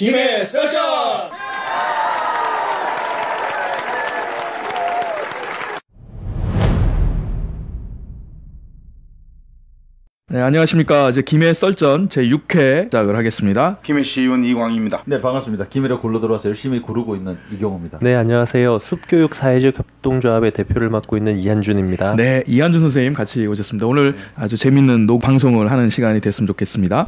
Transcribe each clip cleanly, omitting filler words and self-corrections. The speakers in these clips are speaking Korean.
김해 썰전! 네, 안녕하십니까. 이제 김해 썰전 제6회 시작을 하겠습니다. 김해 시의원 이광희입니다. 네, 반갑습니다. 김해로 굴러 들어와서 열심히 고르고 있는 이경호입니다. 네, 안녕하세요. 숲교육 사회적 협동조합의 대표를 맡고 있는 이한준입니다. 네, 이한준 선생님 같이 오셨습니다. 오늘 아주 재밌는 방송을 하는 시간이 됐으면 좋겠습니다.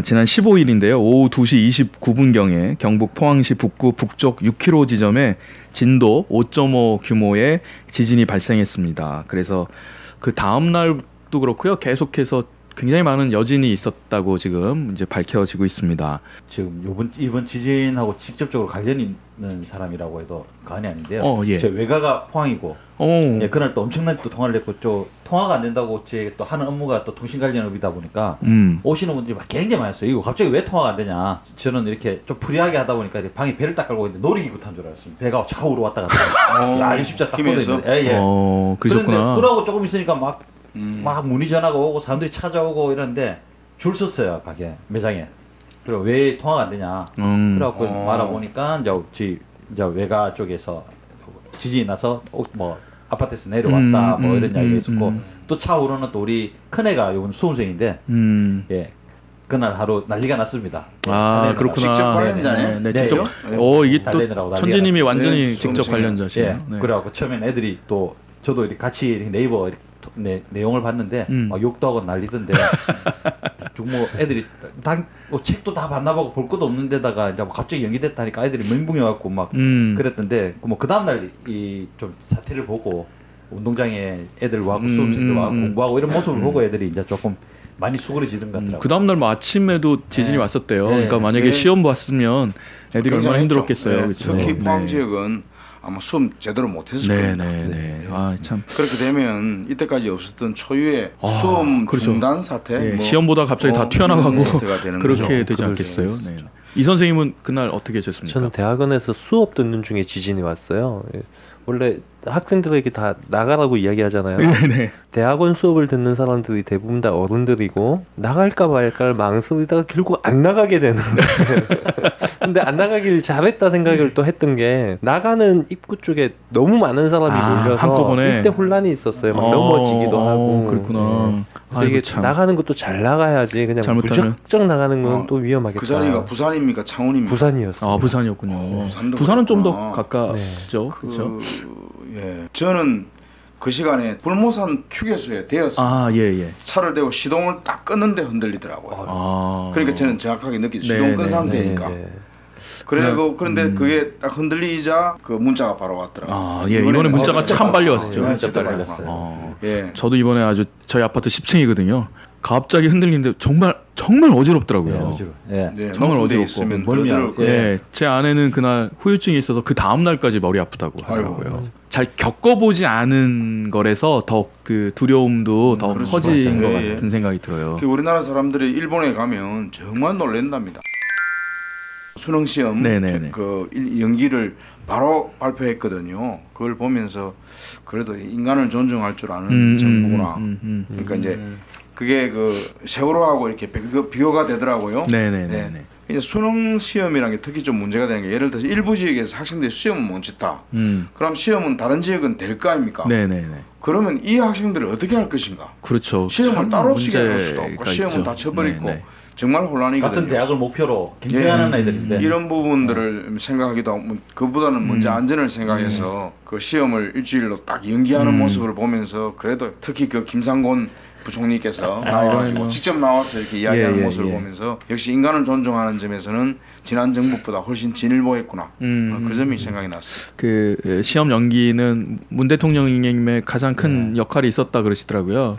지난 15일인데요. 오후 2시 29분경에 경북 포항시 북구 북쪽 6km 지점에 진도 5.5 규모의 지진이 발생했습니다. 그래서 그 다음 날도 그렇고요. 계속해서 굉장히 많은 여진이 있었다고 지금 이제 밝혀지고 있습니다. 지금 이번 지진하고 직접적으로 관련 있는 사람이라고 해도 과언이 아닌데요. 예. 제 외가가 포항이고, 예, 그날 또 엄청나게 또 통화를 했고, 통화가 안 된다고 제 또 하는 업무가 또 통신 관련업이다 보니까 오시는 분들이 막 굉장히 많았어요. 이거 갑자기 왜 통화가 안 되냐? 저는 이렇게 좀 프리하게 하다 보니까 방에 배를 딱 깔고 있는데 놀이기구 탄 줄 알았습니다. 배가 좌우로 왔다 갔다. 야, 이 십자 딱 김해에서? 예, 예. 그러셨구나. 그러고 조금 있으니까 막 문의 전화가 오고 사람들이 찾아오고 이러는데 줄 섰어요, 가게 매장에. 그리고 왜 통화가 안 되냐? 그래갖고 알아보니까 이제 외가 쪽에서 지진이 나서 뭐 아파트에서 내려왔다 뭐 이런 이야기가 있었고 또 차후로는 또 우리 큰애가 요번 수험생인데 예. 그날 하루 난리가 났습니다. 아, 그렇구나. 직접 관련자네. 네, 직접. 이게 또 천재님이 완전히 네, 직접 관련자시네요. 예. 네. 그래갖고 처음엔 애들이 또 저도 이렇게 같이 네이버 내용을 봤는데 욕도 하고 난리던데 뭐 애들이 뭐 책도 다 봤나 보고 볼 것도 없는 데다가 이제 뭐 갑자기 연기됐다니까 애들이 멘붕이 와갖고 막 그랬던데 뭐 그 다음날 이 좀 사태를 보고 운동장에 애들 와갖고 수험생들 와갖고 공부하고 이런 모습을 보고 애들이 이제 조금 많이 수그러지는 것 같더라고요. 그 다음날 뭐 아침에도 지진이 왔었대요. 네. 그러니까 만약에 네. 시험 봤으면 애들이 얼마나 힘들었겠어요. 네. 그렇죠? 특히 포항 네. 지역은 아마 수험 제대로 못했을 겁니다. 네. 아, 참. 그렇게 되면 이때까지 없었던 초유의 수험 그렇죠. 중단 사태, 네, 시험 보다 갑자기 다 튀어나가고 사태가 되는 그렇게 거죠. 되지 않겠어요? 네. 이 선생님은 그날 어떻게 하셨습니까? 저는 대학원에서 수업 듣는 중에 지진이 왔어요. 원래 학생들에게 다 나가라고 이야기하잖아요. 네. 대학원 수업을 듣는 사람들이 대부분 다 어른들이고 나갈까 말까 망설이다가 결국 안 나가게 되는 거예요. 근데 안 나가길 잘했다 생각을 또 했던 게 나가는 입구 쪽에 너무 많은 사람이 몰려서 한꺼번에 이때 혼란이 있었어요. 막 넘어지기도 하고. 그렇구나. 네. 그래서 이게 참. 나가는 것도 잘 나가야지 그냥 잘못하면. 무작정 나가는 건 또 위험하겠다. 그 자리가 부산입니까? 창원입니까? 부산이었어요. 아, 부산이었군요. 부산도 부산은 좀 더 그렇구나. 가깝죠. 그렇죠. 예. 저는 그 시간에 불모산 휴게소에 되었어요. 아, 예. 차를 대고 시동을 딱 껐는데 흔들리더라고요. 아. 그러니까 저는 정확하게 느끼죠. 네, 시동 끈 네, 상태니까. 네. 그런데 그게 딱 흔들리자 그 문자가 바로 왔더라고요. 아, 예. 이번에 문자가 참 빨리 왔었죠. 이번에 진짜 진짜 빨리 빨리 왔어요. 왔어요. 예. 저도 이번에 저희 아파트 10층이거든요. 갑자기 흔들리는데 정말 어지럽더라고요. 예. 네, 정말 높은 데 어지럽고. 있으면 더 멀미 들을 안- 거예요. 예, 제 아내는 그날 후유증이 있어서 그 다음 날까지 머리 아프다고 하더라고요. 잘 겪어보지 않은 거라서 더 그 두려움도 더 그렇죠. 커진 맞아요. 것 예, 예. 같은 생각이 들어요. 우리나라 사람들이 일본에 가면 정말 놀란답니다. 수능 시험 네네네. 그 연기를 바로 발표했거든요. 그걸 보면서 그래도 인간을 존중할 줄 아는 정부구나. 그러니까 이제 그게 그 세월호하고 이렇게 비교가 되더라고요. 네네네. 네. 이제 수능 시험이라는 게 특히 좀 문제가 되는 게 예를 들어서 일부 지역에서 학생들이 시험을 못 치다. 그럼 시험은 다른 지역은 될 거 아닙니까? 네네네. 그러면 이 학생들을 어떻게 할 것인가? 그렇죠. 시험을 참 따로 치게 할 수도 문제가 없고 시험은 있죠. 다 쳐버리고 네네. 정말 혼란이거든요. 같은 대학을 목표로 경쟁하는 애들인데 이런 부분들을 생각하기도 하고 그보다는 먼저 안전을 생각해서 그 시험을 일주일로 딱 연기하는 모습을 보면서 그래도 특히 그 김상곤 부총리께서 나와가지고 직접 나와서 이렇게 이야기하는 모습을 보면서 역시 인간을 존중하는 점에서는 지난 정부보다 훨씬 진일보했구나. 그 점이 생각이 났어요. 그 시험 연기는 문 대통령님의 가장 큰 역할이 있었다 그러시더라고요.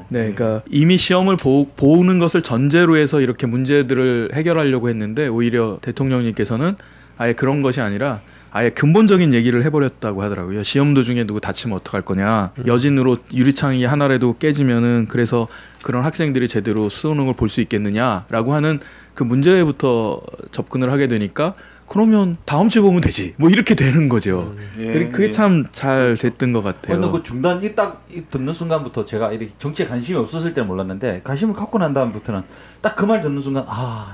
네, 그러니까 이미 시험을 보는 것을 전제로 해서 이렇게 문제들을 해결하려고 했는데 오히려 대통령님께서는 아예 그런 것이 아니라 아예 근본적인 얘기를 해버렸다고 하더라고요. 시험 도중에 누구 다치면 어떡할 거냐. 여진으로 유리창이 하나라도 깨지면은 그래서 그런 학생들이 제대로 수능을 볼 수 있겠느냐라고 하는 그 문제부터 접근을 하게 되니까 그러면 다음 주에 보면 되지. 뭐 이렇게 되는 거죠. 그게 참 잘 됐던 것 같아요. 근데 그 중단 딱 듣는 순간부터 제가 이렇게 정치에 관심이 없었을 때는 몰랐는데 관심을 갖고 난 다음부터는 딱 그 말 듣는 순간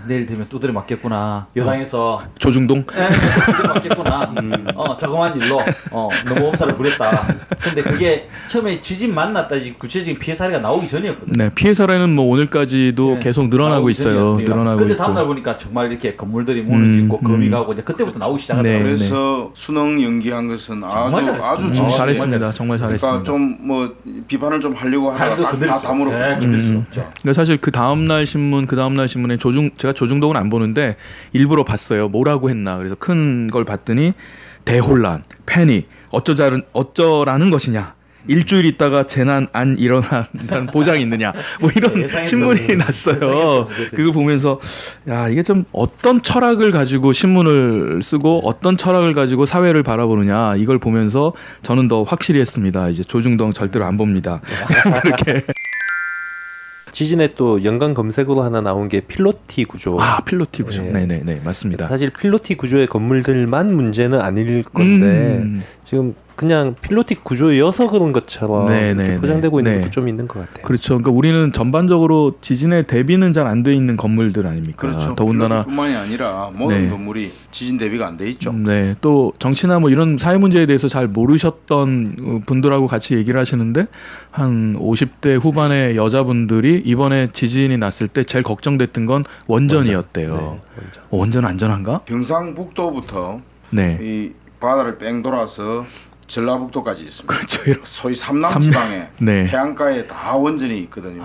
내일 되면 두드려 맞겠구나. 여당에서 조중동? 두드려 맞겠구나. 저거만 일로 너무 엄살을 부렸다. 근데 그게 처음에 지진 만났다 구체적인 피해 사례가 나오기 전이었거든요. 네, 피해 사례는 뭐 오늘까지도 계속 늘어나고 있어요. 늘어나고 근데 있고. 다음날 보니까 정말 이렇게 건물들이 무너지고 금이 가고 이제 그때부터 나오기 시작하더라고요. 그래서 수능 연기한 것은 아주 잘했습니다. 정말 잘했습니다. 그러니까 좀 뭐 비판을 좀 하려고 하다가 다 다물어. 그러니까 사실 그 다음날 신문에 제가 조중동은 안 보는데 일부러 봤어요. 뭐라고 했나. 그래서 큰 걸 봤더니 대혼란, 패닉, 어쩌라는 것이냐. 일주일 있다가 재난 안 일어난다는 보장이 있느냐. 뭐 이런 신문이 났어요. 그거 보면서 야, 이게 좀 어떤 철학을 가지고 신문을 쓰고 어떤 철학을 가지고 사회를 바라보느냐. 이걸 보면서 저는 더 확실히 했습니다. 이제 조중동 절대로 안 봅니다. 그렇게. 지진에 또 연관 검색으로 하나 나온 게 필로티 구조. 필로티 구조. 네네네, 맞습니다. 사실 필로티 구조의 건물들만 문제는 아닐 건데 지금 그냥 필로티 구조여서 그런 것처럼 포장되고 있는 것도 좀 있는 것 같아요. 그렇죠. 그러니까 우리는 전반적으로 지진에 대비는 잘 안 돼 있는 건물들 아닙니까? 그렇죠. 더군다나 뿐만이 아니라 모든 건물이 지진 대비가 안 돼 있죠. 네, 또 정치나 뭐 이런 사회 문제에 대해서 잘 모르셨던 분들하고 같이 얘기를 하시는데 한 50대 후반의 여자분들이 이번에 지진이 났을 때 제일 걱정됐던 건 원전이었대요. 원전 안전한가? 경상북도부터 이 바다를 뺑 돌아서 전라북도까지 있습니다. 그렇죠. 소위 삼남지방에 해안가에 다 원전이 있거든요.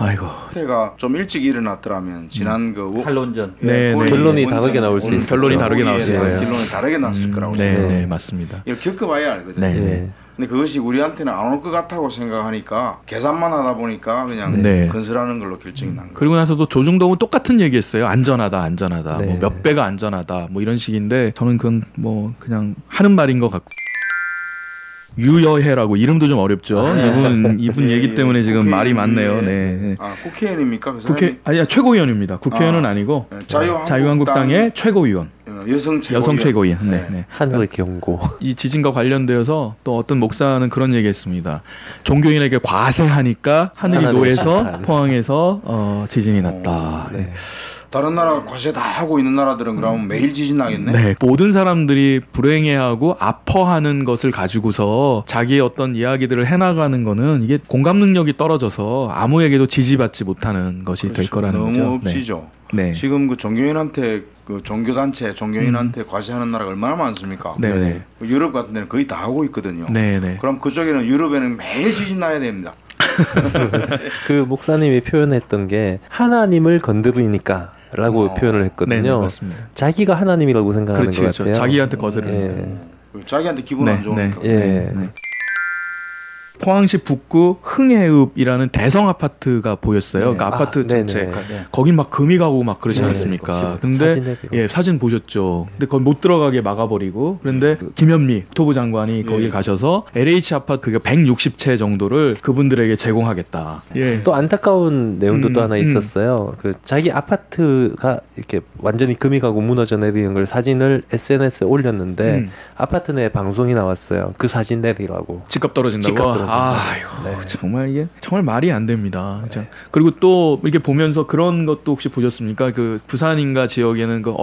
그때가 좀 일찍 일어났더라면 지난 탈원전 결론이 다르게 나올 수 있어요. 결론이 다르게 나왔을 거예요. 결론이 다르게 났을 거라고 생각합니다. 네, 맞습니다. 이걸 겪어봐야 알거든요. 근데 그것이 우리한테는 안 올 것 같다고 생각하니까 계산만 하다 보니까 그냥 건설하는 걸로 결정이 난 거예요. 그리고 나서도 조중동은 똑같은 얘기했어요. 안전하다. 뭐 몇 배가 안전하다. 뭐 이런 식인데 저는 그건 뭐 그냥 하는 말인 것 같고. 유여해라고 이름도 좀 어렵죠. 이분 얘기 때문에 지금 말이 많네요. 국회의원입니까? 그 사람이? 아니야, 최고위원입니다. 국회의원은 아니고 자유한국당의 최고위원. 여성 최고위원. 하늘 경고. 이 지진과 관련되어서 또 어떤 목사는 그런 얘기했습니다. 종교인에게 과세하니까 하늘이 노해서 포항에서 지진이 났다. 다른 나라 과세 다 하고 있는 나라들은 그러면 매일 지진 나겠네? 모든 사람들이 불행해하고 아파하는 것을 가지고서 자기의 어떤 이야기들을 해나가는 거는 이게 공감 능력이 떨어져서 아무에게도 지지받지 못하는 것이 될 거라는 거죠. 너무 없지죠. 지금 그 종교인한테 종교인한테 과세하는 나라가 얼마나 많습니까? 유럽 같은 데는 거의 다 하고 있거든요. 그럼 그쪽에는 유럽에는 매일 지진 나야 됩니다. 그 목사님이 표현했던 게 하나님을 건드리니까 라고 표현을 했거든요. 맞습니다. 자기가 하나님이라고 생각하는 것 같아요. 자기한테 거스르는. 자기한테 기분 안 좋으니까. 포항시 북구 흥해읍이라는 대성 아파트가 보였어요. 그러니까 아파트 전체. 거긴 막 금이 가고 막 그러지 않습니까? 근데 사진 보셨죠. 근데 거기 못 들어가게 막아버리고. 그런데 김현미 국토부 장관이 거기 가셔서 LH 아파트 160채 정도를 그분들에게 제공하겠다. 또 안타까운 내용도 또 하나 있었어요. 그 자기 아파트가 이렇게 완전히 금이 가고 무너져 내리는 걸 사진을 SNS에 올렸는데 아파트 내에 방송이 나왔어요. 그 사진 내리라고. 집값 떨어진다고? 정말 이게 정말 말이 안 됩니다. 그리고 또 이렇게 보면서 그런 것도 혹시 보셨습니까? 그 부산인가 지역에는 그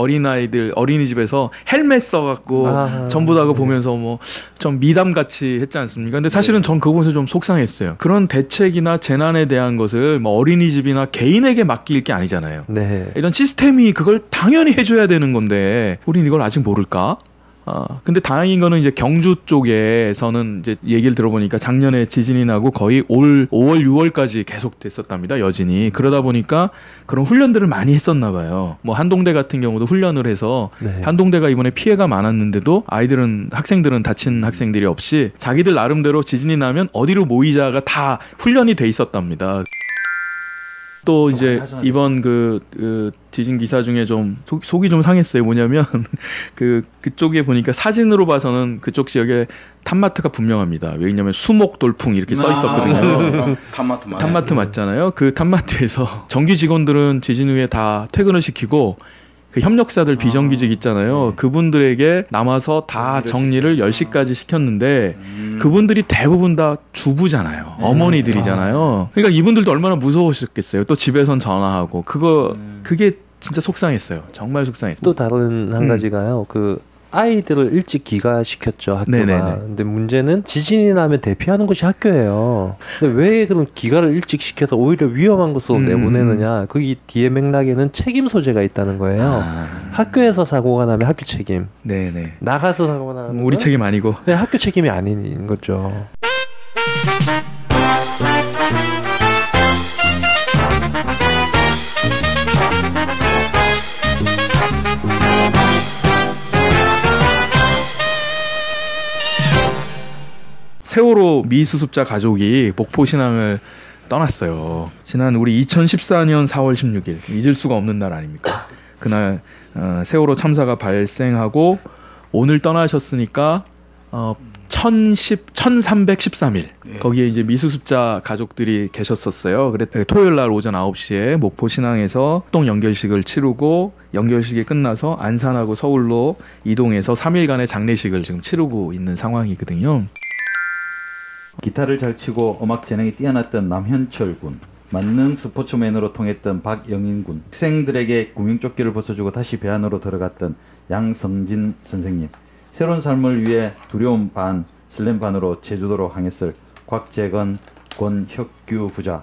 어린이집에서 헬멧 써갖고 전부 다 그거 보면서 뭐 좀 미담같이 했지 않습니까? 근데 사실은 전 그거 보면서 좀 속상했어요. 그런 대책이나 재난에 대한 것을 뭐 어린이집이나 개인에게 맡길 게 아니잖아요. 이런 시스템이 그걸 당연히 해줘야 되는 건데 우린 이걸 아직 모를까? 근데 다행인 거는 이제 경주 쪽에서는 이제 얘기를 들어보니까 작년에 지진이 나고 거의 올 5월, 6월까지 계속 됐었답니다. 여진이. 그러다 보니까 그런 훈련들을 많이 했었나 봐요. 뭐 한동대 같은 경우도 훈련을 해서 한동대가 이번에 피해가 많았는데도 학생들은 다친 학생들이 없이 자기들 나름대로 지진이 나면 어디로 모이자가 다 훈련이 돼 있었답니다. 또 이제 이번 그 지진 기사 중에 좀 속이 좀 상했어요. 뭐냐면 그쪽에 보니까 사진으로 봐서는 그쪽 지역에 탐마트가 분명합니다. 왜냐면 수목 돌풍 이렇게 써 있었거든요. 탐마트 맞잖아요. 그 탐마트에서 정규 직원들은 지진 후에 다 퇴근을 시키고 그 협력사들 비정규직 있잖아요. 네. 그분들에게 남아서 다 정리를 10시까지 시켰는데 그분들이 대부분 다 주부잖아요. 어머니들이잖아요. 그러니까 이분들도 얼마나 무서우셨겠어요. 또 집에선 전화하고 그게 진짜 속상했어요. 정말 속상했어요. 또 다른 한 가지가요. 그 아이들을 일찍 귀가시켰죠, 학교가. 네네네. 근데 문제는 지진이 나면 대피하는 곳이 학교예요. 근데 왜 그런 귀가를 일찍 시켜서 오히려 위험한 곳으로 내보내느냐. 거기 뒤에 맥락에는 책임 소재가 있다는 거예요. 학교에서 사고가 나면 학교 책임. 네네. 나가서 사고가 나면 우리 책임 아니고. 네, 학교 책임이 아닌 거죠. 세월호 미수습자 가족이 목포 신항을 떠났어요. 지난 우리 2014년 4월 16일 잊을 수가 없는 날 아닙니까? 그날 세월호 참사가 발생하고 오늘 떠나셨으니까 1313일 거기에 이제 미수습자 가족들이 계셨었어요. 그래 토요일 날 오전 9시에 목포 신항에서 합동 연결식을 치르고 연결식이 끝나서 안산하고 서울로 이동해서 3일간의 장례식을 지금 치르고 있는 상황이거든요. 기타를 잘 치고 음악 재능이 뛰어났던 남현철 군, 만능 스포츠맨으로 통했던 박영인 군, 학생들에게 구명조끼를 벗어주고 다시 배 안으로 들어갔던 양성진 선생님, 새로운 삶을 위해 두려움 반, 설렘 반으로 제주도로 항했을 곽재건, 권혁규 부자.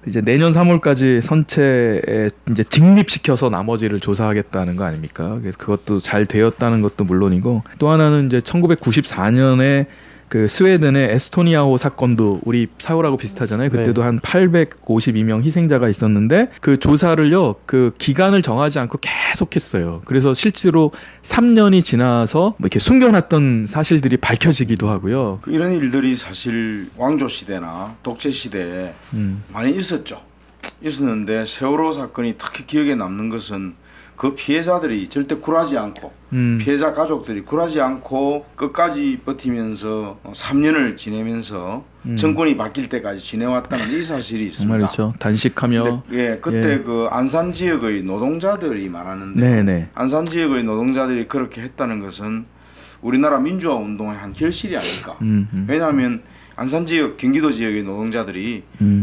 이제 내년 3월까지 선체에 이제 직립시켜서 나머지를 조사하겠다는 거 아닙니까? 그래서 그것도 잘 되었다는 것도 물론이고, 또 하나는 이제 1994년에 그 스웨덴의 에스토니아호 사건도 우리 사고라고 비슷하잖아요. 그때도 한 852명 희생자가 있었는데 그 조사를요, 그 기간을 정하지 않고 계속했어요. 그래서 실제로 3년이 지나서 뭐 이렇게 숨겨놨던 사실들이 밝혀지기도 하고요. 이런 일들이 사실 왕조 시대나 독재 시대에 많이 있었는데 세월호 사건이 특히 기억에 남는 것은 그 피해자들이 절대 굴하지 않고 피해자 가족들이 굴하지 않고 끝까지 버티면서 3년을 지내면서 정권이 바뀔 때까지 지내왔다는 이 사실이 있습니다. 정말이죠. 단식하며. 그때 그 안산 지역의 노동자들이 말하는데 네네. 안산 지역의 노동자들이 그렇게 했다는 것은 우리나라 민주화 운동의 한 결실이 아닐까. 왜냐하면 안산 지역, 경기도 지역의 노동자들이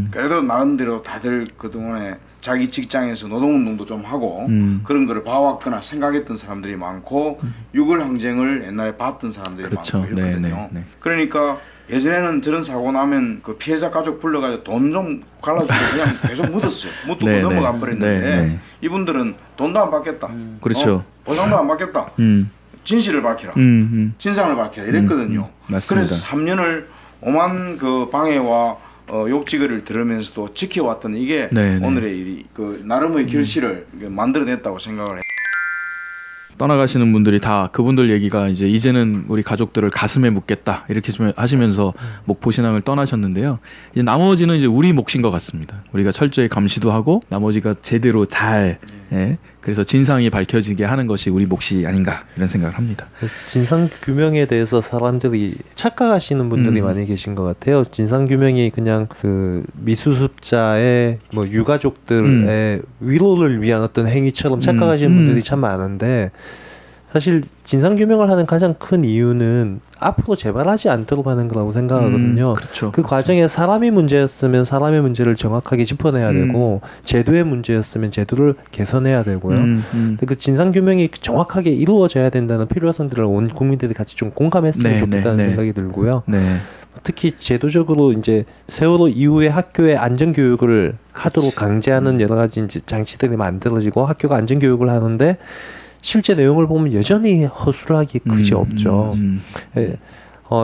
그래도 나름대로 다들 그동안에 자기 직장에서 노동운동도 좀 하고 그런 거를 봐왔거나 생각했던 사람들이 많고 6.25 항쟁을 옛날에 봤던 사람들이 그렇죠. 많고 이렇거든요. 네네. 그러니까 예전에는 저런 사고 나면 그 피해자 가족 불러가지고 돈 좀 갈라주고 그냥 계속 묻었어요. 묻고 넘어가 버렸는데 이분들은 돈도 안 받겠다. 그렇죠. 보상도 안 받겠다. 진실을 밝혀라. 진상을 밝혀라. 이랬거든요. 맞습니다. 그래서 3년을 오만 그 방해와 욕지거리를 들으면서도 지켜왔던 이게 오늘의 그 나름의 결실을 만들어냈다고 생각을 해요. 떠나가시는 분들이 다 그분들 얘기가 이제는 우리 가족들을 가슴에 묻겠다 이렇게 하시면서 목포 신항을 떠나셨는데요. 이제 나머지는 이제 우리 몫인 것 같습니다. 우리가 철저히 감시도 하고 나머지가 제대로 잘 그래서 진상이 밝혀지게 하는 것이 우리 몫이 아닌가 이런 생각을 합니다. 진상 규명에 대해서 사람들이 착각하시는 분들이 많이 계신 것 같아요. 진상 규명이 그냥 그 미수습자의 뭐 유가족들의 위로를 위한 어떤 행위처럼 착각하시는 분들이 참 많은데 사실 진상 규명을 하는 가장 큰 이유는 앞으로 재발하지 않도록 하는 거라고 생각하거든요. 그렇죠. 그 과정에 사람이 문제였으면 사람의 문제를 정확하게 짚어내야 되고 제도의 문제였으면 제도를 개선해야 되고요. 그 진상 규명이 정확하게 이루어져야 된다는 필요성들을 온 국민들이 같이 좀 공감했으면 좋겠다는 생각이 들고요. 특히 제도적으로 이제 세월호 이후에 학교의 안전 교육을 하도록 강제하는 여러 가지 이제 장치들이 만들어지고 학교가 안전 교육을 하는데 실제 내용을 보면 여전히 허술하기 그지 없죠.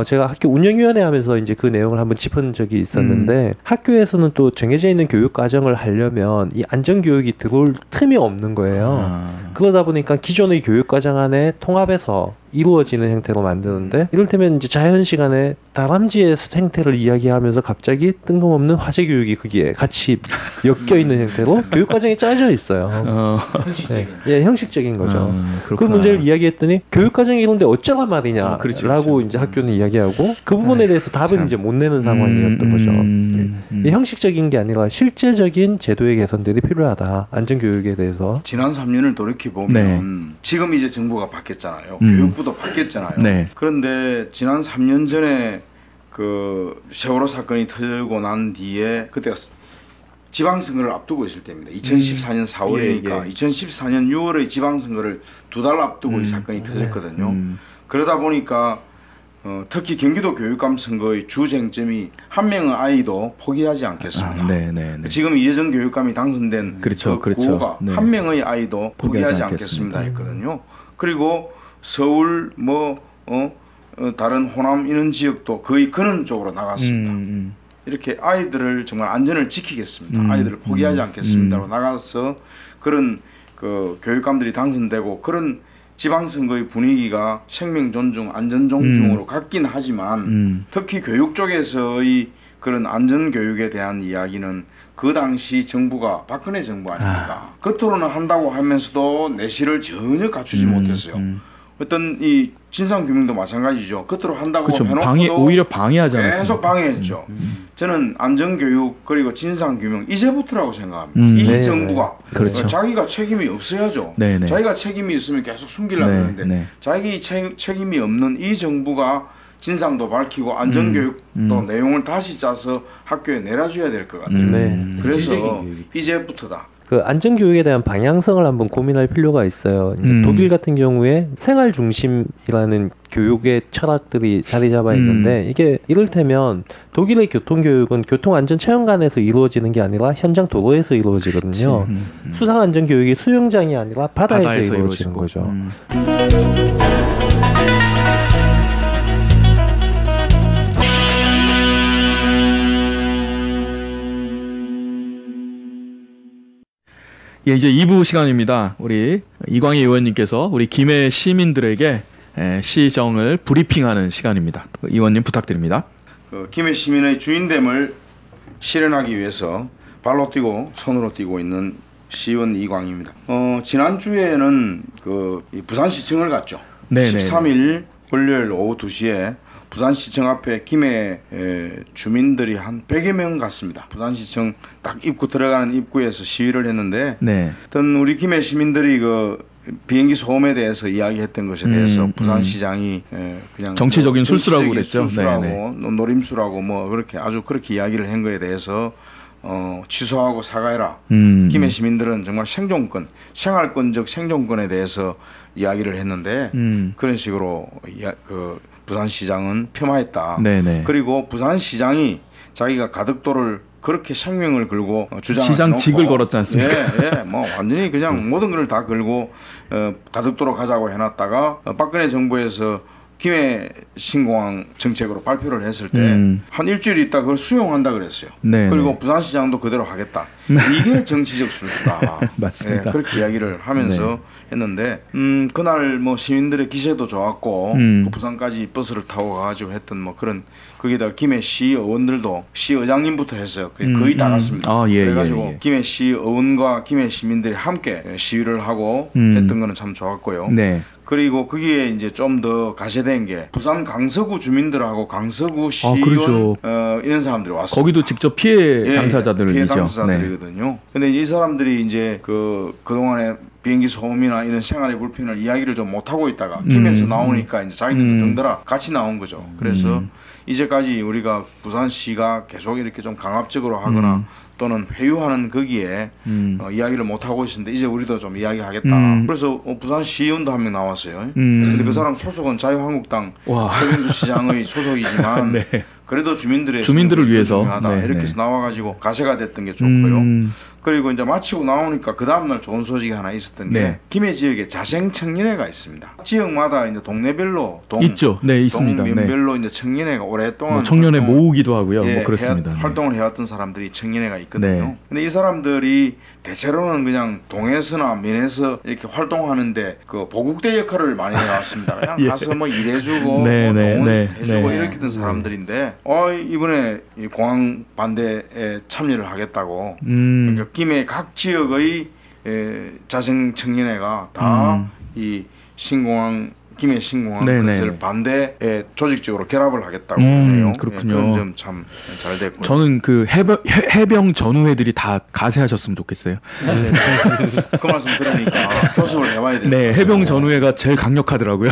제가 학교 운영위원회 하면서 이제 그 내용을 한번 짚은 적이 있었는데 학교에서는 또 정해져 있는 교육 과정을 하려면 이 안전교육이 들어올 틈이 없는 거예요. 그러다 보니까 기존의 교육 과정 안에 통합해서 이루어지는 형태로 만드는데 이를테면 이제 자연 시간에 다람쥐의 생태를 이야기하면서 갑자기 뜬금없는 화재 교육이 거기에 같이 엮여 있는 형태로 교육 과정이 짜져 있어요. 형식적인. 예, 형식적인 거죠. 그 그렇구나. 문제를 이야기했더니 교육 과정이 이런데 어쩌란 말이냐라고 그렇지, 그렇지. 이제 학교는 이야기하고 그 부분에 대해서 답은 참. 이제 못 내는 상황이었던 거죠. 이 형식적인 게 아니라 실제적인 제도의 개선들이 필요하다. 안전교육에 대해서. 지난 3년을 돌이켜 보면 네. 지금 이제 정부가 바뀌었잖아요. 음. 교육부도 바뀌었잖아요. 네. 그런데 지난 3년 전에 그 세월호 사건이 터지고 난 뒤에 그때가 지방선거를 앞두고 있을 때입니다. 2014년 4월이니까 예, 예. 2014년 6월에 지방선거를 2달 앞두고 이 사건이 터졌거든요. 그러다 보니까 특히 경기도 교육감 선거의 주쟁점이 한 명의 아이도 포기하지 않겠습니다. 지금 이재정 교육감이 당선된 그렇죠, 그 구호가 네. 한 명의 아이도 포기하지 포기하지 않겠습니다 했거든요. 그리고 서울 다른 호남 이런 지역도 거의 그런 쪽으로 나갔습니다. 이렇게 아이들을 정말 안전을 지키겠습니다. 아이들을 포기하지 않겠습니다로 나가서 그런 그 교육감들이 당선되고 그런 지방선거의 분위기가 생명 존중, 안전 존중으로 갔긴 하지만 특히 교육 쪽에서의 그런 안전 교육에 대한 이야기는 그 당시 정부가 박근혜 정부 아닙니까? 겉으로는 한다고 하면서도 내실을 전혀 갖추지 못했어요. 어떤 이 진상규명도 마찬가지죠. 겉으로 한다고 그렇죠. 해놓고도 오히려 방해하지 않았습니까? 계속 방해했죠. 저는 안전교육 그리고 진상규명 이제부터라고 생각합니다. 이 네, 정부가 그렇죠. 자기가 책임이 없어야죠. 네, 네. 자기가 책임이 있으면 계속 숨기려고 하는데 네. 자기 책임이 없는 이 정부가 진상도 밝히고 안전교육도 내용을 다시 짜서 학교에 내려줘야 될 것 같아요. 그래서 이제부터다. 그 안전교육에 대한 방향성을 한번 고민할 필요가 있어요. 독일 같은 경우에 생활 중심이라는 교육의 철학들이 자리 잡아 있는데 이게 이를테면 독일의 교통교육은 교통안전체험관에서 이루어지는 게 아니라 현장 도로에서 이루어지거든요. 수상안전교육이 수영장이 아니라 바다에서 이루어지는 거죠. 예, 이제 2부 시간입니다. 우리 이광희 의원님께서 우리 김해 시민들에게 시정을 브리핑하는 시간입니다. 의원님 부탁드립니다. 김해 시민의 주인됨을 실현하기 위해서 발로 뛰고 손으로 뛰고 있는 시의원 이광희입니다. 지난주에는 이 부산시청을 갔죠. 13일 월요일 오후 2시에 부산시청 앞에 김해 주민들이 한 100여 명 갔습니다. 부산시청 딱 입구 들어가는 입구에서 시위를 했는데 어떤 우리 김해 시민들이 그 비행기 소음에 대해서 이야기했던 것에 대해서 부산시장이 그냥 정치적인 술수라고 그랬죠. 술수라고 노림수라고 뭐 그렇게 아주 그렇게 이야기를 한 거에 대해서 취소하고 사과해라. 김해 시민들은 정말 생활권적 생존권에 대해서 이야기를 했는데 그런 식으로 그 부산시장은 폄하했다. 그리고 부산시장이 자기가 가덕도를 그렇게 생명을 걸고 주장을 시장직을 걸었지 않습니까? 뭐 완전히 그냥 모든 걸 다 걸고 가덕도로 가자고 해놨다가 박근혜 정부에서 김해 신공항 정책으로 발표를 했을 때 한 일주일 있다 그걸 수용한다 그랬어요. 그리고 부산시장도 그대로 하겠다. 이게 정치적 술수다. 맞습니다. 그렇게 이야기를 하면서 했는데 그날 뭐 시민들의 기세도 좋았고 그 부산까지 버스를 타고 가가지고 했던 뭐 그런 거기다 김해 시의원들도 시의장님부터 했어요. 거의 다 갔습니다. 그래가지고 김해 시의원과 김해 시민들이 함께 시위를 하고 했던 거는 참 좋았고요. 그리고 거기에 이제 좀 더 가세된 게 부산 강서구 주민들하고 강서구 시의원 이런 사람들이 왔어요. 거기도 직접 피해 당사자들이죠. 피해 당사자들이거든요. 근데 이 사람들이 이제 그동안에 비행기 소음이나 이런 생활의 불편을 이야기를 좀 못하고 있다가 김에서 나오니까 이제 자기들도 등들아 같이 나온 거죠. 그래서 이제까지 우리가 부산시가 계속 이렇게 좀 강압적으로 하거나 또는 회유하는 거기에 이야기를 못하고 있었는데 이제 우리도 좀 이야기하겠다. 그래서 부산시의원도 한 명 나왔어요. 근데 그 사람 소속은 자유한국당 서병주 시장의 소속이지만 그래도 주민들을 위해서 중요하다. 네, 이렇게 해서 나와가지고 가세가 됐던 게 좋고요. 그리고 이제 마치고 나오니까 그 다음날 좋은 소식이 하나 있었던 게 네. 김해 지역에 자생 청년회가 있습니다. 지역마다 이제 동네별로 있죠. 네, 있습니다. 면별로 이제 청년회가 오랫동안 뭐 청년회 모으기도 하고요. 뭐 그렇습니다. 활동을 해왔던 사람들이 청년회가 있거든요. 네. 근데 이 사람들이 대체로는 그냥 동에서나 면에서 이렇게 활동하는데 그 보국대 역할을 많이 해왔습니다. 그냥 예. 가서 뭐 일해주고 네, 뭐 네, 동원 네, 해주고 네. 이렇게 된 사람들인데 이번에 이 공항 반대에 참여를 하겠다고 그러니까 김해 각 지역의 자생 청년회가 다 이 신공항 김해 신공항 건설 반대에 조직적으로 결합을 하겠다고 해요. 그렇군요. 그런 점 참 잘 됐고요. 저는 그 해병 전우회들이 다 가세하셨으면 좋겠어요. 그 말씀 들으니까 교섭을 해봐야 돼요. 네, 해병 전우회가 제일 강력하더라고요.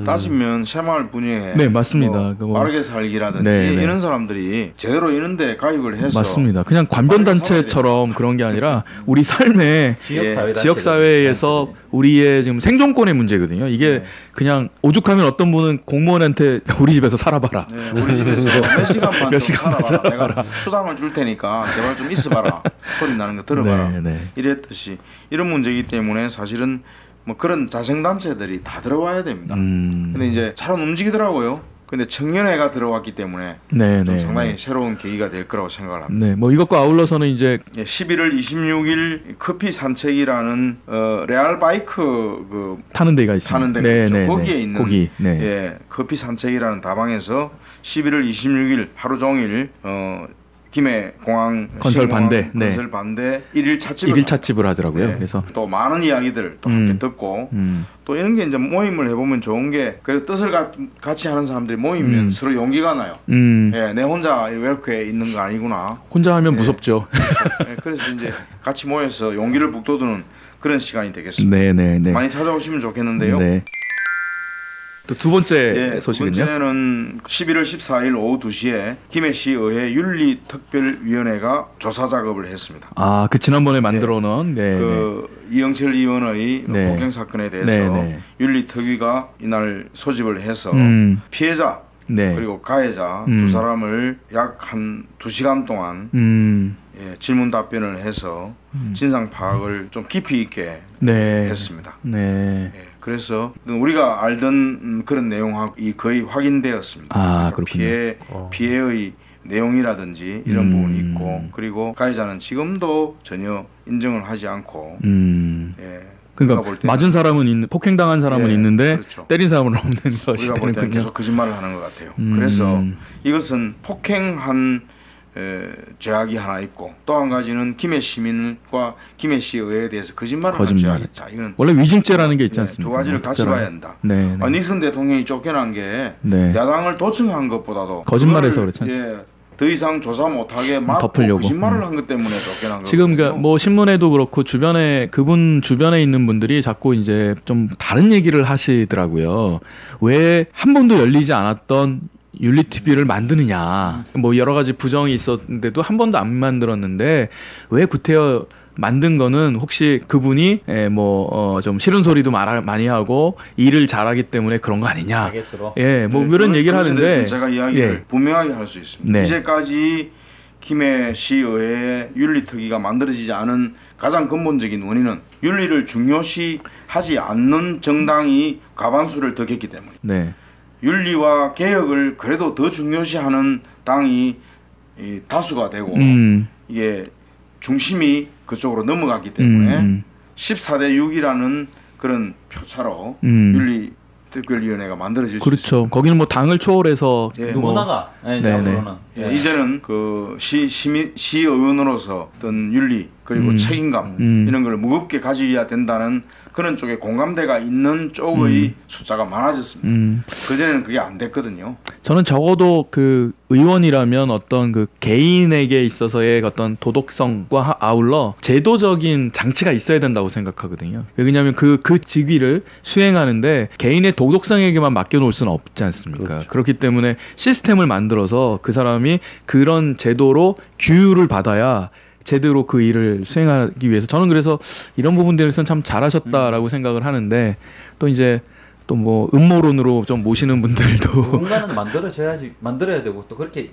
따지면 새마을 분야에 네, 맞습니다. 뭐 빠르게 살기라든지 네. 이런 사람들이 제대로 이런데 가입을 해서 맞습니다. 그냥 관변단체처럼 그런 게 아니라 우리 삶의 지역사회에서 우리의 지금 생존권의 문제거든요. 이게 그냥 오죽하면 어떤 분은 공무원한테 우리 집에서 살아봐라. 네, 우리 집에서 몇 시간만 좀 살아봐라. 내가 수당을 줄 테니까 제발 좀 있어봐라. 소리 나는 거 들어봐라. 이랬듯이 이런 문제이기 때문에 사실은 뭐 그런 자생단체들이 다 들어와야 됩니다. 근데 이제 잘 움직이더라고요. 근데 청년회가 들어왔기 때문에 좀 상당히 새로운 계기가 될 거라고 생각을 합니다. 네, 뭐 이것과 아울러서는 이제 11월 26일 커피 산책이라는 레알 바이크 그 타는 데가 있습니다. 타는 데가 있죠. 거기에 있는 커피 산책이라는 다방에서 11월 26일 하루 종일 김해 공항 건설 반대, 건설 반대 1일 찻집을 하더라고요. 그래서 또 많은 이야기들 또 함께 듣고 또 이런 게 이제 모임을 해보면 좋은 게 그래도 뜻을 같이 하는 사람들이 모이면 서로 용기가 나요. 내 혼자 이렇게 있는 거 아니구나. 혼자 하면 무섭죠. 그래서 이제 같이 모여서 용기를 북돋우는 그런 시간이 되겠습니다. 많이 찾아오시면 좋겠는데요. 또 두 번째 소식은요? 두 번째는 11월 14일 오후 2시에 김해시의회 윤리특별위원회가 조사 작업을 했습니다. 아, 그 지난번에 만들어 놓은 그 이영철 의원의 폭행 사건에 대해서 윤리특위가 이날 소집을 해서 피해자 그리고 가해자 두 사람을 약 한 2시간 동안 질문 답변을 해서 진상 파악을 좀 깊이 있게 했습니다. 그래서 우리가 알던 그런 내용하고 거의 확인되었습니다. 아, 그렇군요. 피해의 내용이라든지 이런 부분이 있고 그리고 가해자는 지금도 전혀 인정을 하지 않고 그러니까 맞은 사람은 폭행당한 사람은 있는데 때린 사람은 없는 것이 우리가 볼 때는 계속 거짓말을 하는 것 같아요. 그래서 이것은 폭행한 죄악이 하나 있고 또 한 가지는 김해 시민과 김해 시의회에 대해서 거짓말을 한 죄악이 있다. 이건 원래 위증죄라는 게 있지 않습니까? 두 가지를 같이 봐야 한다. 닉슨 대통령이 쫓겨난 게 야당을 도청한 것보다도 거짓말해서 그렇지 않습니까? 더 이상 조사 못하게 막 거짓말을 한 것 때문에 쫓겨난 거거든요. 지금 뭐 신문에도 그렇고 그분 주변에 있는 분들이 자꾸 이제 좀 다른 얘기를 하시더라고요. 왜 한 번도 열리지 않았던 윤리특위를 만드느냐. 뭐 여러 가지 부정이 있었는데도 한 번도 안 만들었는데 왜 구태여 만든 거는 혹시 그분이 좀 싫은 소리도 많이 하고 일을 잘하기 때문에 그런 거 아니냐. 뭐 이런 얘기를 하는데 제가 이야기를 분명하게 할 수 있습니다. 이제까지 김해시의회 윤리특위가 만들어지지 않은 가장 근본적인 원인은 윤리를 중요시하지 않는 정당이 과반수를 득했기 때문에 윤리와 개혁을 그래도 더 중요시하는 당이 다수가 되고 이게 중심이 그쪽으로 넘어갔기 때문에 14대 6이라는 그런 표차로 윤리특별위원회가 만들어질 수 있습니다. 거기는 뭐 당을 초월해서 누구나가 이제는 그 시의원으로서 어떤 윤리 그리고 책임감 이런 걸 무겁게 가져야 된다는 그런 쪽에 공감대가 있는 쪽의 숫자가 많아졌습니다. 그전에는 그게 안 됐거든요. 저는 적어도 그 의원이라면 어떤 그 개인에게 있어서의 어떤 도덕성과 아울러 제도적인 장치가 있어야 된다고 생각하거든요. 왜냐하면 그 직위를 수행하는데 개인의 도덕성에게만 맡겨놓을 수는 없지 않습니까? 그렇기 때문에 시스템을 만들어서 그 사람이 그런 제도로 규율을 받아야 제대로 그 일을 수행하기 위해서 저는 그래서 이런 부분들에서는 참 잘하셨다라고 생각을 하는데 또 이제 또 뭐 음모론으로 좀 모시는 분들도 공간은 만들어야 되고 또 그렇게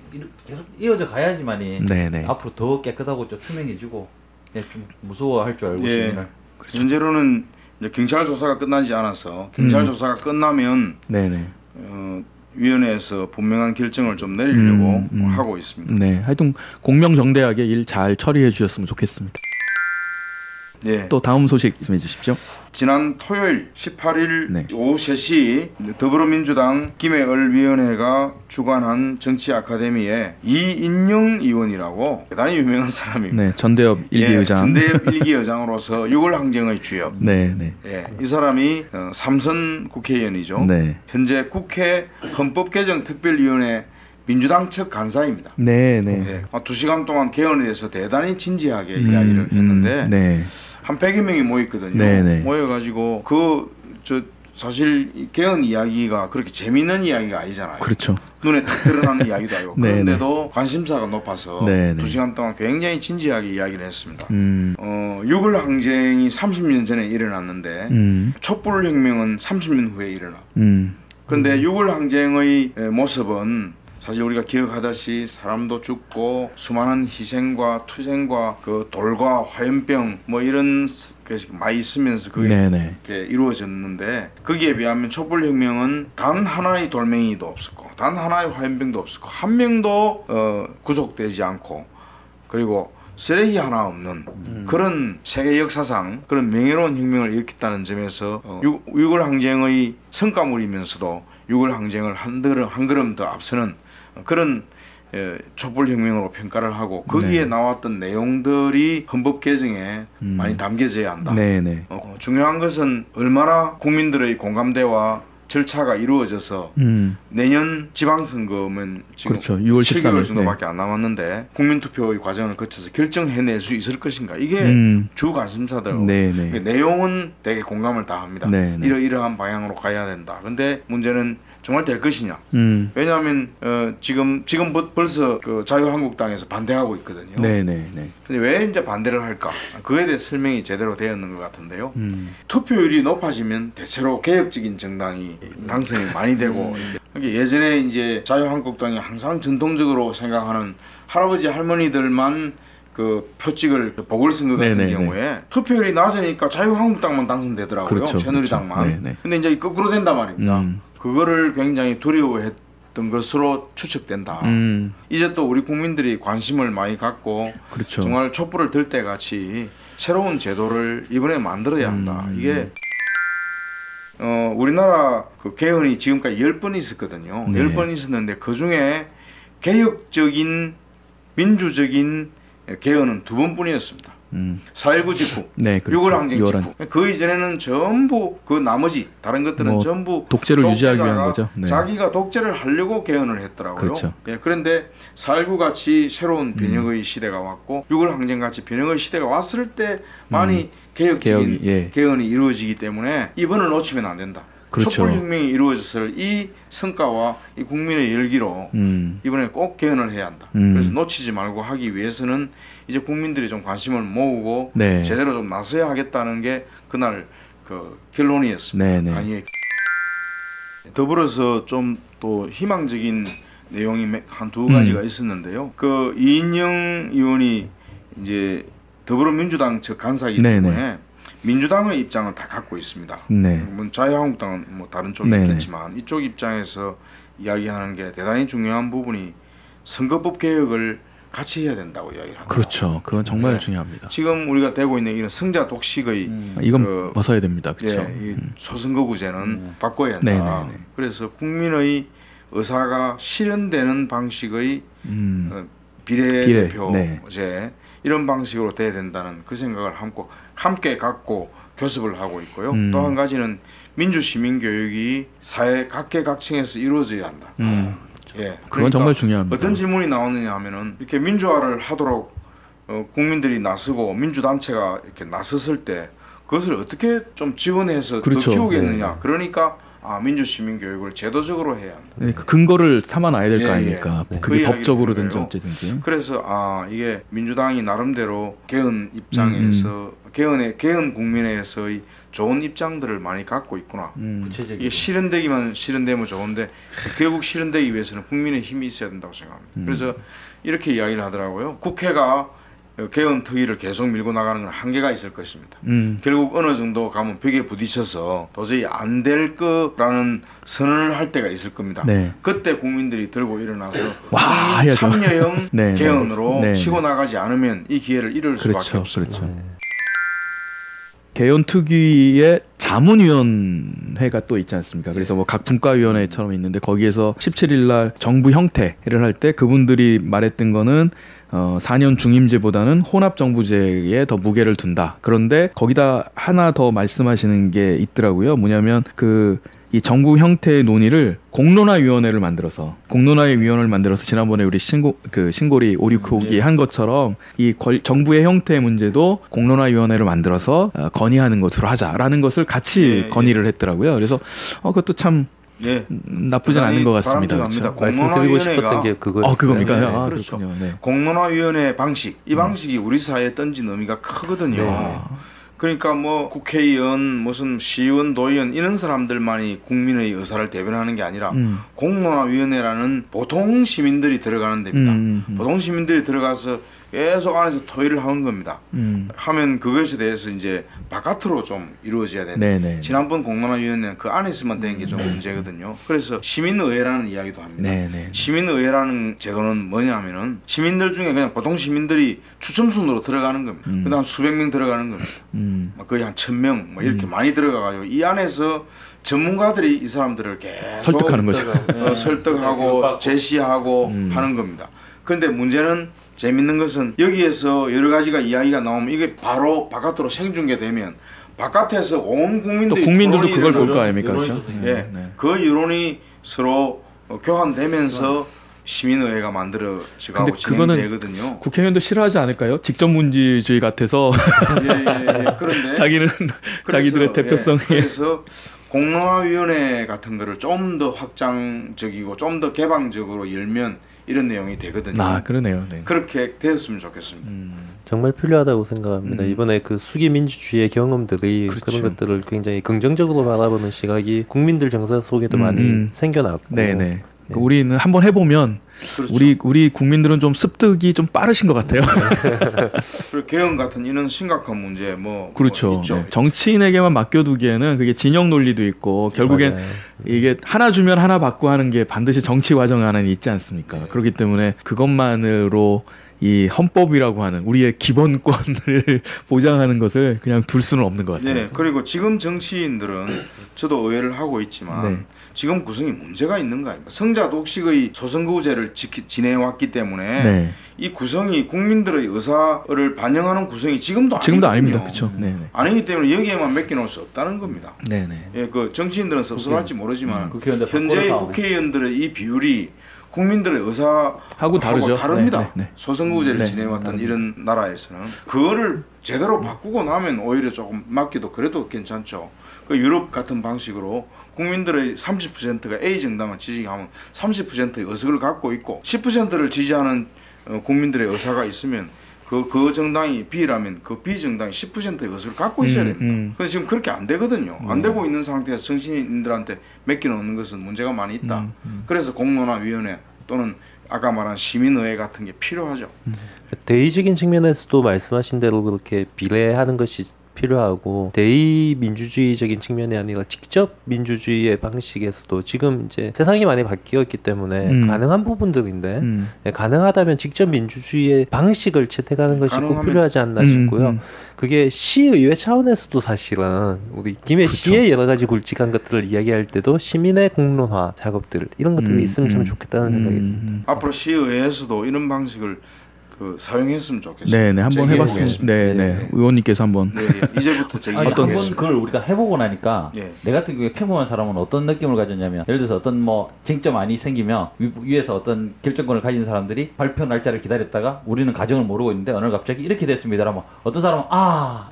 계속 이어져 가야지만이 네네. 앞으로 더 깨끗하고 좀 투명해지고 좀 무서워할 줄 알고 시민을. 그렇죠. 현재로는 이제 경찰 조사가 끝나지 않아서 경찰 조사가 끝나면 네네. 위원회에서 분명한 결정을 좀 내리려고 하고 있습니다. 네, 하여튼 공명정대하게 일 잘 처리해 주셨으면 좋겠습니다. 예. 또 다음 소식 말씀해 주십시오. 지난 토요일 18일 네. 오후 3시 더불어민주당 김해을위원회가 주관한 정치 아카데미에 이인영 의원이라고 대단히 유명한 사람입니다. 네, 전대협 일기 의장. 전대협 일기 의장으로서 6월 항쟁의 주역. 네, 네. 예, 이 사람이 3선 국회의원이죠. 네. 현재 국회 헌법개정특별위원회 민주당 측 간사입니다. 네, 네. 예, 2시간 동안 개헌에 대해서 대단히 진지하게 이야기를 했는데 네. 한 100여 명이 모였거든요. 네네. 모여가지고 사실 이 개헌 이야기가 그렇게 재미있는 이야기가 아니잖아요. 그렇죠. 눈에 딱 드러나는 이야기도 아니고 네네. 그런데도 관심사가 높아서 네네. 2시간 동안 굉장히 진지하게 이야기를 했습니다. 6월 6월 항쟁이 30년 전에 일어났는데 촛불혁명은 30년 후에 일어나. 그런데 6월 항쟁의 모습은 사실 우리가 기억하듯이 사람도 죽고 수많은 희생과 투생과 그 돌과 화염병 뭐 이런 것이 많이 있으면서 그게 이렇게 이루어졌는데 거기에 비하면 촛불혁명은 단 하나의 돌멩이도 없었고 단 하나의 화염병도 없었고 한 명도 구속되지 않고 그리고 쓰레기 하나 없는 그런 세계 역사상 그런 명예로운 혁명을 일으켰다는 점에서 6월 항쟁의 성과물이면서도 6월 항쟁을 한 걸음 더 앞서는 그런 촛불혁명으로 평가를 하고 거기에 나왔던 내용들이 헌법 개정에 많이 담겨져야 한다. 중요한 것은 얼마나 국민들의 공감대와 절차가 이루어져서 내년 지방선거면 지금 그렇죠. 6월 7개월 정도밖에 안 남았는데 국민투표의 과정을 거쳐서 결정해낼 수 있을 것인가. 이게 주 관심사들. 내용은 되게 공감을 다 합니다. 이러이러한 방향으로 가야 된다. 근데 문제는 정말 될 것이냐. 왜냐하면 지금 벌써 그 자유한국당에서 반대하고 있거든요. 근데 왜 이제 반대를 할까? 그에 대해 설명이 제대로 되었는 것 같은데요. 투표율이 높아지면 대체로 개혁적인 정당이 당선이 많이 되고 그러니까 예전에 이제 자유한국당이 항상 전통적으로 생각하는 할아버지 할머니들만 그 표찍을 보궐선거 같은 경우에 투표율이 낮으니까 자유한국당만 당선되더라고요. 그렇죠, 새누리당만. 근데 이제 거꾸로 된단 말입니다. 그거를 굉장히 두려워했던 것으로 추측된다. 이제 또 우리 국민들이 관심을 많이 갖고 정말 촛불을 들 때 같이 새로운 제도를 이번에 만들어야 한다. 이게 우리나라 그 개헌이 지금까지 10번 있었거든요. 10번 있었는데 그 중에 개혁적인 민주적인 개헌은 2번뿐이었습니다. 4.19 직후, 6월 항쟁 직후. 그 이전에는 전부 그 나머지 다른 것들은 전부 독재를 유지하기 위한 거죠. 자기가 독재를 하려고 개헌을 했더라고요. 그런데 4.19 같이 새로운 변혁의 시대가 왔고 6월 항쟁 같이 변혁의 시대가 왔을 때만이 개혁적인 개헌이 이루어지기 때문에 이번을 놓치면 안 된다. 촛불혁명이 이루어졌을 이 성과와 이 국민의 열기로 이번에 꼭 개헌을 해야 한다. 그래서 놓치지 말고 하기 위해서는 이제 국민들이 좀 관심을 모으고 제대로 좀 나서야 하겠다는 게 그날 그 결론이었습니다. 더불어서 좀 또 희망적인 내용이 한 2가지가 있었는데요. 그 이인영 의원이 이제 더불어민주당 측 간사이기 때문에 민주당의 입장을 다 갖고 있습니다. 자유한국당은 뭐 다른 쪽이 있겠지만 이쪽 입장에서 이야기하는 게 대단히 중요한 부분이 선거법 개혁을 같이 해야 된다고 이야기를 합니다. 그렇죠. 그건 정말 중요합니다. 지금 우리가 되고 있는 이런 성자 독식의 이건 벗어야 됩니다. 그렇죠. 이 소선거구제는 바꿔야 한다. 그래서 국민의 의사가 실현되는 방식의 비례대표제 이런 방식으로 돼야 된다는 그 생각을 함께 갖고 교섭을 하고 있고요. 또 한 가지는 민주시민교육이 사회 각계각층에서 이루어져야 한다. 그건 그러니까 정말 중요합니다. 어떤 질문이 나오느냐 하면은 이렇게 민주화를 하도록 국민들이 나서고 민주단체가 이렇게 나섰을 때 그것을 어떻게 좀 지원해서 더 키우겠느냐. 그러니까 민주시민교육을 제도적으로 해야 한다. 네, 그 근거를 삼아놔야 될 거 예, 아닙니까? 예. 그게 그 법적으로든지 이야기를 어쨌든지. 그래서 이게 민주당이 나름대로 개헌 입장에서 개헌 국민회에서의 좋은 입장들을 많이 갖고 있구나. 구체적인 이게 실현되기만 실현되면 좋은데 결국 실현되기 위해서는 국민의 힘이 있어야 된다고 생각합니다. 그래서 이렇게 이야기를 하더라고요. 국회가 개헌 특위를 계속 밀고 나가는 건 한계가 있을 것입니다. 결국 어느 정도 가면 벽에 부딪혀서 도저히 안 될 거라는 선언을 할 때가 있을 겁니다. 네. 그때 국민들이 들고 일어나서 와, 국민 해야죠. 참여형 네, 개헌으로 네. 치고 나가지 않으면 이 기회를 잃을 수밖에 그렇죠, 없습니다. 그렇죠. 개헌 특위의 자문위원회가 또 있지 않습니까? 그래서 뭐 각 분과위원회처럼 있는데 거기에서 17일 날 정부 형태를 할 때 그분들이 말했던 거는 4년 중임제보다는 혼합정부제에 더 무게를 둔다. 그런데 거기다 하나 더 말씀하시는 게 있더라고요. 뭐냐면 이 정부 형태의 논의를 공론화위원회를 만들어서 공론화위원회를 만들어서 지난번에 우리 신고리 569기 한 것처럼 이 정부의 형태의 문제도 공론화위원회를 만들어서 건의하는 것으로 하자라는 것을 같이 건의를 했더라고요. 그래서 그것도 참 나쁘진 않은 것 같습니다. 그렇죠? 말씀드리고 싶었던 게 그겁니까? 네, 그렇죠. 네. 공론화위원회 방식, 이 방식이 우리 사회에 던진 의미가 크거든요. 네. 그러니까 뭐 국회의원, 무슨 시의원, 도의원 이런 사람들만이 국민의 의사를 대변하는 게 아니라 공론화위원회라는 보통 시민들이 들어가는 데입니다. 보통 시민들이 들어가서 계속 안에서 토의를 하는 겁니다. 하면 그것에 대해서 이제 바깥으로 좀 이루어져야 되는데 네네. 지난번 공론화위원회는 그 안에서만 된 게 좀 문제거든요. 그래서 시민의회라는 이야기도 합니다. 네네. 시민의회라는 제도는 뭐냐면은 시민들 중에 그냥 보통 시민들이 추첨순으로 들어가는 겁니다. 그다음 수백 명 들어가는 겁니다. 거의 한 1000명 뭐 이렇게 많이 들어가가지고 이 안에서 전문가들이 이 사람들을 계속 설득하는 거죠. 설득하고 제시하고 하는 겁니다. 그런데 문제는 재밌는 것은 여기에서 여러 가지가 이야기가 나오면 이게 바로 바깥으로 생중계되면 바깥에서 온 국민들이 또 국민들도 그걸 볼 거 아닙니까? 그렇죠? 네. 그 여론이 서로 교환되면서 시민의회가 만들어지고 진행되거든요. 국회의원도 싫어하지 않을까요? 직접 민주주의 같아서 그런데 자기는 자기들의 대표성에 그래서 공론화위원회 같은 거를 좀 더 확장적이고 좀 더 개방적으로 열면 이런 내용이 되거든요. 그러네요. 네. 그렇게 되었으면 좋겠습니다. 정말 필요하다고 생각합니다. 이번에 그 수기 민주주의의 경험들이 그렇죠. 그런 것들을 굉장히 긍정적으로 바라보는 시각이 국민들 정서 속에도 많이 생겨났고. 네네. 우리는 한번 해보면 그렇죠. 우리 국민들은 좀 습득이 좀 빠르신 것 같아요. 그리고 개헌 같은 이런 심각한 문제 그렇죠. 뭐 있죠. 네. 정치인에게만 맡겨두기에는 그게 진영 논리도 있고 결국엔 맞아요. 이게 하나 주면 하나 받고 하는 게 반드시 정치 과정 안에 있지 않습니까? 그렇기 때문에 그것만으로 이 헌법이라고 하는 우리의 기본권을 보장하는 것을 그냥 둘 수는 없는 것 같아요. 네, 그리고 지금 정치인들은 저도 의회를 하고 있지만 지금 구성이 문제가 있는 거 아닙니까? 성자 독식의 소선거구제를 지내왔기 때문에 이 구성이 국민들의 의사를 반영하는 구성이 지금도 아닙니다. 그렇죠. 아니기 때문에 여기에만 맡겨놓을 수 없다는 겁니다. 네네. 예, 그 정치인들은 섭섭할지 모르지만 국회의원들 현재 국회의원들의 이 비율이 국민들의 의사하고 다릅니다. 소선거구제를 지내왔던 이런 나라에서는 그거를 제대로 바꾸고 나면 오히려 조금 맡기도 그래도 괜찮죠. 그 유럽 같은 방식으로 국민들의 30%가 A 정당을 지지하면 30%의 의석을 갖고 있고 10%를 지지하는 국민들의 의사가 있으면 그 정당이 B라면 그 B 정당이 10%의 의석을 갖고 있어야 됩니다. 근데 지금 그렇게 안 되거든요. 안 되고 있는 상태에서 정치인들한테 맡겨놓는 것은 문제가 많이 있다. 그래서 공론화위원회 또는 아까 말한 시민의회 같은 게 필요하죠. 대의적인 측면에서도 말씀하신 대로 그렇게 비례하는 것이 필요하고 대의 민주주의적인 측면이 아니라 직접 민주주의의 방식에서도 지금 이제 세상이 많이 바뀌었기 때문에 가능한 부분들인데 가능하다면 직접 민주주의의 방식을 채택하는 것이 꼭 필요하지 않나 싶고요. 그게 시의회 차원에서도 사실은 우리 김해 시의 여러 가지 굵직한 것들을 이야기할 때도 시민의 공론화 작업들 이런 것들이 있으면 참 좋겠다는 생각이 듭니다. 앞으로 시의회에서도 이런 방식을 사용했으면 좋겠습니다. 네네, 한번 해봤습니다. 네네, 의원님께서 한번. 이제부터 어떤 그걸 우리가 해보고 나니까 내 같은 경우에 평범한 사람은 어떤 느낌을 가졌냐면 예를 들어서 어떤 뭐 쟁점안이 생기면 위에서 어떤 결정권을 가진 사람들이 발표 날짜를 기다렸다가 우리는 과정을 모르고 있는데 어느 날 갑자기 이렇게 됐습니다라면 어떤 사람은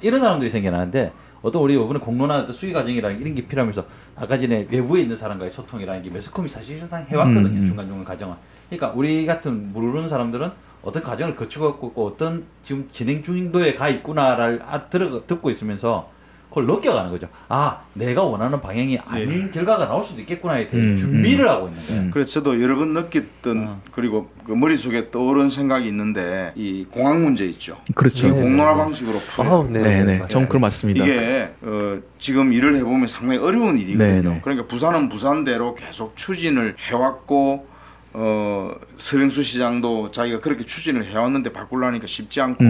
이런 사람들이 생겨나는데 어떤 우리 이번에 공론화 어떤 수기 과정이라는 이런 게 필요하면서 아까 전에 외부에 있는 사람과의 소통이라는 게 매스컴이 사실상 해왔거든요. 중간중간 과정은. 그러니까 우리 같은 모르는 사람들은 어떤 과정을 거치고 있고 어떤 지금 진행 중도에 가 있구나를 듣고 있으면서 그걸 느껴가는 거죠. 아, 내가 원하는 방향이 아닌 결과가 나올 수도 있겠구나에 대해 준비를 하고 있는 거예요. 그래서 저도 여러 번 느꼈던 그리고 그 머릿속에 떠오른 생각이 있는데 이 공학 문제 있죠. 그렇죠. 공론화 방식으로 풀어요. 네네. 전 그런 맞습니다. 이게 지금 일을 해보면 상당히 어려운 일이거든요. 네네. 그러니까 부산은 부산대로 계속 추진을 해왔고 서병수 시장도 자기가 그렇게 추진을 해왔는데 바꾸려니까 쉽지 않고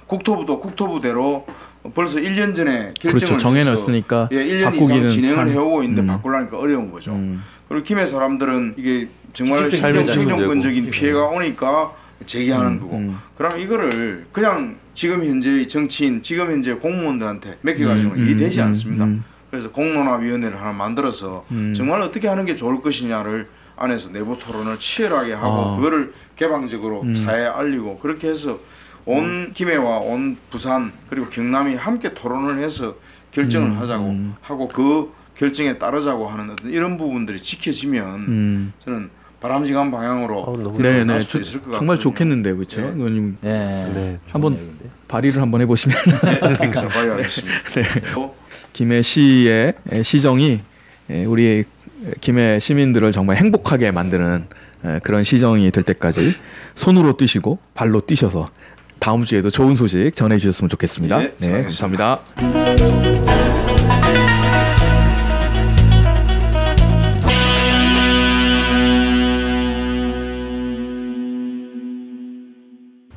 국토부도 국토부대로 벌써 1년 전에 결정을 그렇죠. 정해놨으니까 1년 이상 진행을 해오고 있는데 바꾸려니까 어려운 거죠. 그리고 김해 사람들은 이게 정말 행정권적인 피해가 오니까 제기하는 거고 그럼 이거를 그냥 지금 현재의 정치인, 지금 현재 공무원들한테 맡겨가지고는 이해되지 않습니다. 그래서 공론화위원회를 하나 만들어서 정말 어떻게 하는 게 좋을 것이냐를 안에서 내부 토론을 치열하게 하고 그거를 개방적으로 사회에 알리고 그렇게 해서 온 김해와 온 부산 그리고 경남이 함께 토론을 해서 결정을 하자고 하고 그 결정에 따르자고 하는 어떤 이런 부분들이 지켜지면 저는 바람직한 방향으로 네네 수 있을 것 정말 같거든요. 좋겠는데요, 그렇죠? 의원님 네. 한번 발의를 한번 해보시면 네, 발의하겠습니다. 김해시의 시정이 우리 김해 시민들을 정말 행복하게 만드는 그런 시정이 될 때까지 손으로 뛰시고 발로 뛰셔서 다음 주에도 좋은 소식 전해주셨으면 좋겠습니다. 네, 감사합니다.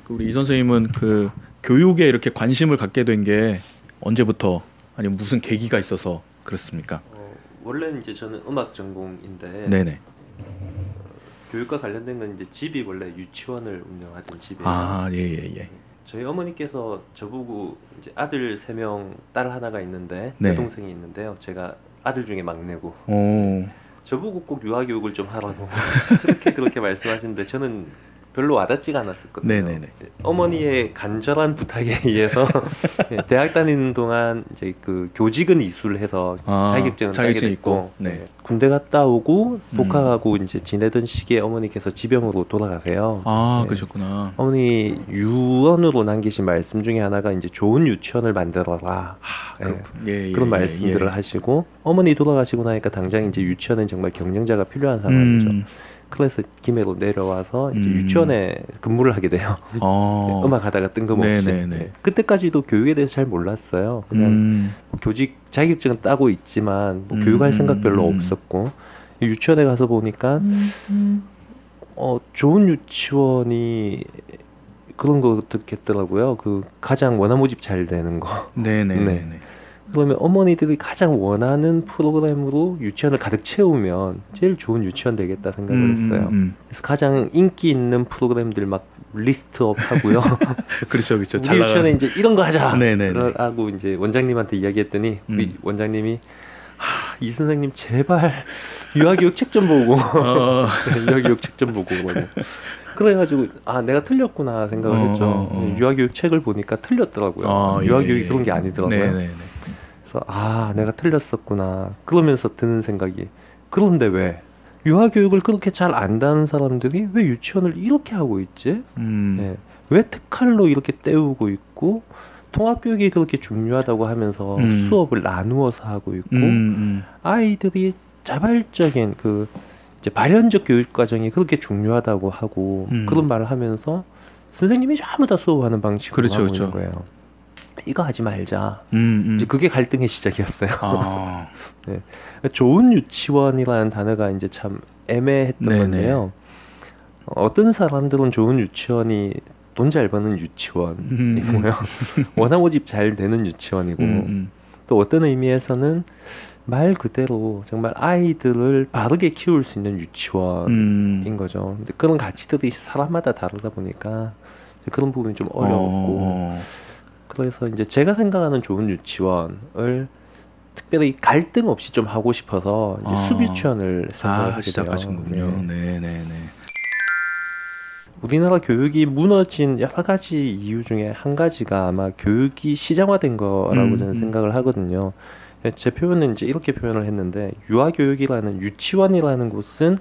우리 이 선생님은 그 교육에 이렇게 관심을 갖게 된 게 언제부터 아니면 무슨 계기가 있어서 그렇습니까? 원래는 이제 저는 음악 전공인데 네네. 교육과 관련된 건 이제 집이 원래 유치원을 운영하던 집이에요. 아, 예. 저희 어머니께서 저보고 이제 아들 3명, 딸 하나가 있는데 네. 여동생이 있는데요. 제가 아들 중에 막내고 오. 저보고 꼭 유아교육을 좀 하라고 그렇게 말씀하시는데 저는 별로 와닿지가 않았었거든요. 네네네. 어머니의 간절한 부탁에 의해서 대학 다니는 동안 이제 그 교직은 이수를 해서 자격증을 따게 됐고 네. 군대 갔다 오고 복학하고 이제 지내던 시기에 어머니께서 지병으로 돌아가세요. 아, 그러셨구나. 어머니 유언으로 남기신 말씀 중에 하나가 이제 좋은 유치원을 만들어라. 그런 말씀들을 하시고 어머니 돌아가시고 나니까 당장 이제 유치원은 정말 경영자가 필요한 상황이죠. 그래서 김해로 내려와서 이제 유치원에 근무를 하게 돼요. 음악 하다가 뜬금없이. 그때까지도 교육에 대해서 잘 몰랐어요. 그냥 교직 자격증은 따고 있지만 뭐 교육할 생각 별로 없었고 유치원에 가서 보니까 좋은 유치원이 그런 거 듣겠더라고요. 그 가장 원화 모집 잘 되는 거. 네네네. 그러면 어머니들이 가장 원하는 프로그램으로 유치원을 가득 채우면 제일 좋은 유치원 되겠다 생각을 했어요. 그래서 가장 인기 있는 프로그램들 막 리스트업 하고요. 그렇죠. 우리 유치원에 이제 이런 거 하자. 네네네. 하고 이제 원장님한테 이야기했더니 우리 원장님이 이 선생님 제발 유아교육 책 좀 보고 유아교육 책 좀 보고 그래가지고 내가 틀렸구나 생각을 했죠. 유아교육 책을 보니까 틀렸더라고요. 유아교육이 그런 게 아니더라고요. 그래서 내가 틀렸었구나. 그러면서 드는 생각이 그런데 왜 유아교육을 그렇게 잘 안다는 사람들이 왜 유치원을 이렇게 하고 있지? 왜 특활로 이렇게 때우고 있고 통합교육이 그렇게 중요하다고 하면서 수업을 나누어서 하고 있고 아이들이 자발적인 그 이제 발현적 교육 과정이 그렇게 중요하다고 하고 그런 말을 하면서 선생님이 전부 다 수업하는 방식으로 하고 있는 거예요. 이거 하지 말자. 이제 그게 갈등의 시작이었어요. 네. 좋은 유치원이라는 단어가 이제 참 애매했던 건데요. 어떤 사람들은 좋은 유치원이 돈 잘 버는 유치원이고요. 원화 모집 잘 되는 유치원이고 또 어떤 의미에서는 말 그대로 정말 아이들을 바르게 키울 수 있는 유치원인 거죠. 근데 그런 가치들이 사람마다 다르다 보니까 그런 부분이 좀 어려웠고 그래서 이제 제가 생각하는 좋은 유치원을 특별히 갈등 없이 좀 하고 싶어서 이제 숲유치원을 생각을 하게 시작하신 거군요. 네네네. 우리나라 교육이 무너진 여러 가지 이유 중에 한 가지가 아마 교육이 시장화된 거라고 저는 생각을 하거든요. 제 표현은 이제 이렇게 표현을 했는데, 유아교육이라는 유치원이라는 곳은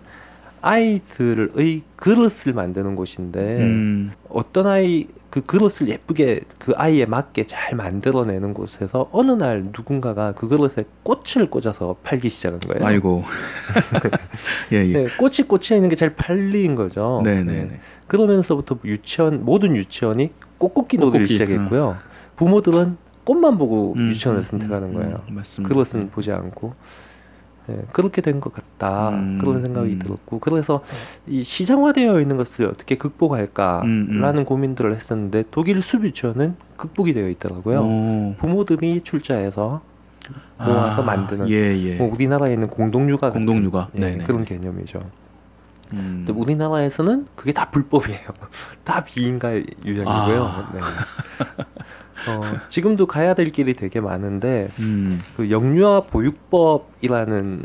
아이들의 그릇을 만드는 곳인데 어떤 아이 그 그릇을 예쁘게 그 아이에 맞게 잘 만들어내는 곳에서 어느 날 누군가가 그 그릇에 꽃을 꽂아서 팔기 시작한 거예요. 아이고. 예, 예. 네, 꽃이 꽂혀 있는 게 잘 팔린 거죠. 네네네. 그러면서부터 모든 유치원이 꽃꽂기 놀이를 시작했고요. 부모들은 꽃만 보고 유치원을 선택하는 거예요. 맞습니다. 그것은 보지 않고. 네, 그렇게 된 것 같다. 그런 생각이 들었고, 그래서 이 시장화되어 있는 것을 어떻게 극복할까라는 고민들을 했었는데, 독일 숲유치원은 극복이 되어 있더라고요. 부모들이 출자해서 모아서 만드는, 예, 예. 뭐 우리나라에 있는 공동육아 네, 그런 개념이죠. 근데 우리나라에서는 그게 다 불법이에요. 다 비인가 유형이고요. 네. 지금도 가야 될 길이 되게 많은데, 그 영유아 보육법이라는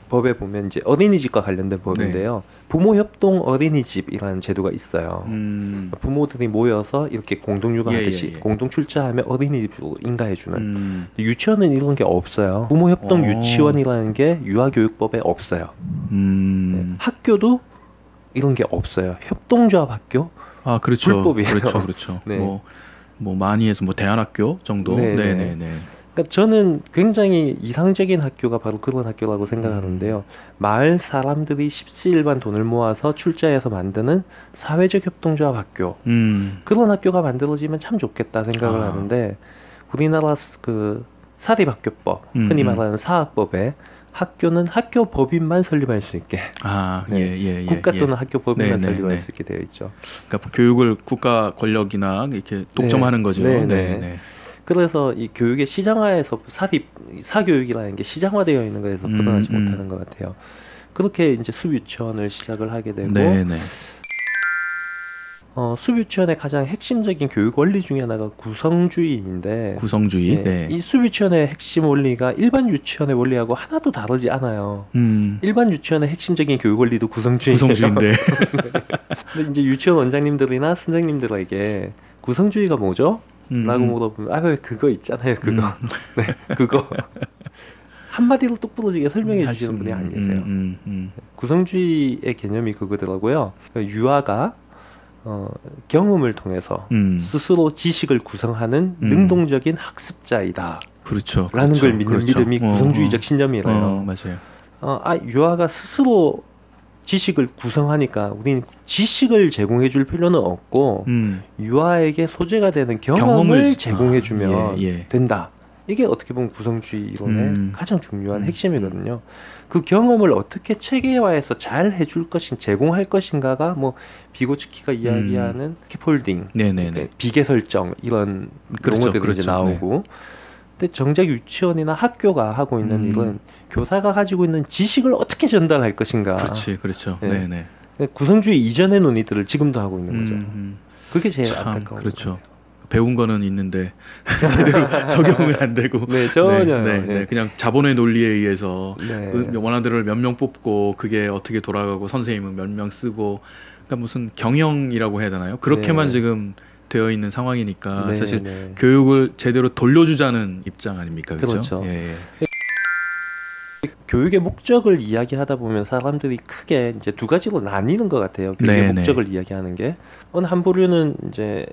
법에 보면 이제 어린이집과 관련된 법인데요. 부모 협동 어린이집이라는 제도가 있어요. 부모들이 모여서 이렇게 공동육아하듯이 공동 출자하며 어린이집으로 인가해주는. 유치원은 이런 게 없어요. 부모 협동 유치원이라는 게 유아교육법에 없어요. 네. 학교도 이런 게 없어요. 협동조합 학교. 아, 그렇죠. 불법이에요. 그렇죠. 네. 뭐 많이 해서 뭐 대안학교 정도. 네네네. 그러니까 저는 굉장히 이상적인 학교가 바로 그런 학교라고 생각하는데요. 마을 사람들이 십시일반 돈을 모아서 출자해서 만드는 사회적 협동조합 학교. 그런 학교가 만들어지면 참 좋겠다 생각을 하는데, 우리나라 그 사립학교법, 흔히 말하는 사학법에 학교는 학교 법인만 설립할 수 있게. 국가 또는 학교 법인만 설립할 수 있게 되어 있죠. 그러니까 교육을 국가 권력이나 이렇게 독점하는 거죠. 네. 그래서 이 교육의 시장화에서 사교육이라는 게 시장화되어 있는 것에서 벗어나지 못하는 것 같아요. 그렇게 이제 숲유치원을 시작을 하게 되고, 숲유치원의 가장 핵심적인 교육 원리 중에 하나가 구성주의인데, 이 숲유치원의 핵심 원리가 일반 유치원의 원리하고 하나도 다르지 않아요. 일반 유치원의 핵심적인 교육 원리도 구성주의인데 근데 이제 유치원 원장님들이나 선생님들에게 구성주의가 뭐죠? 라고 물어보면, 왜 그거 있잖아요, 그거. 네, 그거. 한마디로 똑부러지게 설명해 주시는 분이 아니세요. 구성주의의 개념이 그거더라고요. 유아가 경험을 통해서 스스로 지식을 구성하는 능동적인 학습자이다. 그렇죠. 라는 걸 믿는 믿음이 구성주의적 신념이래요. 맞아요. 유아가 스스로 지식을 구성하니까 우리는 지식을 제공해 줄 필요는 없고, 유아에게 소재가 되는 경험을 제공해 주면 된다. 이게 어떻게 보면 구성주의 이론의 가장 중요한 핵심이거든요. 그 경험을 어떻게 체계화해서 잘 해줄 것인, 제공할 것인가가 뭐 비고츠키가 이야기하는 스캐폴딩, 비계 설정 이런 용어들이 이제 나오고. 근데 정작 유치원이나 학교가 하고 있는 일은 교사가 가지고 있는 지식을 어떻게 전달할 것인가. 그렇죠. 네. 구성주의 이전의 논의들을 지금도 하고 있는 거죠. 그게 제일 안타까운 거죠. 배운 거는 있는데 제대로 적용은 안 되고. 전혀요. 그냥 자본의 논리에 의해서 원아들을 몇 명 뽑고 그게 어떻게 돌아가고 선생님은 몇 명 쓰고, 그러니까 무슨 경영이라고 해야 되나요? 그렇게만 지금 되어 있는 상황이니까 사실 교육을 제대로 돌려주자는 입장 아닙니까? 그렇죠. 교육의 목적을 이야기하다 보면 사람들이 크게 이제 두 가지로 나뉘는 것 같아요. 교육의 목적을 이야기하는 게, 어느 한 부류는 이제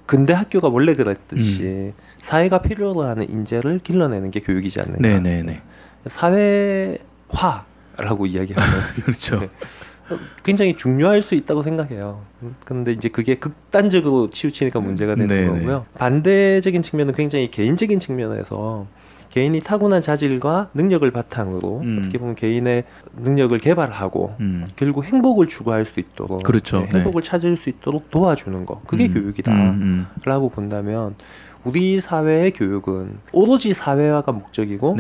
근대 학교가 원래 그랬듯이 사회가 필요로 하는 인재를 길러내는 게 교육이지 않는가. 사회화라고 이야기하는. 그렇죠. 굉장히 중요할 수 있다고 생각해요. 근데 이제 그게 극단적으로 치우치니까 문제가 되는 거고요. 반대적인 측면은 굉장히 개인적인 측면에서 개인이 타고난 자질과 능력을 바탕으로 어떻게 보면 개인의 능력을 개발하고 결국 행복을 추구할 수 있도록, 행복을 찾을 수 있도록 도와주는 거, 그게 교육이다 라고 본다면, 우리 사회의 교육은 오로지 사회화가 목적이고,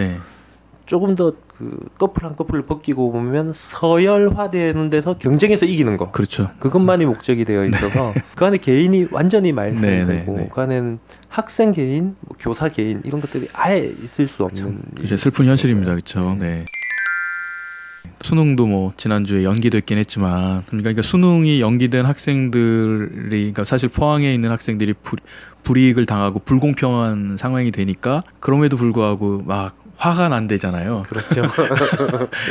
조금 더 그 커플 한 커플을 벗기고 보면 서열화되는 데서 경쟁에서 이기는 거, 그것만이 목적이 되어 있어서 그 안에 개인이 완전히 말살되고, 그 안에는 학생 개인, 뭐 교사 개인 이런 것들이 아예 있을 수 없는 슬픈 현실입니다. 그렇죠. 수능도 뭐 지난주에 연기됐긴 했지만 그러니까 수능이 연기된 학생들이 그러니까 사실 포항에 있는 학생들이 불이익을 당하고 불공평한 상황이 되니까 그럼에도 불구하고 막 화가 난대잖아요. 그렇죠.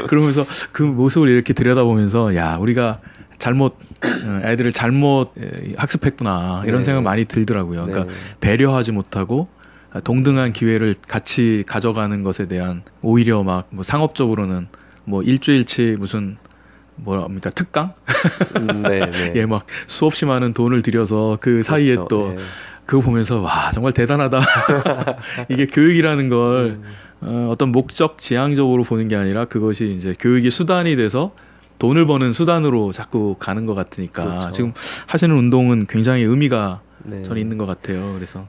그러면서 그 모습을 이렇게 들여다보면서 야 우리가 애들을 잘못 학습했구나 이런 네. 생각 많이 들더라고요. 그러니까 네. 배려하지 못하고 동등한 기회를 같이 가져가는 것에 대한 오히려 막 뭐 상업적으로는 뭐 일주일치 무슨 뭐랍니까 특강? 네. 예, 막 수없이 많은 돈을 들여서 그 사이에 그렇죠. 또 네. 그거 보면서 와 정말 대단하다. 이게 교육이라는 걸 어떤 목적 지향적으로 보는 게 아니라 그것이 이제 교육이 수단이 돼서 돈을 버는 수단으로 자꾸 가는 것 같으니까 그렇죠. 지금 하시는 운동은 굉장히 의미가 네. 저는 있는 것 같아요. 그래서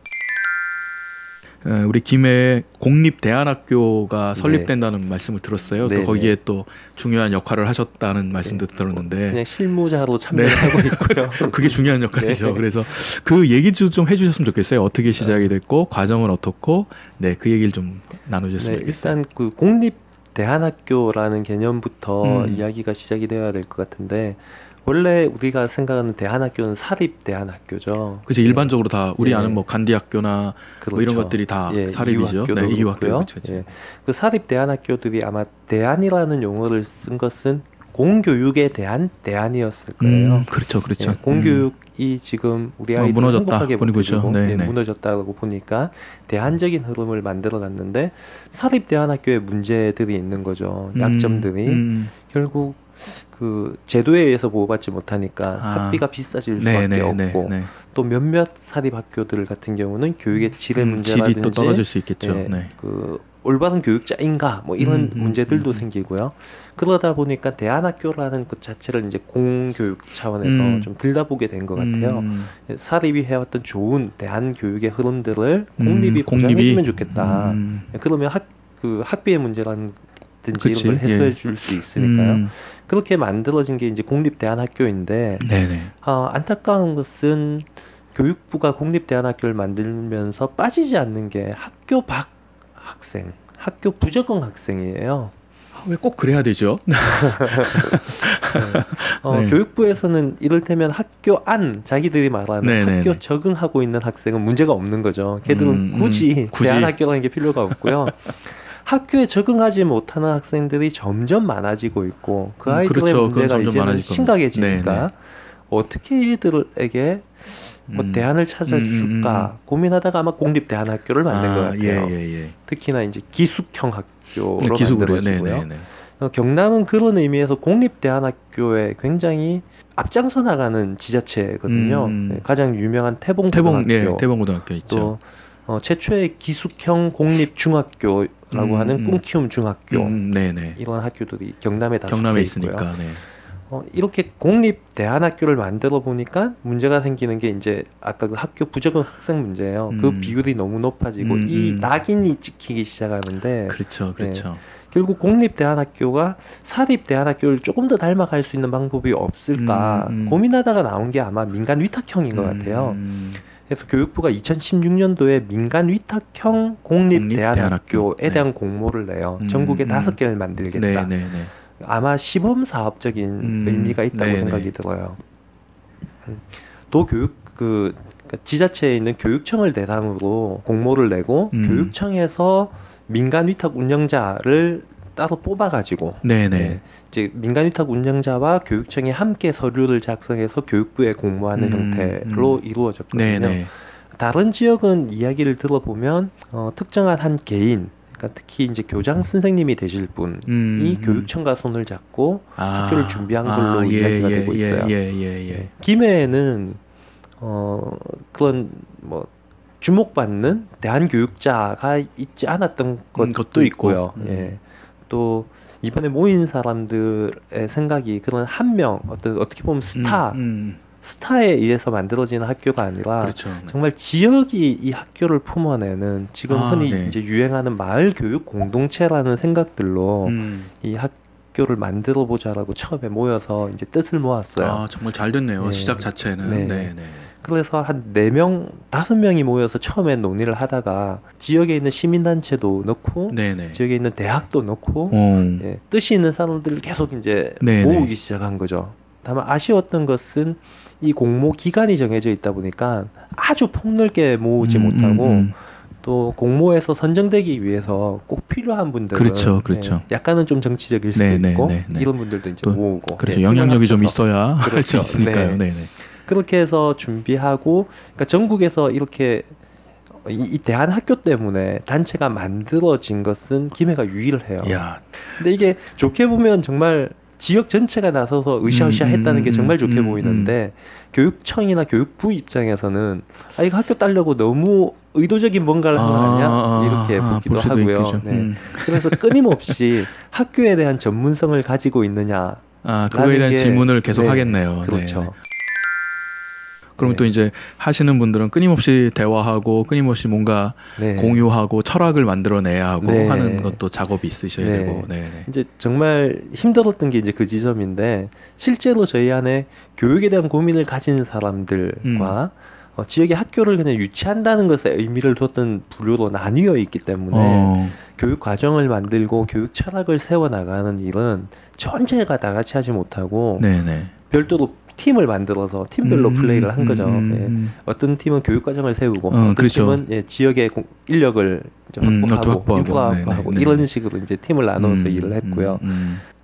우리 김해에 공립대안학교가 설립된다는 말씀을 들었어요. 네, 또 거기에 네. 또 중요한 역할을 하셨다는 말씀도 들었는데 그냥 실무자로 참여하고 있고요. 그게 중요한 역할이죠. 네. 그래서 그 얘기도 좀 해주셨으면 좋겠어요. 어떻게 시작이 됐고 과정은 어떻고 그 얘기를 좀 나눠주셨으면 좋겠어요. 일단 그 공립대안학교라는 개념부터 음. 이야기가 시작이 되어야 될 것 같은데 원래 우리가 생각하는 대안학교는 사립대안학교죠. 그죠. 일반적으로 다 우리 예. 아는 뭐 간디학교나 그렇죠. 뭐 이런 것들이 다 예, 사립이죠. 이유학교도 이유학교. 그렇고요. 그렇죠. 예. 그 사립대안학교들이 아마 대안이라는 용어를 쓴 것은 공교육에 대한 대안이었을 거예요. 그렇죠. 예, 공교육이 지금 우리 아이들 무너졌다. 행복하게 보니 그죠. 보내주고 네, 네. 무너졌다고 보니까 대안적인 흐름을 만들어놨는데 사립대안학교에 문제들이 있는 거죠. 약점들이 결국 그 제도에 의해서 보호받지 못하니까 학비가 비싸질 수밖에 없고 또 몇몇 사립학교들 같은 경우는 교육의 질의 문제라든지 질이 또 떨어질 수 있겠죠. 예, 네. 그 올바른 교육자인가 뭐 이런 문제들도 생기고요. 그러다 보니까 대안학교라는 것 자체를 이제 공교육 차원에서 좀 들여다보게 된 것 같아요. 사립이 해왔던 좋은 대안교육의 흐름들을 공립이 보장해주면 좋겠다. 그러면 학비의 문제라든지 그치, 이런 걸 해소해 예. 줄 수 있으니까요. 그렇게 만들어진 게 이제 공립대안학교인데 네네. 안타까운 것은 교육부가 공립대안학교를 만들면서 빠지지 않는 게 학교 밖 학생, 학교 부적응 학생이에요. 왜 꼭 그래야 되죠? 네. 교육부에서는 이를테면 학교 안 자기들이 말하는 네네네. 학교 적응하고 있는 학생은 문제가 없는 거죠. 걔들은 굳이 대안학교라는 게 필요가 없고요. 학교에 적응하지 못하는 학생들이 점점 많아지고 있고 그 아이들의 그렇죠. 문제가 이제는 심각해지니까 네네. 어떻게 이들에게 뭐 대안을 찾아줄까 고민하다가 아마 공립대안학교를 만든 것 같아요. 예. 특히나 이제 기숙형 학교로 기숙으로요. 만들어지고요. 네네네. 경남은 그런 의미에서 공립대안학교에 굉장히 앞장서 나가는 지자체거든요. 가장 유명한 태봉고등학교, 태봉고등학교 있죠. 또 최초의 기숙형 공립중학교라고 하는 꿈키움 중학교 네네. 이런 학교들이 경남에 다 경남에 속해 있고요. 있으니까. 네. 이렇게 공립대안학교를 만들어 보니까 문제가 생기는 게 이제 아까 그 학교 부적응 학생 문제예요. 그 비율이 너무 높아지고 이 낙인이 찍히기 시작하는데 그렇죠. 결국 공립대안학교가 사립대안학교를 조금 더 닮아갈 수 있는 방법이 없을까 고민하다가 나온 게 아마 민간 위탁형인 것 같아요. 그래서 교육부가 2016년도에 민간 위탁형 공립대안학교에 대한 공모를 내요. 전국에 5개를 만들겠다. 아마 시범 사업적인 의미가 있다고 생각이 들어요. 또 그러니까 지자체에 있는 교육청을 대상으로 공모를 내고 교육청에서 민간 위탁 운영자를 따로 뽑아가지고 이제 민간 위탁 운영자와 교육청이 함께 서류를 작성해서 교육부에 공모하는 형태로 이루어졌거든요. 다른 지역은 이야기를 들어보면 특정한 한 개인 그러니까 특히 이제 교장 선생님이 되실 분이 교육청과 손을 잡고 학교를 준비한 걸로 이야기가 되고 있어요. 김해에는 그런 뭐 주목받는 대안교육자가 있지 않았던 것도 있고요. 또 이번에 모인 사람들의 생각이 그런 한 명 어떻게 보면 스타에 의해서 만들어지는 학교가 아니라 정말 지역이 이 학교를 품어내는 지금 흔히 이제 유행하는 마을 교육 공동체라는 생각들로 이 학교를 만들어 보자라고 처음에 모여서 이제 뜻을 모았어요. 정말 잘 됐네요. 시작 자체는. 그래서 한 4명, 5명이 모여서 처음에 논의를 하다가 지역에 있는 시민단체도 넣고 네네. 지역에 있는 대학도 넣고 예, 뜻이 있는 사람들을 계속 이제 네네. 모으기 시작한 거죠. 다만 아쉬웠던 것은 이 공모 기간이 정해져 있다 보니까 아주 폭넓게 모으지 못하고 또 공모에서 선정되기 위해서 꼭 필요한 분들은 그렇죠, 그렇죠. 예, 약간은 좀 정치적일 수도 네네, 있고 네네. 이런 분들도 이제 모으고 그렇죠. 예, 영향력이 좀 합쳐서. 있어야 할 수 그렇죠. 있으니까요. 네. 네네. 그렇게 해서 준비하고 그러니까 전국에서 이렇게 이 대한학교 때문에 단체가 만들어진 것은 김해가 유일해요. 야, 근데 이게 좋게 보면 정말 지역 전체가 나서서 으쌰으쌰 했다는 게 정말 좋게 보이는데 교육청이나 교육부 입장에서는 아 이거 학교 따려고 너무 의도적인 뭔가를 한 거 아니야? 이렇게 보기도 볼 수도 하고요. 있겠죠. 네. 그래서 끊임없이 학교에 대한 전문성을 가지고 있느냐 그거에 대한 게, 질문을 계속 네, 하겠네요. 그렇죠. 네. 그럼 네. 또 이제 하시는 분들은 끊임없이 대화하고 끊임없이 뭔가 네. 공유하고 철학을 만들어내야 하고 네. 하는 것도 작업이 있으셔야 네. 되고. 네. 이제 정말 힘들었던 게 이제 그 지점인데 실제로 저희 안에 교육에 대한 고민을 가진 사람들과 지역의 학교를 그냥 유치한다는 것에 의미를 뒀던 부류로 나뉘어 있기 때문에 교육 과정을 만들고 교육 철학을 세워나가는 일은 전체가 다 같이 하지 못하고 네네. 별도로 팀을 만들어서 팀별로 플레이를 한 거죠. 예. 어떤 팀은 교육 과정을 세우고 어떤 그렇죠. 팀은 예, 지역의 인력을 이제 확보하고 인프라 확보하고 네네. 이런 식으로 이제 팀을 나눠서 일을 했고요.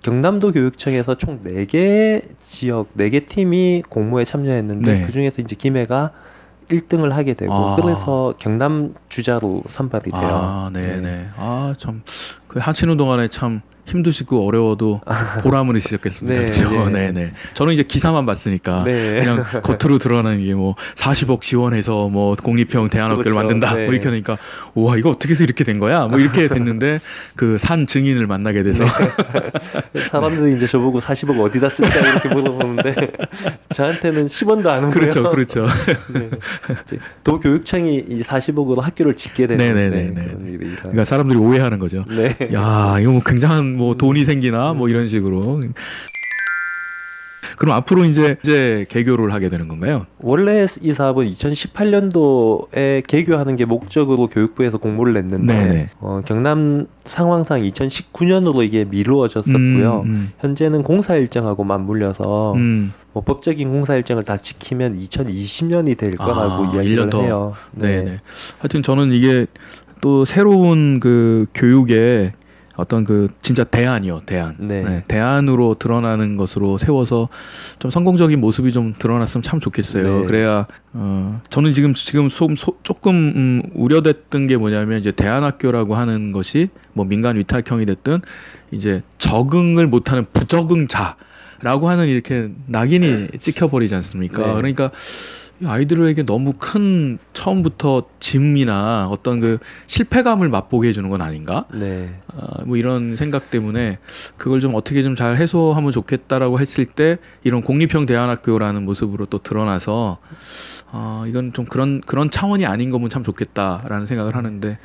경남도 교육청에서 총 4개 지역 4개 팀이 공모에 참여했는데 네. 그중에서 이제 김해가 1등을 하게 되고 그래서 경남 주자로 선발이 돼요. 네네. 참 그 하시는 동안에 참 힘드시고 어려워도 보람을 느끼셨겠습니다. 네, 그렇죠. 네. 네네. 저는 이제 기사만 봤으니까 네. 그냥 겉으로 드러나는 게 뭐 40억 지원해서 뭐 공립형 대안학교를 그렇죠. 만든다. 네. 뭐 이렇게 하니까 와 이거 어떻게 해서 이렇게 된 거야? 뭐 이렇게 됐는데 그 산 증인을 만나게 돼서 사람들이 이제 저보고 40억 어디다 쓸까 이렇게 물어보는데 저한테는 10원도 안 오고요. 그렇죠, 그렇죠. 네. 이제 도교육청이 이제 40억으로 학교를 짓게 되는 네네네네. 그런 일이 그러니까 사람들이 오해하는 거죠. 네. 야 이거 뭐 굉장한 뭐 돈이 생기나 뭐 이런 식으로. 그럼 앞으로 이제 개교를 하게 되는 건가요? 원래 이 사업은 2018년도에 개교하는 게 목적으로 교육부에서 공모를 냈는데 경남 상황상 2019년으로 이게 미루어졌었고요. 현재는 공사 일정하고 맞물려서 뭐 법적인 공사 일정을 다 지키면 2020년이 될 거라고 이야기를 1년 더. 해요. 네. 하여튼 저는 이게 또 새로운 그 교육의 어떤 그 진짜 대안이요, 대안. 네. 대안으로 드러나는 것으로 세워서 좀 성공적인 모습이 좀 드러났으면 참 좋겠어요. 네. 그래야 저는 지금 조금 우려됐던 게 뭐냐면 이제 대안학교라고 하는 것이 뭐 민간 위탁형이 됐든 이제 적응을 못하는 부적응자라고 하는 이렇게 낙인이 찍혀버리지 않습니까? 네. 그러니까 아이들에게 너무 큰 처음부터 짐이나 어떤 그 실패감을 맛보게 해주는 건 아닌가? 네. 뭐 이런 생각 때문에 그걸 좀 어떻게 좀 잘 해소하면 좋겠다라고 했을 때 이런 공립형 대안학교라는 모습으로 또 드러나서 이건 좀 그런 차원이 아닌 거면 참 좋겠다라는 생각을 하는데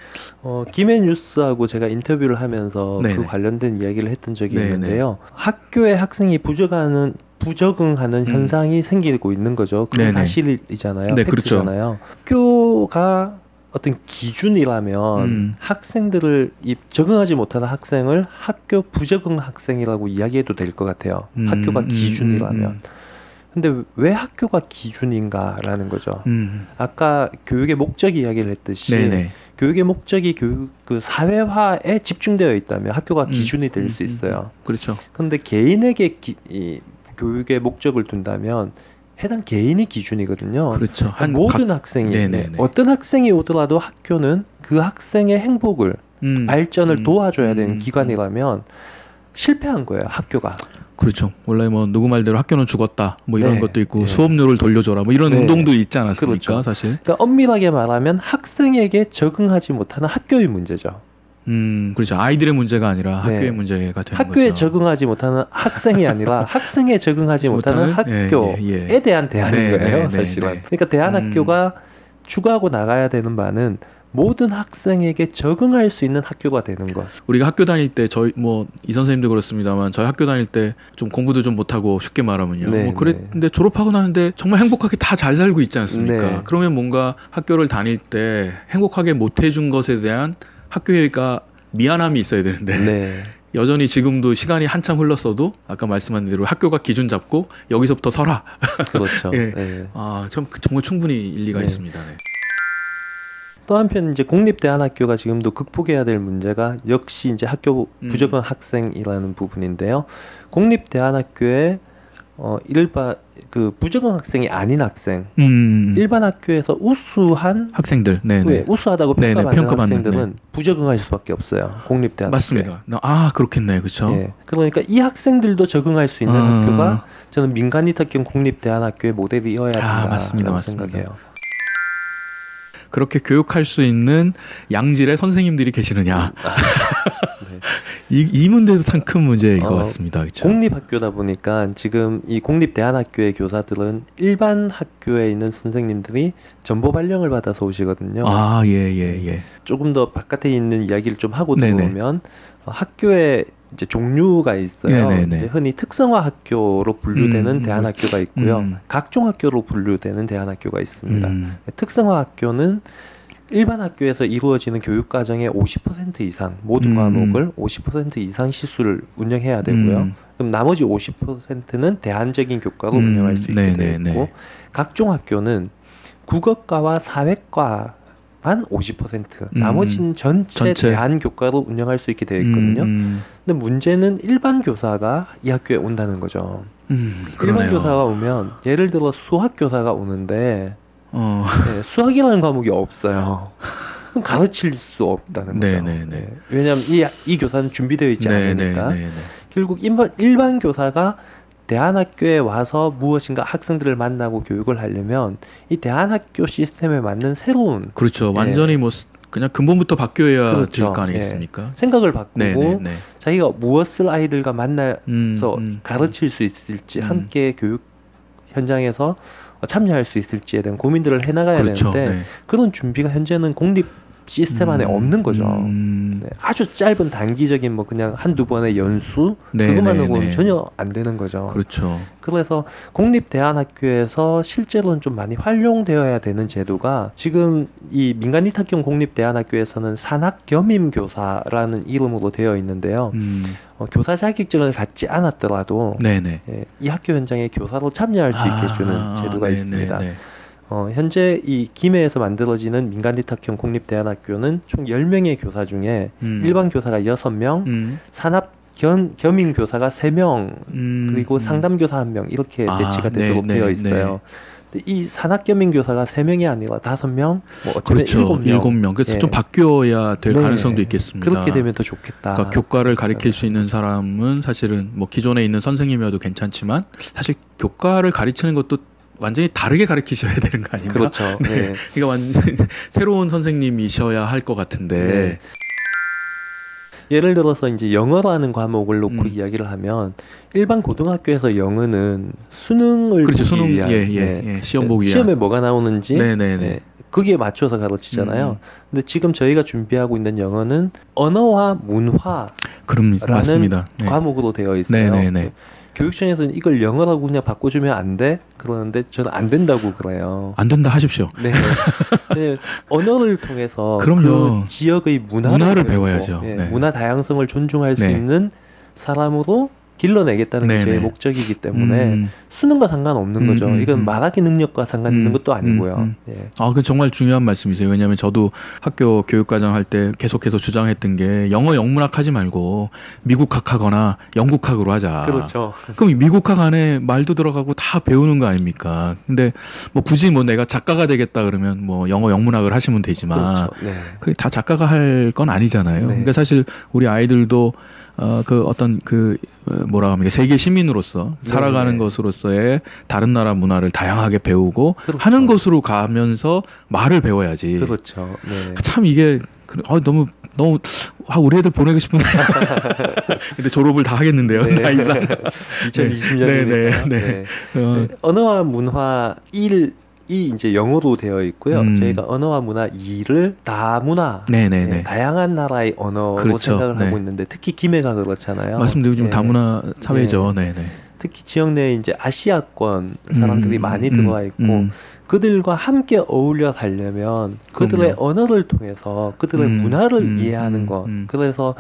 김해 뉴스하고 제가 인터뷰를 하면서 네네. 그 관련된 이야기를 했던 적이 네네. 있는데요. 학교에 학생이 부적응하는 현상이 생기고 있는 거죠. 그건 네네. 사실이잖아요. 네, 그렇죠. 팩트잖아요. 학교가 어떤 기준이라면 학생들을 적응하지 못하는 학생을 학교 부적응 학생이라고 이야기해도 될 것 같아요. 학교가 기준이라면. 근데 왜 학교가 기준인가라는 거죠. 아까 교육의 목적 이야기를 했듯이 네네. 교육의 목적이 그 사회화에 집중되어 있다면 학교가 기준이 될 수 있어요. 그렇죠. 그런데 개인에게 이 교육의 목적을 둔다면 해당 개인이 기준이거든요. 그렇죠. 모든 학생이 네네네. 어떤 학생이 오더라도 학교는 그 학생의 행복을 발전을 도와줘야 되는 기관이라면 실패한 거예요. 학교가. 그렇죠. 원래 뭐 누구 말대로 학교는 죽었다 뭐 이런 네. 것도 있고 네. 수업료를 돌려줘라 뭐 이런 네. 운동도 있지 않았습니까? 그렇죠. 사실. 그러니까 엄밀하게 말하면 학생에게 적응하지 못하는 학교의 문제죠. 그렇죠. 아이들의 문제가 아니라 네. 학교의 문제가 되는 학교에 거죠. 적응하지 못하는 학생이 아니라 학생에 적응하지 못하는 학교에 대한 대안인 네, 거예요. 네, 사실은. 네. 그러니까 대안학교가 추구하고 나가야 되는 바는 모든 학생에게 적응할 수 있는 학교가 되는 것. 우리가 학교 다닐 때 저희 뭐 이 선생님도 그렇습니다만 저희 학교 다닐 때 좀 공부도 좀 못하고 쉽게 말하면요. 네, 뭐 그랬는데 졸업하고 나는데 정말 행복하게 다 잘 살고 있지 않습니까? 네. 그러면 뭔가 학교를 다닐 때 행복하게 못 해준 것에 대한 학교가 미안함이 있어야 되는데 네. 여전히 지금도 시간이 한참 흘렀어도 아까 말씀한 대로 학교가 기준 잡고 여기서부터 서라. 그렇죠. 예. 네. 정말 충분히 일리가 네. 있습니다. 네. 또 한편 이제 공립대안학교가 지금도 극복해야 될 문제가 역시 이제 학교 부적응 학생이라는 부분인데요. 공립대안학교에 일반 그 부적응 학생이 아닌 학생, 일반 학교에서 우수한 학생들, 네, 우수하다고 네네, 평가받는 평가받는, 학생들은 네. 부적응할 수밖에 없어요. 공립대학교에. 맞습니다. 그렇겠네, 그렇죠. 예. 그러니까 이 학생들도 적응할 수 있는 학교가 저는 민간위탁형 공립대안학교의 모델이어야 된다고 맞습니다. 생각해요. 그렇게 교육할 수 있는 양질의 선생님들이 계시느냐. 네. 이 문제도 참 큰 문제인 것 같습니다. 그렇죠? 공립학교다 보니까 지금 이 공립대안학교의 교사들은 일반 학교에 있는 선생님들이 전보 발령을 받아서 오시거든요. 예. 조금 더 바깥에 있는 이야기를 좀 하고 네네. 들어오면 학교에 이제 종류가 있어요. 네네네. 이제 흔히 특성화 학교로 분류되는 대안학교가 있고요. 각종 학교로 분류되는 대안학교가 있습니다. 특성화 학교는 일반 학교에서 이루어지는 교육 과정의 50% 이상 모든 과목을 50% 이상 시수를 운영해야 되고요. 그럼 나머지 50%는 대안적인 교과로 운영할 수 있게 되어 있고, 각종 학교는 국어과와 사회과 한 50%, 나머지는 전체 대안 교과로 운영할 수 있게 되어 있거든요. 근데 문제는 일반 교사가 이 학교에 온다는 거죠. 일반 교사가 오면 예를 들어 수학 교사가 오는데 네, 수학이라는 과목이 없어요. 그럼 가르칠 수 없다는 거죠. 네. 왜냐하면 이 교사는 준비되어 있지 않으니까. 결국 일반 교사가 대안학교에 와서 무엇인가 학생들을 만나고 교육을 하려면 이 대안학교 시스템에 맞는 새로운 그렇죠. 완전히 뭐 그냥 근본부터 바뀌어야 될 거 아니겠습니까? 생각을 바꾸고 자기가 무엇을 아이들과 만나서 가르칠 수 있을지 함께 교육 현장에서 참여할 수 있을지에 대한 고민들을 해나가야 되는데 그런 준비가 현재는 공립 시스템 안에 없는 거죠. 아주 짧은 단기적인 뭐 그냥 한두 번의 연수 그것만으로는 전혀 안 되는 거죠. 그렇죠. 그래서 공립대안학교에서 실제로는 좀 많이 활용되어야 되는 제도가 지금 이 민간위탁형 공립대안학교에서는 산학겸임교사라는 이름으로 되어 있는데요. 교사 자격증을 갖지 않았더라도 이 학교 현장에 교사로 참여할 수 있게 해주는 제도가 있습니다. 현재 이 김해에서 만들어지는 민간위탁형 공립대안학교는 총 10명의 교사 중에 일반 교사가 6명, 산학겸임 교사가 3명, 그리고 상담교사 1명 이렇게 배치가 되도록 되어 있어요. 이 산학겸임 교사가 3명이 아니라 5명, 뭐 어쩌면 7명. 그래서 좀 바뀌어야 될 가능성도 있겠습니다. 그렇게 되면 더 좋겠다. 그러니까 교과를 가르칠 수 있는 사람은 사실은 뭐 기존에 있는 선생님이어도 괜찮지만 사실 교과를 가르치는 것도 완전히 다르게 가르치셔야 되는 거 아닌가? 그렇죠. 그러니까 완전히 새로운 선생님이셔야 할 것 같은데. 예를 들어서 이제 영어라는 과목을 놓고 이야기를 하면 일반 고등학교에서 영어는 수능을 보기 위한 시험 보기 위한 시험에 뭐가 나오는지 거기에 맞춰서 가르치잖아요. 근데 지금 저희가 준비하고 있는 영어는 언어와 문화라는 과목으로 되어 있어요. 교육청에서는 이걸 영어라고 그냥 바꿔주면 안 돼? 그러는데 저는 안 된다고 그래요. 안 된다 하십시오. 언어를 통해서 그럼요. 그 지역의 문화를 배워야죠. 문화 다양성을 존중할 수 있는 사람으로 길러내겠다는 게 제 목적이기 때문에 수능과 상관없는 거죠. 이건 말하기 능력과 상관있는 것도 아니고요. 그건 정말 중요한 말씀이세요. 왜냐하면 저도 학교 교육과정 할 때 계속해서 주장했던 게 영어 영문학 하지 말고 미국학 하거나 영국학으로 하자. 그렇죠. 그럼 미국학 안에 말도 들어가고 다 배우는 거 아닙니까? 근데 뭐 굳이 뭐 내가 작가가 되겠다 그러면 뭐 영어 영문학을 하시면 되지만 그게 다 작가가 할 건 아니잖아요. 그러니까 사실 우리 아이들도 뭐라 합니까? 세계 시민으로서 살아가는 것으로서의 다른 나라 문화를 다양하게 배우고 하는 것으로 가면서 말을 배워야지. 그렇죠. 참 이게 너무 우리 애들 보내고 싶은데. 근데 졸업을 다 하겠는데요. 나이상. 2020년이니까. 언어와 문화 1 이제 영어로 되어 있고요. 저희가 언어와 문화 2를 다문화, 네네네. 다양한 나라의 언어로 그렇죠. 생각을 하고 있는데 특히 김해가 그렇잖아요. 맞습니다. 요즘 다문화 사회죠. 네네. 특히 지역 내에 이제 아시아권 사람들이 많이 들어와 있고 그들과 함께 어울려 살려면 그들의 언어를 통해서 그들의 문화를 이해하는 것. 그래서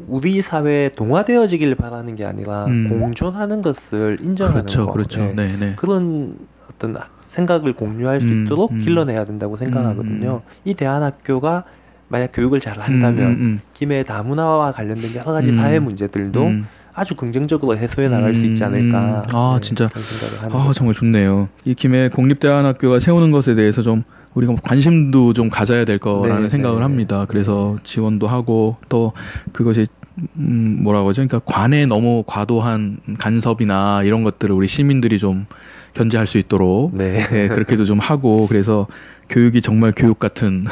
우리 사회에 동화되어지길 바라는 게 아니라 공존하는 것을 인정하는 것. 그렇죠. 네네. 그런 어떤 생각을 공유할 수 있도록 길러내야 된다고 생각하거든요. 이 대안학교가 만약 교육을 잘 한다면 김해 다문화와 관련된 여러 가지 사회 문제들도 아주 긍정적으로 해소해 나갈 수 있지 않을까. 진짜. 그런 생각을 하는 거죠. 정말 좋네요. 이 김해 국립대안학교가 세우는 것에 대해서 좀 우리가 관심도 좀 가져야 될 거라는 생각을 합니다. 그래서 지원도 하고 또 그것이 뭐라고 하죠? 그러니까 관에 너무 과도한 간섭이나 이런 것들을 우리 시민들이 좀 견제할 수 있도록 그렇게도 좀 하고 그래서 교육이 정말 교육 같은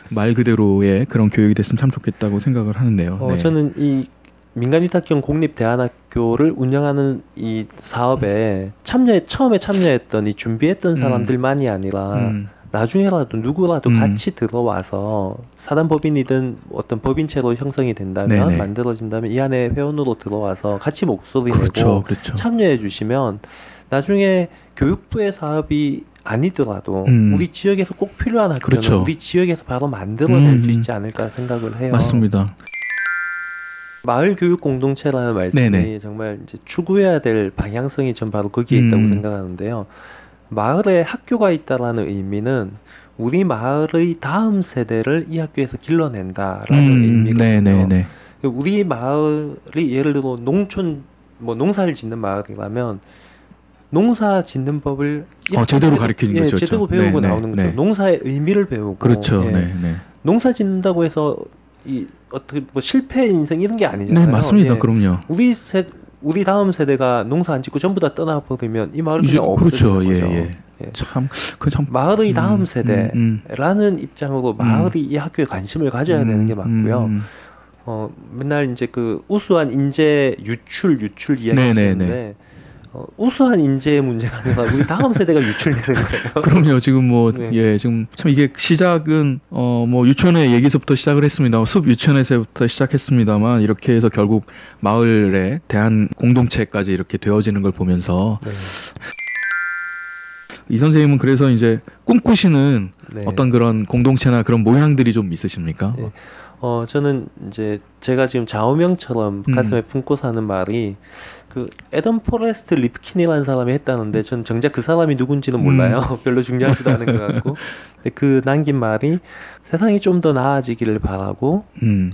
말 그대로의 그런 교육이 됐으면 참 좋겠다고 생각을 하는데요. 저는 이 민간위탁형 공립대안학교를 운영하는 이 사업에 처음에 참여했던 이 준비했던 사람들만이 아니라 나중에라도 누구라도 같이 들어와서 사단법인이든 어떤 법인체로 형성이 된다면 만들어진다면 이 안에 회원으로 들어와서 같이 목소리 내고 참여해 주시면 나중에 교육부의 사업이 아니더라도 우리 지역에서 꼭 필요한 학교는 우리 지역에서 바로 만들어낼 수 있지 않을까 생각을 해요. 맞습니다. 마을 교육 공동체라는 말씀이 정말 이제 추구해야 될 방향성이 전 바로 거기에 있다고 생각하는데요. 마을에 학교가 있다라는 의미는 우리 마을의 다음 세대를 이 학교에서 길러낸다라는 의미거든요. 우리 마을이 예를 들어 농사를 짓는 마을이라면 농사 짓는 법을 제대로 가르치는 거죠. 제대로 배우고 나오는 거죠. 농사의 의미를 배우고. 농사 짓는다고 해서 어떻게 실패 인생 이런 게 아니잖아요. 네, 맞습니다. 그럼요. 우리 다음 세대가 농사 안 짓고 전부 다 떠나버리면 이 마을은 그냥 없어지는 거죠. 참 마을의 다음 세대라는 입장으로 마을이 이 학교에 관심을 가져야 되는 게 맞고요. 맨날 이제 그 우수한 인재 유출 이야기하시는데 우수한 인재의 문제가 아니라 우리 다음 세대가 유출되는 거예요. 그럼요. 지금 지금 참 이게 시작은 유치원의 얘기서부터 시작을 했습니다. 숲 유치원에서부터 시작했습니다만 이렇게 해서 결국 마을에 대한 공동체까지 이렇게 되어지는 걸 보면서 이 선생님은 그래서 이제 꿈꾸시는 어떤 그런 공동체나 그런 모양들이 좀 있으십니까? 저는 이제 제가 지금 좌우명처럼 가슴에 품고 사는 말이 그 애덤 포레스트 립킨이라는 사람이 했다는데 전 정작 그 사람이 누군지는 몰라요. 별로 중요하지도 않은 것 같고. 그 남긴 말이 세상이 좀 더 나아지기를 바라고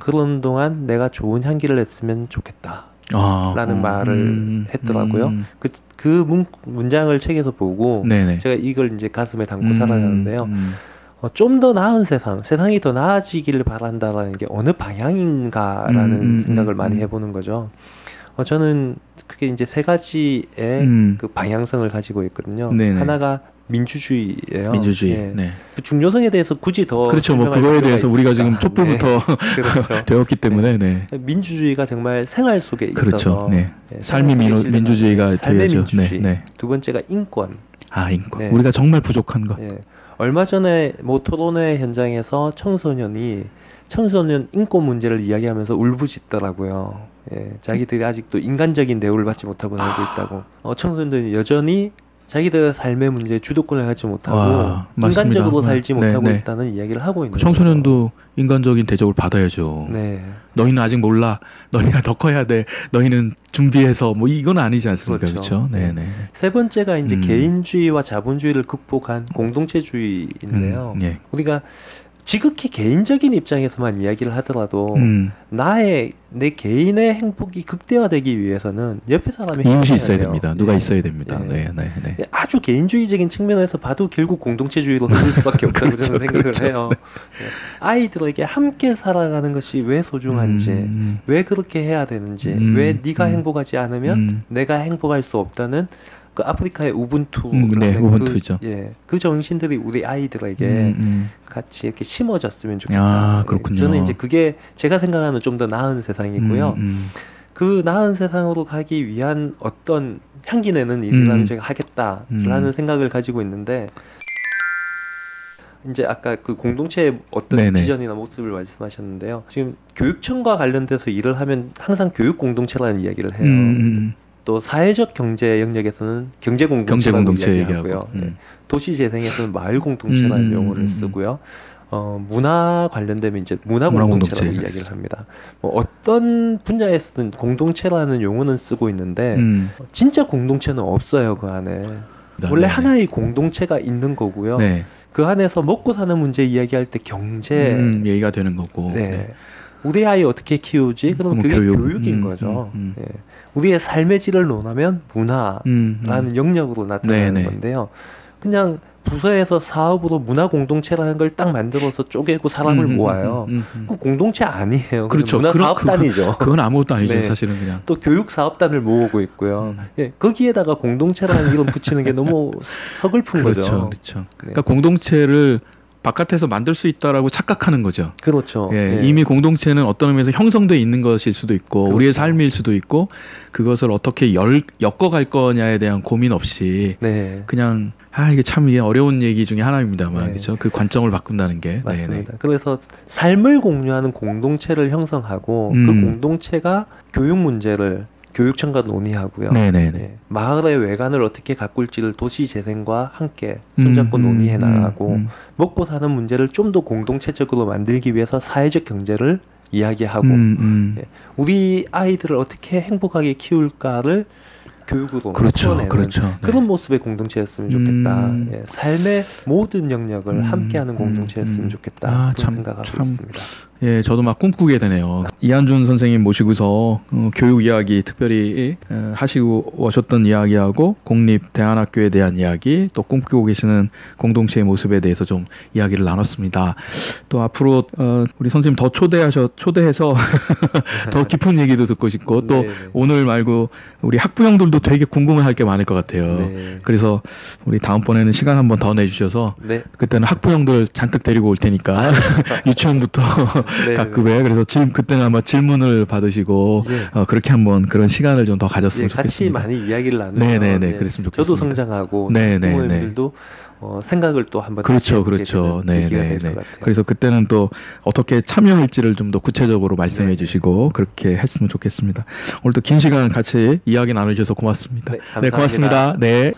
그런 동안 내가 좋은 향기를 냈으면 좋겠다. 라는 말을 했더라고요. 그 문장을 책에서 보고 제가 이걸 이제 가슴에 담고 살아가는데요. 좀 더 나은 세상이 더 나아지기를 바란다라는 게 어느 방향인가라는 생각을 많이 해보는 거죠. 저는 그게 이제 세 가지의 그 방향성을 가지고 있거든요. 하나가 민주주의예요. 그 중요성에 대해서 굳이 더 그거에 대해서 우리가 지금 촛불부터 되었기 때문에 민주주의가 정말 생활 속에 있어서 삶의 민주주의가 되어야죠. 두 번째가 인권. 인권. 우리가 정말 부족한 것. 얼마 전에 토론회 현장에서 청소년 인권 문제를 이야기하면서 울부짖더라고요. 자기들이 아직도 인간적인 대우를 받지 못하고 살고 있다고. 청소년들이 여전히 자기들의 삶의 문제에 주도권을 갖지 못하고 인간적으로 살지 못하고 있다는 이야기를 하고 있는 거죠. 청소년도 인간적인 대접을 받아야죠. 너희는 아직 몰라. 너희가 더 커야 돼. 너희는 준비해서 이건 아니지 않습니까? 그렇죠? 세 번째가 이제 개인주의와 자본주의를 극복한 공동체주의인데요. 우리가 지극히 개인적인 입장에서만 이야기를 하더라도 내 개인의 행복이 극대화되기 위해서는 옆에 사람의 이웃이 있어야 됩니다. 누가 있어야 됩니다. 아주 개인주의적인 측면에서 봐도 결국 공동체주의로 흐를 수밖에 없다고 저는 생각을 해요. 아이들에게 함께 살아가는 것이 왜 소중한지, 왜 그렇게 해야 되는지, 왜 네가 행복하지 않으면 내가 행복할 수 없다는 그 아프리카의 우분투죠. 그 정신들이 우리 아이들에게 같이 이렇게 심어졌으면 좋겠다. 그렇군요. 저는 이제 그게 제가 생각하는 좀 더 나은 세상이고요. 그 나은 세상으로 가기 위한 어떤 향기 내는 일이라면 제가 하겠다라는 생각을 가지고 있는데 이제 아까 그 공동체의 어떤 네네. 비전이나 모습을 말씀하셨는데요. 지금 교육청과 관련돼서 일을 하면 항상 교육 공동체라는 이야기를 해요. 또 사회적 경제 영역에서는 경제 공동체라는 이야기하고요. 네. 도시 재생에서는 마을 공동체라는 용어를 쓰고요. 문화 관련되면 이제 문화 공동체라고 이야기를 합니다. 뭐 어떤 분야에서든 공동체라는 용어는 쓰고 있는데 진짜 공동체는 없어요, 그 안에. 원래 하나의 공동체가 있는 거고요. 네. 그 안에서 먹고 사는 문제 이야기할 때 경제 얘기가 되는 거고. 네. 네. 우리 아이 어떻게 키우지? 그럼 그게 교육인 거죠. 네. 우리의 삶의 질을 논하면 문화라는 영역으로 나타나는 네네. 건데요. 그냥 부서에서 사업으로 문화 공동체라는 걸 딱 만들어서 쪼개고 사람을 모아요. 그 공동체 아니에요. 그렇죠. 문화 사업단이죠. 그건 아무것도 아니죠. 네. 사실은 그냥. 또 교육 사업단을 모으고 있고요. 예, 거기에다가 공동체라는 이름 붙이는 게 너무 서글픈 그렇죠. 거죠. 그렇죠. 네. 그러니까 공동체를 바깥에서 만들 수 있다라고 착각하는 거죠. 그렇죠. 예, 예. 이미 공동체는 어떤 의미에서 형성돼 있는 것일 수도 있고 그렇죠. 우리의 삶일 수도 있고 그것을 어떻게 엮어갈 거냐에 대한 고민 없이 네. 그냥 이게 참 어려운 얘기 중에 하나입니다만 네. 그렇죠. 그 관점을 바꾼다는 게 맞습니다. 네네. 그래서 삶을 공유하는 공동체를 형성하고 그 공동체가 교육 문제를 교육청과 논의하고요. 네네네. 네. 마을의 외관을 어떻게 가꿀지를 도시재생과 함께 손잡고 논의해 나가고 먹고 사는 문제를 좀 더 공동체적으로 만들기 위해서 사회적 경제를 이야기하고 예. 우리 아이들을 어떻게 행복하게 키울까를 교육으로 그렇죠, 풀어내는 그렇죠. 그런 모습의 공동체였으면 좋겠다. 예. 삶의 모든 영역을 함께하는 공동체였으면 좋겠다. 그런 생각하고 있습니다. 예, 저도 막 꿈꾸게 되네요. 이한준 선생님 모시고서 교육 이야기 특별히 하시고 오셨던 이야기하고 공립대안학교에 대한 이야기 또 꿈꾸고 계시는 공동체의 모습에 대해서 좀 이야기를 나눴습니다. 또 앞으로 우리 선생님 더 초대해서 더 깊은 얘기도 듣고 싶고 또 네네. 오늘 말고 우리 학부형들도 되게 궁금해할 게 많을 것 같아요. 네. 그래서 우리 다음번에는 시간 한번 더 내주셔서 네. 그때는 학부형들 잔뜩 데리고 올 테니까 유치원부터 네, 각급에 그래서 지금 그때는 아마 질문을 받으시고 예. 그렇게 한번 그런 시간을 좀 더 가졌으면 예, 같이 좋겠습니다. 많이 이야기를 나누면 네네네, 그랬으면 좋겠습니다. 저도 성장하고 네네네. 부모님들도 생각을 또 한번 그렇죠, 다시 그렇죠. 네네. 네네네. 그래서 그때는 또 어떻게 참여할지를 좀 더 구체적으로 말씀해 주시고 그렇게 했으면 좋겠습니다. 오늘도 긴 시간 같이 이야기 나눠주셔서 고맙습니다. 네, 고맙습니다. 네.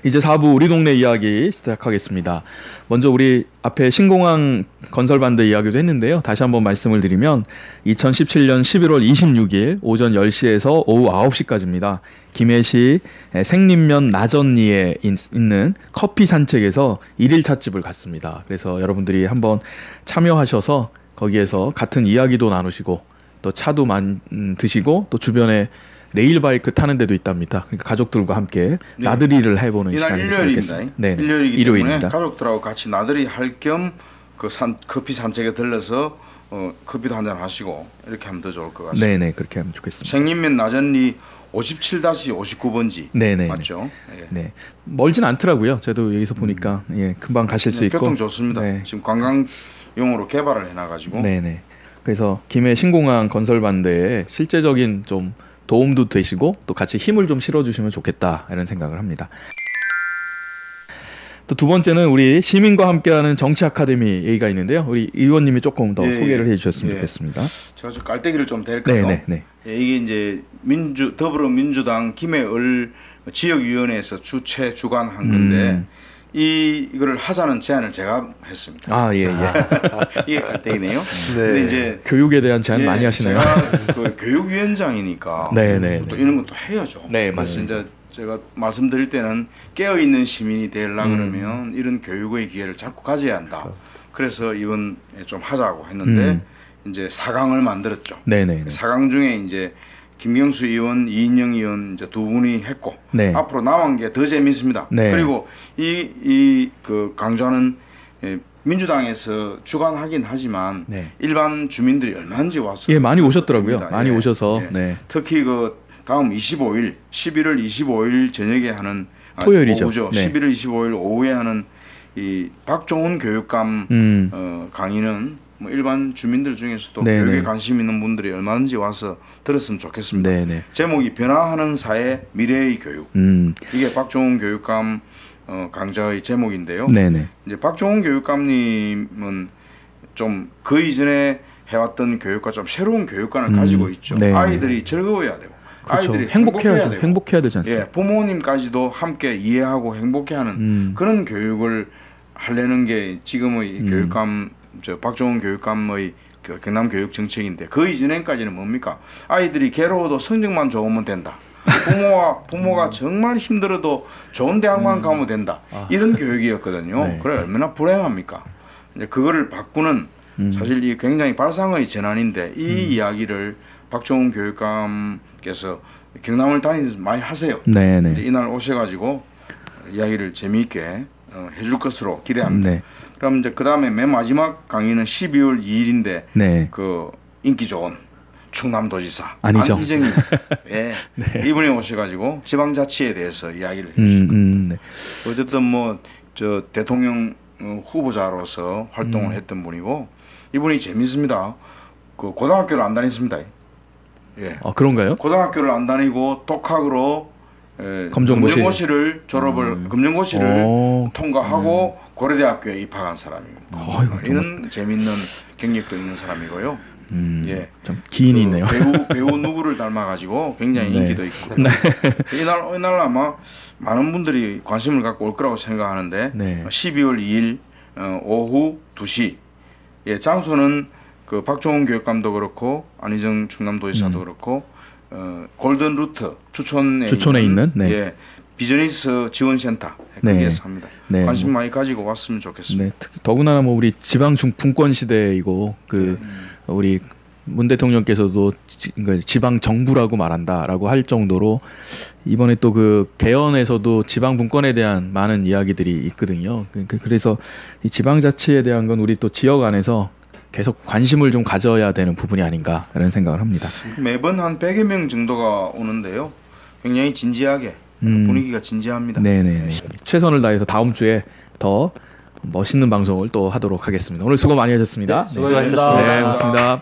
이제 4부 우리 동네 이야기 시작하겠습니다. 먼저 우리 앞에 신공항 건설반대 이야기도 했는데요. 다시 한번 말씀을 드리면 2017년 11월 26일 오전 10시에서 오후 9시까지입니다. 김해시 생림면 나전리에 있는 커피 산책에서 1일 찻집을 갔습니다. 그래서 여러분들이 한번 참여하셔서 거기에서 같은 이야기도 나누시고 또 차도 드시고 또 주변에 레일바이크 타는 데도 있답니다. 그러니까 가족들과 함께 나들이를 해보는 시간이 일요일입니다. 네, 일요일이기 일요일입니다. 때문에 가족들하고 같이 나들이 할 겸 그 커피 산책에 들러서 커피도 한잔 하시고 이렇게 하면 더 좋을 것 같습니다. 네네, 그렇게 하면 좋겠습니다. 생림면 나전리 57-59번지 네네. 맞죠? 예. 네, 멀진 않더라고요. 저도 여기서 보니까 금방 가실 수 있고 교통 좋습니다. 네. 지금 관광용으로 개발을 해놔가지고. 네네. 그래서 김해 신공항 건설반대에 실제적인 좀 도움도 되시고 또 같이 힘을 좀 실어주시면 좋겠다 이런 생각을 합니다. 또 두 번째는 우리 시민과 함께하는 정치 아카데미 얘기가 있는데요. 우리 의원님이 조금 더 소개를 해주셨으면 좋겠습니다. 제가 좀 깔때기를 좀 댈까요? 네네. 예, 이게 이제 더불어민주당 김해을 지역위원회에서 주관한 건데 이거를 하자는 제안을 제가 했습니다. 예. 이게 깔때기네요. 네. 근데 이제 교육에 대한 제안 많이 하시네요. 제가 그 교육위원장이니까 네네. 또 이런 것도 해야죠. 네, 맞습니다. 이제 제가 말씀드릴 때는 깨어있는 시민이 되려고 그러면 이런 교육의 기회를 자꾸 가져야 한다. 그래서 이번에 좀 하자고 했는데 이제 4강을 만들었죠. 네네. 4강 중에 이제 김경수 의원, 이인영 의원 이제 두 분이 했고 앞으로 남은 게 더 재밌습니다. 네. 그리고 그 강좌는 민주당에서 주관하긴 하지만 일반 주민들이 얼마인지 와서 많이 오셨더라고요. 됩니다. 많이 오셔서 특히 그 다음 11월 25일 저녁에 하는 토요일이죠. 오후죠. 11월 25일 오후에 하는 이 박종훈 교육감 강의는 뭐 일반 주민들 중에서도 네네. 교육에 관심 있는 분들이 얼마든지 와서 들었으면 좋겠습니다. 네네. 제목이 변화하는 사회 미래의 교육. 이게 박종훈 교육감 강좌의 제목인데요. 네네. 이제 박종훈 교육감님은 좀 그 이전에 해왔던 교육과 좀 새로운 교육관을 가지고 있죠. 네. 아이들이 즐거워야 되고, 그렇죠. 아이들이 행복해야 되고, 행복해야 되지 않습니까? 예, 부모님까지도 함께 이해하고 행복해하는 그런 교육을 하려는 게 지금의 교육감, 박종훈 교육감의 그 경남 교육 정책인데, 그 이전에까지는 뭡니까? 아이들이 괴로워도 성적만 좋으면 된다. 부모가 정말 힘들어도 좋은 대학만 가면 된다. 이런 교육이었거든요. 네. 그래 얼마나 불행합니까? 이제 그거를 바꾸는 사실 이 굉장히 발상의 전환인데 이 이야기를 박종훈 교육감께서 경남을 다니면서 많이 하세요. 네네. 이제 이날 오셔가지고 이야기를 재미있게 해줄 것으로 기대합니다. 네. 그럼 이제 그 다음에 맨 마지막 강의는 12월 2일인데 네. 그 인기 좋은 충남도지사 아니죠. 안희정이 예, 네. 이분이 오셔가지고 지방자치에 대해서 이야기를 해주실 겁니다. 네. 어쨌든 뭐 저 대통령 후보자로서 활동을 했던 분이고 이분이 재밌습니다. 그 고등학교를 안 다녔습니다. 예. 아, 그런가요? 고등학교를 안 다니고 독학으로 검정고시. 검정고시를 졸업을 검정고시를 오. 통과하고 고려대학교에 입학한 사람입니다. 아이고, 이런 재밌는 경력도 있는 사람이고요. 예. 좀 기인이 있네요. 배우 누구를 닮아가지고 굉장히 네. 인기도 있고. 이날 아마 많은 분들이 관심을 갖고 올 거라고 생각하는데 네. 12월 2일 오후 2시. 예, 장소는 그 박종훈 교육감도 그렇고 안희정 충남도지사도 그렇고 골든 루트 추천에 있는 네. 예, 비즈니스 지원센터 거기에서 합니다. 네. 관심 많이 가지고 왔으면 좋겠습니다. 네. 더군다나 뭐 우리 지방 중풍권 시대이고 그 우리 문 대통령께서도 지방 정부라고 말한다라고 할 정도로 이번에 또 그 개헌에서도 지방 분권에 대한 많은 이야기들이 있거든요. 그래서 이 지방자치에 대한 건 우리 또 지역 안에서 계속 관심을 좀 가져야 되는 부분이 아닌가 이런 생각을 합니다. 매번 한 100여 명 정도가 오는데요. 굉장히 진지하게 분위기가 진지합니다. 네네. 최선을 다해서 다음 주에 더 멋있는 방송을 또 하도록 하겠습니다. 오늘 수고 많이 하셨습니다. 네, 수고하셨습니다. 네, 고맙습니다.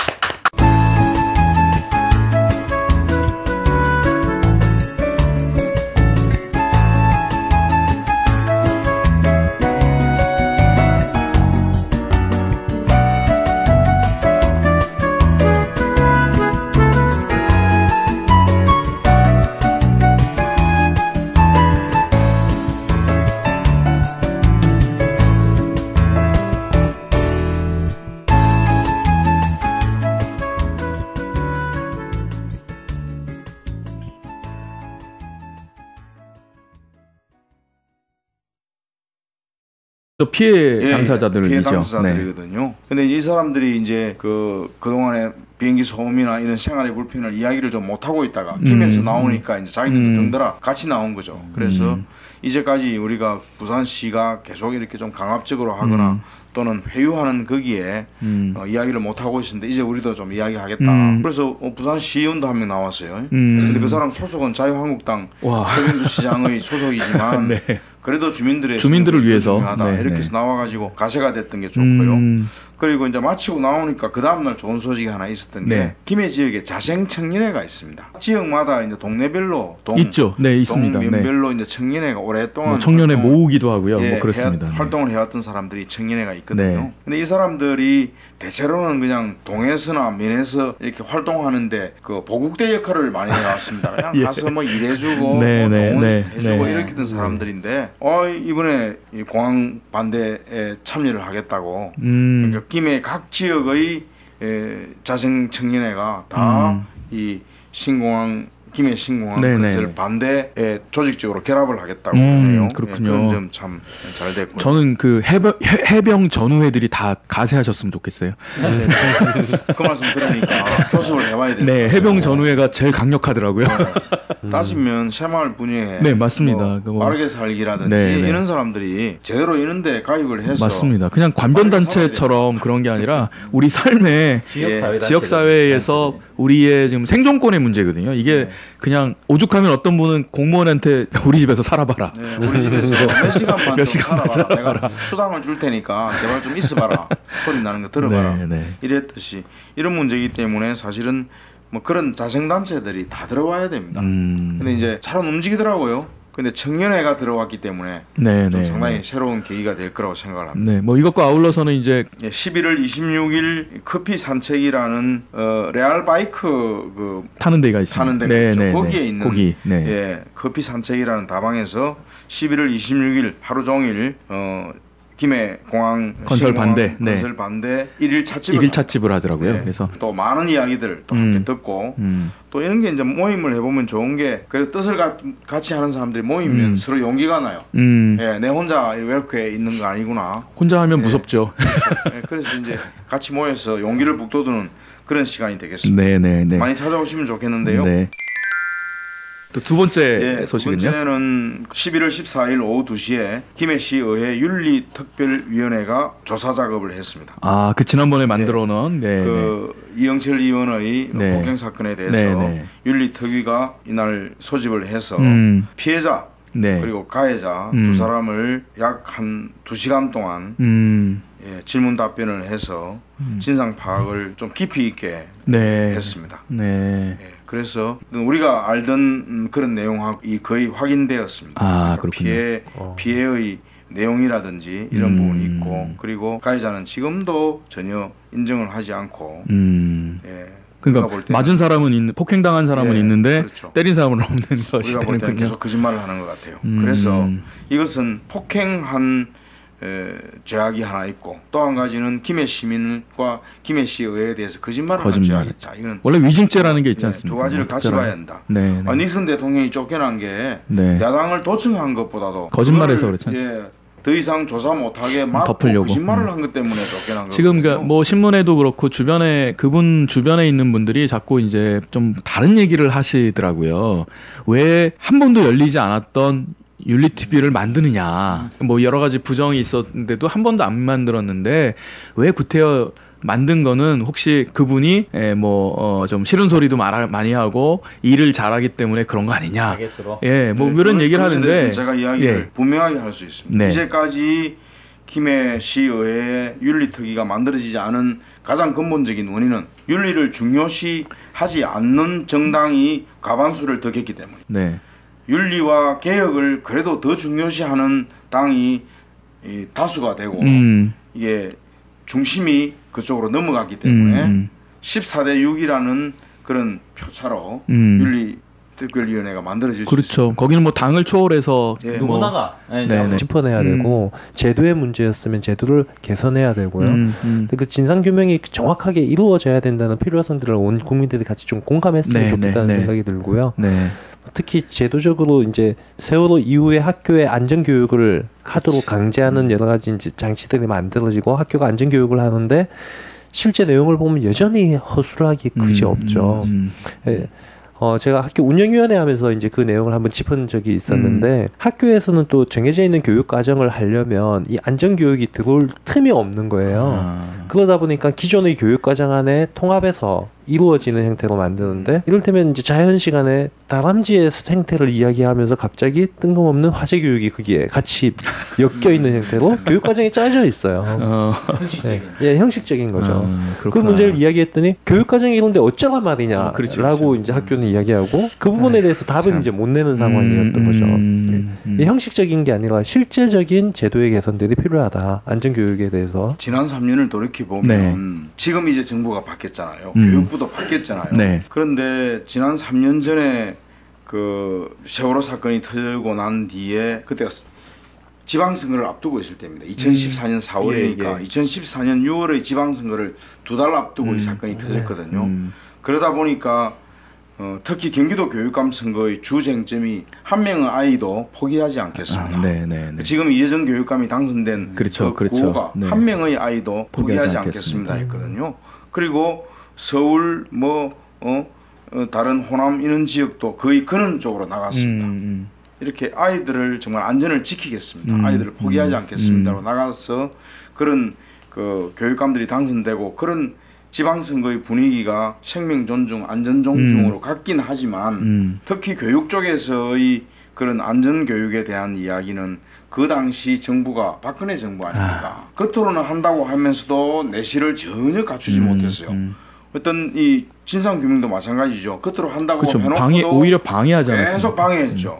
피해 당사자들이죠. 피해 당사자들이거든요. 근데 이 사람들이 이제 그동안에 비행기 소음이나 이런 생활의 불편을 이야기를 좀 못하고 있다가 김에서 나오니까 이제 자기들도 덩달아 같이 나온 거죠. 그래서 이제까지 우리가 부산시가 계속 이렇게 좀 강압적으로 하거나 또는 회유하는 거기에 이야기를 못하고 있었는데 이제 우리도 좀 이야기하겠다. 그래서 부산시의원도 한 명 나왔어요. 근데 그 사람 소속은 자유한국당 서병주 시장의 소속이지만 네. 그래도 주민들을 위해서 중요하다. 이렇게 해서 나와가지고 가세가 됐던 게 좋고요. 그리고 이제 마치고 나오니까 그 다음날 좋은 소식이 하나 있었던 게 김해 지역에 자생 청년회가 있습니다. 지역마다 이제 동네별로 있죠. 네, 있습니다. 면별로 이제 청년회가 오랫동안 뭐 청년회 모으기도 하고요. 뭐 그렇습니다. 활동을 해왔던 사람들이 청년회가 있거든요. 네. 근데 이 사람들이 대체로는 그냥 동에서나 민에서 이렇게 활동하는데 그 보국대 역할을 많이 해왔습니다. 그냥 가서 뭐 일해주고 뭐 동원해주고 이렇게 된 사람들인데 이번에 이 공항 반대에 참여를 하겠다고 그러니까 김해 각 지역의 자생 청년회가 다 이 신공항 김해 신공항 건설 반대에 조직적으로 결합을 하겠다고 해요. 그렇군요. 그런 점 참 잘 됐고요. 저는 그 해병 전우회들이 다 가세하셨으면 좋겠어요. 그 말씀 들으니까 교섭을 해봐야 돼요. 네, 해병 전우회가 제일 강력하더라고요. 따지면 새마을 분야에 네, 맞습니다. 빠르게 살기라든지 이런 사람들이 제대로 이런데 가입을 해서 맞습니다. 그냥 관변 단체처럼 그런 게 아니라 우리 삶의 지역 사회에서 우리의 지금 생존권의 문제거든요. 이게 그냥 오죽하면 어떤 분은 공무원한테 우리 집에서 살아봐라. 네, 우리 집에서 몇 시간만 좀 살아봐라. 내가 수당을 줄 테니까 제발 좀 있어봐라. 소리 나는 거 들어봐라. 네, 네. 이랬듯이 이런 문제이기 때문에 사실은 뭐 그런 자생단체들이 다 들어와야 됩니다. 근데 이제 잘 움직이더라고요. 근데 청년회가 들어왔기 때문에 네, 좀 네, 상당히 네. 새로운 계기가 될 거라고 생각을 합니다. 네, 뭐 이것과 아울러서는 이제 11월 26일 커피 산책이라는 레알 바이크 그 타는 데가 있습니다. 타는 데가 네, 있죠. 네, 거기에 네. 있는 거기, 네. 예, 커피 산책이라는 다방에서 11월 26일 하루 종일 김해 공항 건설 반대, 네. 건설 반대 1일 찻집을 1일 찻집을 하더라고요. 네. 그래서 또 많은 이야기들 또 함께 듣고 또 이런 게 이제 모임을 해보면 좋은 게 그래도 뜻을 같이 하는 사람들이 모이면 서로 용기가 나요. 예, 내 혼자 이렇게 있는 거 아니구나. 혼자 하면 예. 무섭죠. 예, 그래서 이제 같이 모여서 용기를 북돋우는 그런 시간이 되겠습니다. 네, 네, 네. 많이 찾아오시면 좋겠는데요. 네. 또 두 번째 예, 소식은요? 두 번째는 11월 14일 오후 2시에 김해시 의회 윤리특별위원회가 조사 작업을 했습니다. 아, 그 지난번에 만들어 놓은 네. 그 이영철 의원의 네. 폭행 사건에 대해서 네, 네. 윤리특위가 이날 소집을 해서 피해자 네. 그리고 가해자 두 사람을 약 한 2시간 동안 예, 질문 답변을 해서 진상 파악을 좀 깊이 있게 네. 했습니다. 네. 예, 그래서 우리가 알던 그런 내용하고 거의 확인되었습니다. 아, 그러니까 그렇군요. 피해의 내용이라든지 이런 부분이 있고 그리고 가해자는 지금도 전혀 인정을 하지 않고 예, 그러니까 우리가 볼 때는 맞은 사람은 폭행당한 사람은 예, 있는데 그렇죠. 때린 사람은 없는 것이 우리가 볼 때는 되는군요. 계속 거짓말을 하는 것 같아요. 그래서 이것은 폭행한 죄악이 하나 있고 또 한 가지는 김해 시민과 김해시 의회에 대해서 거짓말을 한 죄악이 있다. 이거는 원래 위증죄라는 게 있지 예, 않습니까? 두 가지를 같이 봐야 한다. 네, 네. 니슨 대통령이 쫓겨난 게 네. 야당을 도청한 것보다도 거짓말해서 그거를, 그렇지 않습니까? 더 이상 조사 못하게 막고 덮으려고. 거짓말을 한 것 때문에 쫓겨난 거거든요. 지금 그러니까 뭐 신문에도 그렇고 주변에 그분 주변에 있는 분들이 자꾸 이제 좀 다른 얘기를 하시더라고요. 왜 한 번도 열리지 않았던 윤리특위를 만드느냐. 뭐 여러 가지 부정이 있었는데도 한 번도 안 만들었는데 왜 구태여 만든 거는 혹시 그분이 좀 싫은 소리도 많이 하고 일을 잘하기 때문에 그런 거 아니냐. 가게스로. 예, 뭐 이런 얘기를 하는데 제가 이야기를 예. 분명하게 할 수 있습니다. 네. 이제까지 김해시의회 윤리특위가 만들어지지 않은 가장 근본적인 원인은 윤리를 중요시하지 않는 정당이 과반수를 득했기 때문에 네. 윤리와 개혁을 그래도 더 중요시하는 당이 다수가 되고 이게 중심이 그쪽으로 넘어갔기 때문에 14대 6이라는 그런 표차로 윤리특별위원회가 만들어질 수 그렇죠. 있습니다. 거기는 뭐 당을 초월해서 예, 누구나가 네. 짚어내야 되고 제도의 문제였으면 제도를 개선해야 되고요. 그 진상 규명이 정확하게 이루어져야 된다는 필요성들을 온 국민들이 같이 좀 공감했으면 네, 좋겠다는 네, 네. 생각이 들고요. 네. 특히 제도적으로 이제 세월호 이후에 학교에 안전 교육을 하도록 강제하는 여러 가지 이제 장치들이 만들어지고 학교가 안전 교육을 하는데 실제 내용을 보면 여전히 허술하기 그지 없죠. 예. 제가 학교 운영위원회 하면서 이제 그 내용을 한번 짚은 적이 있었는데 학교에서는 또 정해져 있는 교육 과정을 하려면 이 안전 교육이 들어올 틈이 없는 거예요. 그러다 보니까 기존의 교육 과정 안에 통합해서 이루어지는 형태로 만드는데 이를테면 이제 자연 시간에 다람쥐의 생태를 이야기하면서 갑자기 뜬금없는 화재 교육이 거기에 같이 엮여 있는 형태로 교육 과정이 짜져 있어요. 형식적인. 예, 형식적인 거죠. 그 그렇구나. 문제를 이야기했더니 교육 과정이 이런데 어쩌란 말이냐라고 그렇지, 그렇지. 이제 학교는 이야기하고 그 부분에 대해서 답은 참. 이제 못 내는 상황이었던 거죠. 이 형식적인 게 아니라 실제적인 제도의 개선들이 필요하다. 안전 교육에 대해서. 지난 3년을 돌이켜 보면 네. 지금 이제 정부가 바뀌었잖아요. 교육부도 바뀌었잖아요. 네. 그런데 지난 3년 전에 그 세월호 사건이 터지고 난 뒤에 그때가 지방선거를 앞두고 있을 때입니다. 2014년 4월이니까 예, 예. 2014년 6월의 지방선거를 2달 앞두고 이 사건이 터졌거든요. 그러다 보니까 특히 경기도 교육감 선거의 주쟁점이 한 명의 아이도 포기하지 않겠습니다. 지금 이재정 교육감이 당선된 그렇죠, 그 구호가 네. 한 명의 아이도 포기하지 포기하지 않겠습니다 했거든요. 그리고 서울 다른 호남 이런 지역도 거의 그런 쪽으로 나갔습니다. 이렇게 아이들을 정말 안전을 지키겠습니다. 아이들을 포기하지 않겠습니다로 나가서 그런 그 교육감들이 당선되고 그런 지방선거의 분위기가 생명 존중, 안전 존중으로 갔긴 하지만 특히 교육 쪽에서의 그런 안전 교육에 대한 이야기는 그 당시 정부가 박근혜 정부 아닙니까? 겉으로는 한다고 하면서도 내실을 전혀 갖추지 못했어요. 어떤 이 진상규명도 마찬가지죠. 겉으로 한다고 그렇죠. 해놓고도 오히려 방해하지 않았습니까? 계속 방해했죠.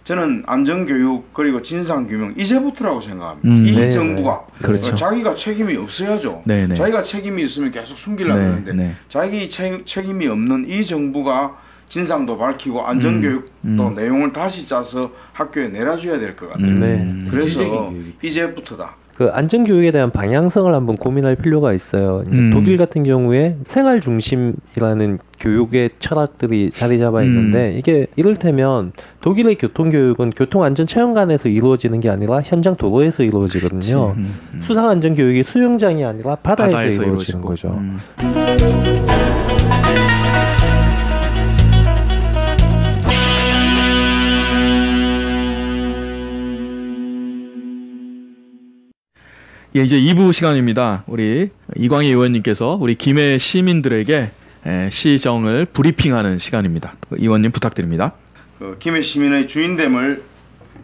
저는 안전교육 그리고 진상규명 이제부터라고 생각합니다. 이 네. 정부가 그렇죠. 자기가 책임이 없어야죠. 네네. 자기가 책임이 있으면 계속 숨기려고 하는데 네. 자기 책임이 없는 이 정부가 진상도 밝히고 안전교육도 내용을 다시 짜서 학교에 내려줘야 될 것 같아요. 네. 그래서 이제부터다. 그 안전교육에 대한 방향성을 한번 고민할 필요가 있어요. 독일 같은 경우에 생활 중심이라는 교육의 철학들이 자리 잡아 있는데 이게 이를테면 독일의 교통교육은 교통안전체험관에서 이루어지는 게 아니라 현장 도로에서 이루어지거든요. 수상안전교육이 수영장이 아니라 바다에서 이루어지는 거죠. 예, 이제 2부 시간입니다. 우리 이광희 의원님께서 우리 김해 시민들에게 시정을 브리핑하는 시간입니다. 의원님 부탁드립니다. 김해 시민의 주인됨을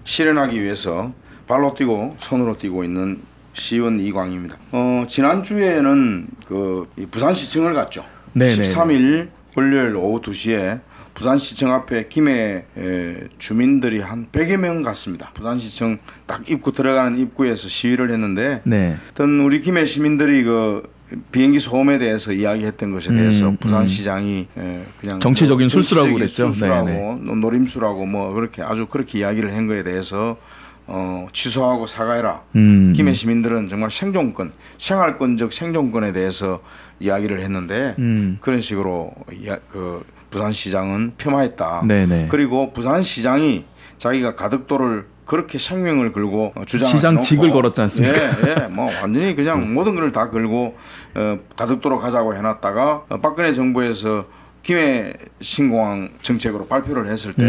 실현하기 위해서 발로 뛰고 손으로 뛰고 있는 시의원 이광희입니다. 지난주에는 이 부산시청을 갔죠. 네네. 13일 월요일 오후 2시에 부산시청 앞에 김해 주민들이 한 100여 명 갔습니다. 부산시청 딱 입구 들어가는 입구에서 시위를 했는데 네. 어떤 우리 김해 시민들이 그 비행기 소음에 대해서 이야기했던 것에 대해서 부산시장이 그냥 정치적인 술수라고 그랬죠. 술수라고 노림수라고 뭐 그렇게 아주 그렇게 이야기를 한 거에 대해서 취소하고 사과해라. 김해 시민들은 정말 생활권적 생존권에 대해서 이야기를 했는데 그런 식으로 부산시장은 폄하했다. 네네. 그리고 부산시장이 자기가 가덕도를 그렇게 생명을 걸고 주장을 시장직을 걸었지 않습니까? 뭐 완전히 그냥 모든 걸 다 걸고 가덕도로 가자고 해놨다가 박근혜 정부에서 김해 신공항 정책으로 발표를 했을 때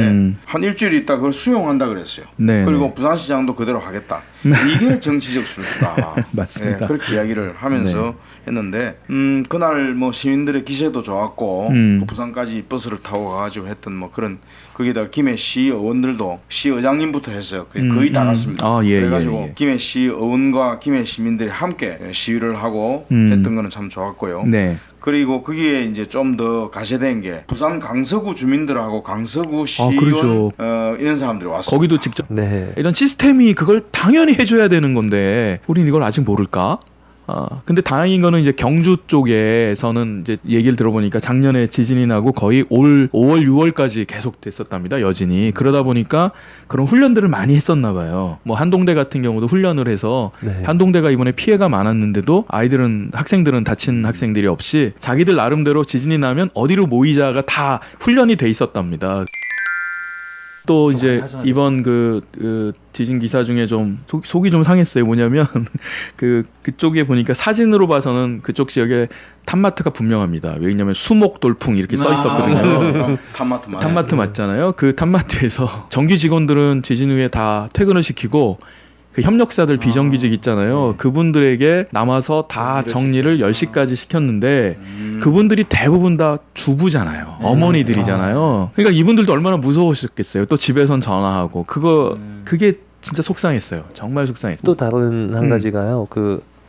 한 일주일 있다 그걸 수용한다 그랬어요. 네. 그리고 부산시장도 그대로 하겠다. 이게 정치적 술수다. 맞습니다. 네, 그렇게 이야기를 하면서 했는데 그날 뭐 시민들의 기세도 좋았고 또 부산까지 버스를 타고 가가지고 했던 뭐 그런 거기다가 김해 시의원들도 시의장님부터 했어요. 거의 다 갔습니다. 그래가지고 김해 시의원과 김해 시민들이 함께 시위를 하고 했던 거는 참 좋았고요. 네. 그리고 거기에 이제 좀 더 가세된 게 부산 강서구 주민들하고 강서구 시의원 그렇죠. 이런 사람들이 왔어요. 거기도 직접 네. 이런 시스템이 그걸 당연히 해줘야 되는 건데 우린 이걸 아직 모를까? 근데 다행인 거는 이제 경주 쪽에서는 이제 얘기를 들어보니까 작년에 지진이 나고 거의 올 5월, 6월까지 계속 됐었답니다. 여진이. 그러다 보니까 그런 훈련들을 많이 했었나 봐요. 뭐 한동대 같은 경우도 훈련을 해서 한동대가 이번에 피해가 많았는데도 학생들은 다친 학생들이 없이 자기들 나름대로 지진이 나면 어디로 모이자가 다 훈련이 돼 있었답니다. 또 이제 이번 그 지진 기사 중에 좀 속이 좀 상했어요. 뭐냐면 그쪽에 보니까 사진으로 봐서는 그쪽 지역에 탐마트가 분명합니다. 왜냐면 수목 돌풍 이렇게 써 있었거든요. 탐마트 맞잖아요. 그 탐마트에서 정규 직원들은 지진 후에 다 퇴근을 시키고 그 협력사들 비정규직 있잖아요. 그분들에게 남아서 다 정리를 10시까지 시켰는데 그분들이 대부분 다 주부잖아요. 어머니들이잖아요. 그러니까 이분들도 얼마나 무서우셨겠어요. 또 집에선 전화하고 그게 진짜 속상했어요. 정말 속상했어요. 또 다른 한 가지가요.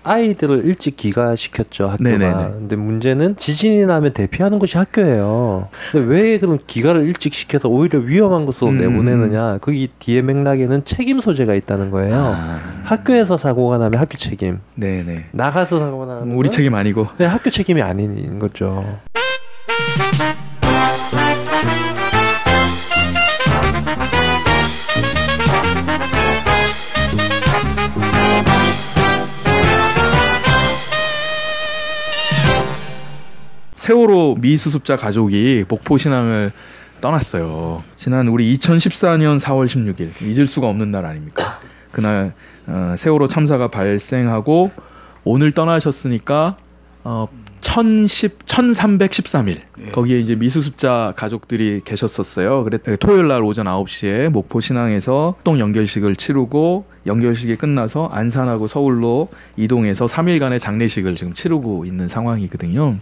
아이들을 일찍 귀가시켰죠, 학교가. 네네네. 근데 문제는 지진이 나면 대피하는 곳이 학교예요. 근데 왜 그럼 귀가를 일찍 시켜서 오히려 위험한 곳으로 내보내느냐? 거기 뒤에 맥락에는 책임 소재가 있다는 거예요. 학교에서 사고가 나면 학교 책임. 네네. 나가서 사고가 나면 우리 책임 아니고. 네, 학교 책임이 아닌 거죠. 세월호 미수습자 가족이 목포 신항을 떠났어요. 지난 우리 2014년 4월 16일 잊을 수가 없는 날 아닙니까? 그날 세월호 참사가 발생하고 오늘 떠나셨으니까 1313일 거기에 이제 미수습자 가족들이 계셨었어요. 그래 토요일 날 오전 9시에 목포 신항에서 합동 연결식을 치르고 연결식이 끝나서 안산하고 서울로 이동해서 3일간의 장례식을 지금 치르고 있는 상황이거든요.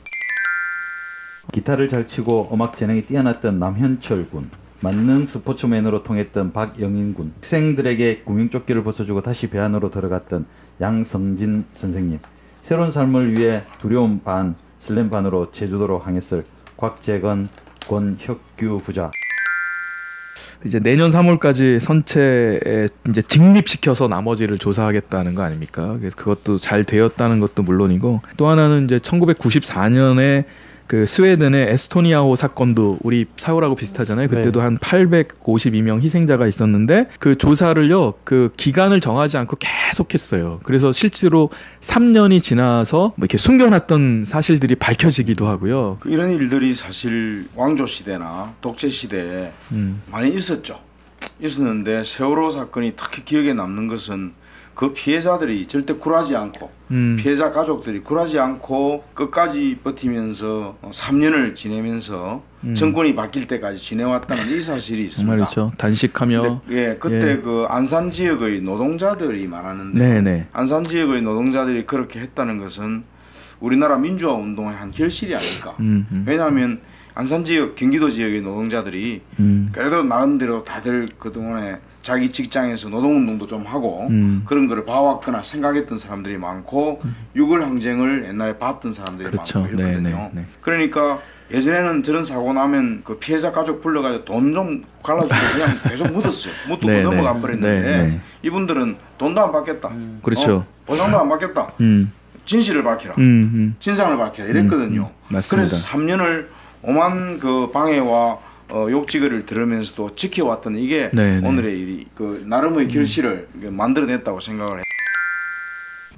기타를 잘 치고 음악 재능이 뛰어났던 남현철 군, 만능 스포츠맨으로 통했던 박영인 군, 학생들에게 구명조끼를 벗어주고 다시 배 안으로 들어갔던 양성진 선생님, 새로운 삶을 위해 두려움 반, 설렘 반으로 제주도로 항했을 곽재건, 권혁규 부자. 이제 내년 3월까지 선체에 이제 직립시켜서 나머지를 조사하겠다는 거 아닙니까? 그래서 그것도 잘 되었다는 것도 물론이고, 또 하나는 이제 1994년에 그 스웨덴의 에스토니아호 사건도 우리 사고라고 비슷하잖아요. 그때도 한 852명 희생자가 있었는데 그 조사를요, 그 기간을 정하지 않고 계속했어요. 그래서 실제로 3년이 지나서 뭐 이렇게 숨겨놨던 사실들이 밝혀지기도 하고요. 이런 일들이 사실 왕조 시대나 독재 시대에 많이 있었죠. 있었는데 세월호 사건이 특히 기억에 남는 것은 그 피해자들이 절대 굴하지 않고 피해자 가족들이 굴하지 않고 끝까지 버티면서 3년을 지내면서 정권이 바뀔 때까지 지내왔다는 이 사실이 있습니다. 말이죠. 단식하며. 근데, 그때 그 안산 지역의 노동자들이 많았는데 네네. 안산 지역의 노동자들이 그렇게 했다는 것은 우리나라 민주화 운동의 한 결실이 아닐까. 왜냐하면 안산 지역, 경기도 지역의 노동자들이 그래도 나름대로 다들 그동안에 자기 직장에서 노동운동도 좀 하고 그런 거를 봐왔거나 생각했던 사람들이 많고 6.25 항쟁을 옛날에 봤던 사람들이 그렇죠. 많고 이렇거든요. 네네. 그러니까 예전에는 저런 사고 나면 그 피해자 가족 불러가지고 돈 좀 갈라주고 그냥 계속 묻었어요. 묻고 넘어가 버렸는데 이분들은 돈도 안 받겠다. 그렇죠. 보상도 안 받겠다. 진실을 밝혀라. 진상을 밝혀라. 이랬거든요. 맞습니다. 그래서 3년을 오만 그 방해와 욕지거리를 들으면서도 지켜왔던 이게 오늘의 그 나름의 결실을 만들어냈다고 생각을 해요.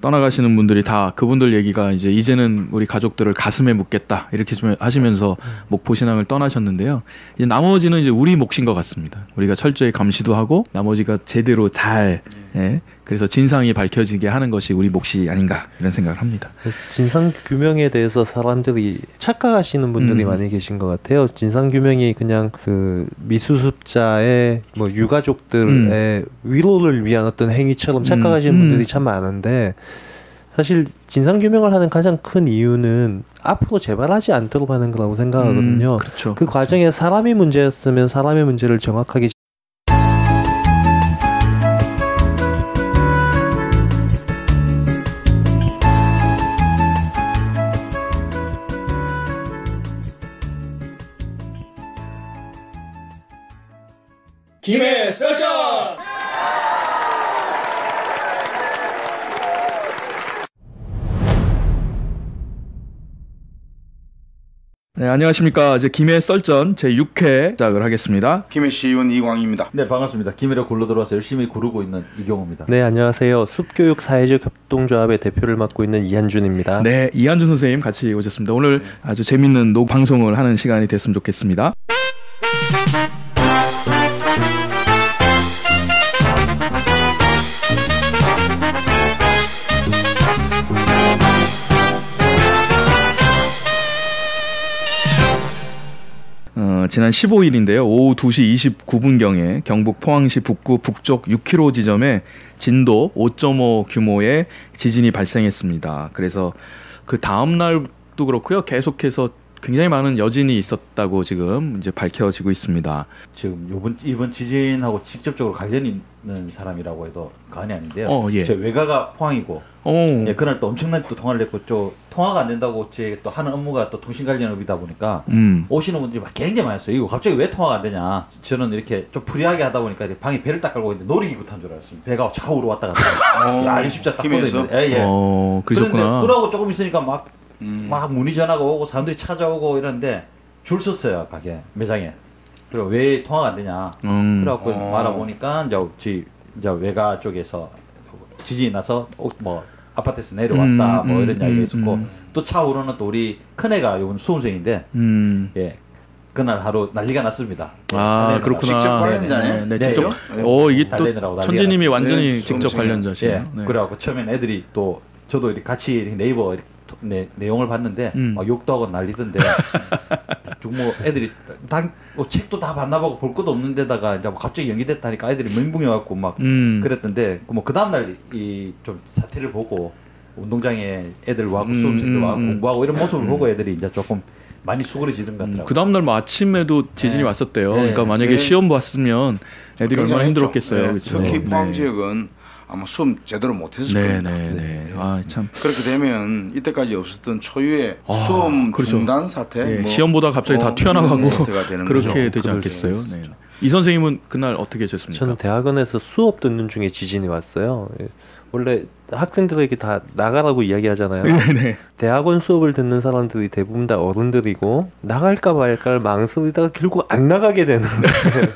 떠나가시는 분들이 다 그분들 얘기가 이제는 우리 가족들을 가슴에 묻겠다 이렇게 좀 하시면서 목포 신앙을 떠나셨는데요. 이제 나머지는 이제 우리 몫인 것 같습니다. 우리가 철저히 감시도 하고 나머지가 제대로 잘 그래서 진상이 밝혀지게 하는 것이 우리 몫이 아닌가 이런 생각을 합니다. 진상 규명에 대해서 사람들이 착각하시는 분들이 많이 계신 것 같아요. 진상 규명이 그냥 그 미수습자의 뭐 유가족들의 위로를 위한 어떤 행위처럼 착각하시는 분들이 참 많은데, 사실 진상 규명을 하는 가장 큰 이유는 앞으로 재발하지 않도록 하는 거라고 생각하거든요. 그렇죠. 그 과정에 사람이 문제였으면 사람의 문제를 정확하게 김해 썰전! 네, 안녕하십니까. 이제 김해 썰전 제6회 시작을 하겠습니다. 김해 시의원 이광입니다. 네, 반갑습니다. 김해로 굴러 들어와서 열심히 구르고 있는 이경호입니다. 네, 안녕하세요. 숲교육 사회적 협동조합의 대표를 맡고 있는 이한준입니다. 네, 이한준 선생님 같이 오셨습니다. 오늘 아주 재밌는 방송을 하는 시간이 됐으면 좋겠습니다. 지난 15일인데요. 오후 2시 29분경에 경북 포항시 북구 북쪽 6km 지점에 진도 5.5 규모의 지진이 발생했습니다. 그래서 그 다음 날도 그렇고요. 계속해서 굉장히 많은 여진이 있었다고 지금 이제 밝혀지고 있습니다. 지금 이번 지진하고 직접적으로 관련 있는 사람이라고 해도 과언이 아닌데요. 예. 제 외가가 포항이고, 예, 그날 또 엄청나게 또 통화를 했고, 통화가 안 된다고 제 또 하는 업무가 또 통신 관련업이다 보니까 오시는 분들이 막 굉장히 많았어요. 이거 갑자기 왜 통화가 안 되냐? 저는 이렇게 좀 프리하게 하다 보니까 방에 배를 딱 깔고 있는데 놀이기구 탄 줄 알았습니다. 배가 좌우로 왔다 갔다. 야, 이거 진짜 딱 김해에서? 예. 그러셨구나. 그러고 조금 있으니까 막 문의 전화가 오고 사람들이 찾아오고 이러는데 줄 섰어요, 가게 매장에. 그리고 왜 통화가 안 되냐? 그래갖고 알아보니까 이제 외가 쪽에서 지진이 나서 뭐 아파트에서 내려왔다 뭐 이런 이야기가 있었고, 또 차후로는 또 우리 큰애가 요번 수험생인데 예. 그날 하루 난리가 났습니다. 아, 그렇구나. 직접 관련자네. 네, 직접. 이게 또 천재님이 완전히 직접 관련자시네요. 예. 그래갖고 처음엔 애들이 또 저도 이렇게 같이 네이버 내용을 봤는데 막 욕도 하고 난리던데 뭐 애들이 뭐 책도 다 봤나 보고 볼 것도 없는 데다가 이제 뭐 갑자기 연기됐다니까 애들이 멘붕이 와갖고 막 그랬던데, 뭐 그 다음날 이 좀 사태를 보고 운동장에 애들 와고 수험생들 와고 공부하고 이런 모습을 보고 애들이 이제 조금 많이 수그러지는 것 같더라고요. 그 다음날 뭐 아침에도 지진이 네. 왔었대요. 네. 그러니까 만약에 네. 시험 봤으면 애들이 얼마나 굉장히 힘들었겠어요. 네. 그렇죠? 특히 포항 네. 지역은 아마 수업 제대로 못했을 겁니다. 네네네. 아 참. 그렇게 되면 이때까지 없었던 초유의 아, 수업 그렇죠. 중단 사태, 예, 뭐 시험보다 갑자기 다 튀어나가고 이런 사태가 되는 그렇게 거죠. 되지 그러게요. 않겠어요. 네. 이 선생님은 그날 어떻게 하셨습니까? 저는 대학원에서 수업 듣는 중에 지진이 왔어요. 예. 원래 학생들에게 다 나가라고 이야기하잖아요. 네네. 대학원 수업을 듣는 사람들이 대부분 다 어른들이고 나갈까 말까 망설이다가 결국 안 나가게 되는 거예요.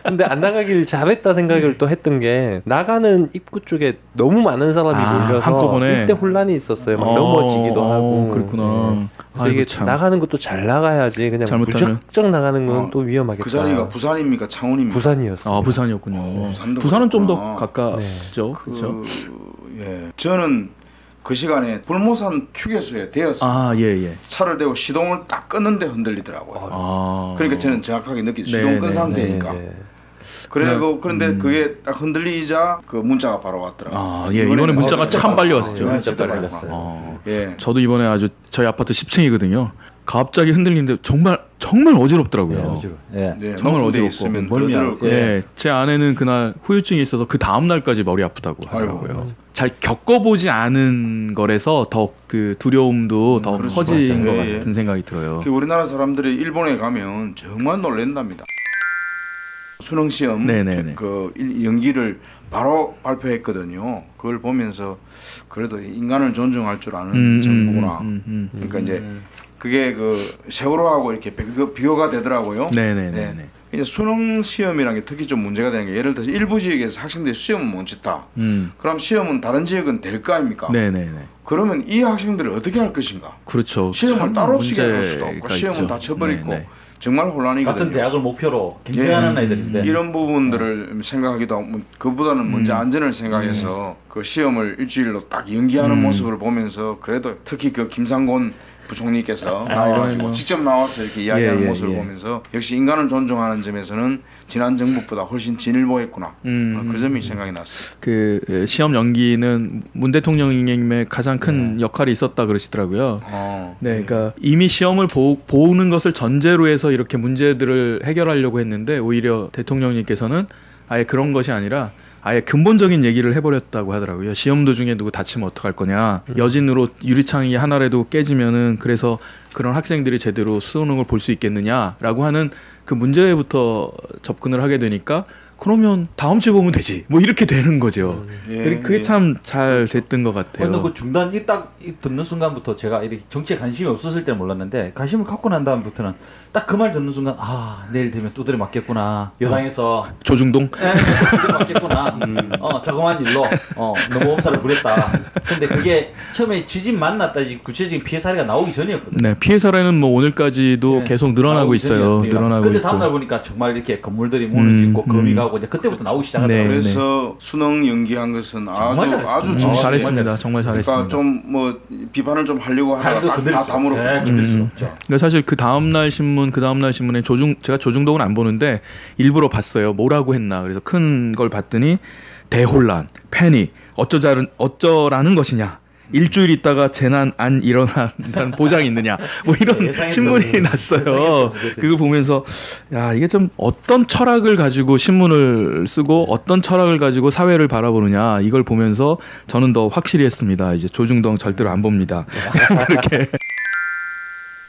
근데 안 나가길 잘했다 생각을 또 했던 게 나가는 입구 쪽에 너무 많은 사람이 몰려서 한꺼번에 이때 혼란이 있었어요. 막 넘어지기도 하고. 그렇구나. 예. 그래서 이게 아이고, 참. 나가는 것도 잘 나가야지 그냥 잘못하면? 무작정 나가는 건 또 위험하겠다. 그 자리가 부산입니까? 창원입니까? 부산이었어요. 아 부산이었군요. 부산도 부산은 좀 더 그렇구나. 가깝죠. 그렇죠. 예. 저는 그 시간에 불모산 휴게소에 대었어요. 아 예예. 차를 대고 시동을 딱 끄는데 흔들리더라고요. 아. 그러니까 저는 정확하게 느끼죠. 네, 시동 끈 네, 상태니까. 네. 그런데 그게 딱 흔들리자 그 문자가 바로 왔더라고요. 아, 예. 이번에 문자가 참 빨리 왔었죠. 네, 진짜 빨리 왔어요. 왔어요. 예. 저도 이번에 아주 저희 아파트 10층이거든요. 갑자기 흔들리는데 정말 어지럽더라고요. 예. 네, 정말 높은 데 어지럽고. 있으면 더 멀미하고. 들을 거예요. 예, 제 아내는 그날 후유증이 있어서 그 다음 날까지 머리 아프다고 하더라고요. 잘 겪어보지 않은 거라서 더 그 두려움도 더 그렇죠. 커진 맞아요. 것 예, 같은 생각이 들어요. 그 우리나라 사람들이 일본에 가면 정말 놀란답니다. 수능 시험 네네네. 그 연기를 바로 발표했거든요. 그걸 보면서 그래도 인간을 존중할 줄 아는 정부구나. 그러니까 이제 그게 그 세월호하고 이렇게 비교가 되더라고요. 네네네. 네. 이제 수능 시험이라는 게 특히 좀 문제가 되는 게 예를 들어서 일부 지역에서 학생들이 시험을 못 치다. 그럼 시험은 다른 지역은 될 거 아닙니까? 네네네. 그러면 이 학생들을 어떻게 할 것인가? 그렇죠. 시험을 참 따로 치게 할 수도 문제가 없고 시험은 있죠. 다 쳐버리고 네네. 정말 혼란이거든요. 같은 대학을 목표로 경쟁하는 애들인데 이런 부분들을 생각하기도 하고 그보다는 먼저 안전을 생각해서 그 시험을 일주일로 딱 연기하는 모습을 보면서 그래도 특히 그 김상곤 부총리께서 나와가지고 뭐. 직접 나와서 이렇게 이야기하는 예, 모습을 예. 보면서 역시 인간을 존중하는 점에서는 지난 정부보다 훨씬 진일보했구나. 그 점이 생각이 났어요. 그 시험 연기는 문 대통령님의 가장 큰 역할이 있었다 그러시더라고요. 네, 그러니까 이미 시험을 보는 것을 전제로 해서 이렇게 문제들을 해결하려고 했는데 오히려 대통령님께서는 아예 그런 것이 아니라 아예 근본적인 얘기를 해버렸다고 하더라고요. 시험 도중에 누구 다치면 어떡할 거냐. 여진으로 유리창이 하나라도 깨지면은 그래서 그런 학생들이 제대로 수능을 볼 수 있겠느냐라고 하는 그 문제부터 접근을 하게 되니까 그러면 다음 주에 보면 되지. 뭐 이렇게 되는 거죠. 그게 참 잘 됐던 것 같아요. 근데 그 중단 딱 듣는 순간부터 제가 이렇게 정치에 관심이 없었을 때는 몰랐는데 관심을 갖고 난 다음부터는 딱 그 말 듣는 순간 아 내일 되면 두드려 맞겠구나 여당에서 조중동? 두드려 맞겠구나 저거만 일로 너무 엄살을 부렸다. 근데 그게 처음에 지진 만났다 구체적인 피해 사례가 나오기 전이었거든요. 네, 피해 사례는 뭐 오늘까지도 네, 계속 늘어나고 나오기 있어요. 전이었으니까. 늘어나고 근데 있고. 다음날 보니까 정말 이렇게 건물들이 무너지고 거미 가고 이제 그때부터 나오기 시작하더라고요. 네. 그래서 수능 연기한 것은 정말 잘했어요. 아주 정말 잘했습니다. 정말 잘했습니다. 그러니까 좀 뭐 비판을 좀 하려고 하다가 다 다물어. 건들 수 없죠. 그러니까 사실 그 다음날 신문에 제가 조중동은 안 보는데 일부러 봤어요. 뭐라고 했나. 그래서 큰 걸 봤더니 대혼란, 패닉, 어쩌라는 것이냐. 일주일 있다가 재난 안 일어난다는 보장이 있느냐. 뭐 이런 신문이 났어요. 그거 보면서 야, 이게 좀 어떤 철학을 가지고 신문을 쓰고 어떤 철학을 가지고 사회를 바라보느냐. 이걸 보면서 저는 더 확실히 했습니다. 이제 조중동 절대로 안 봅니다. 그렇게.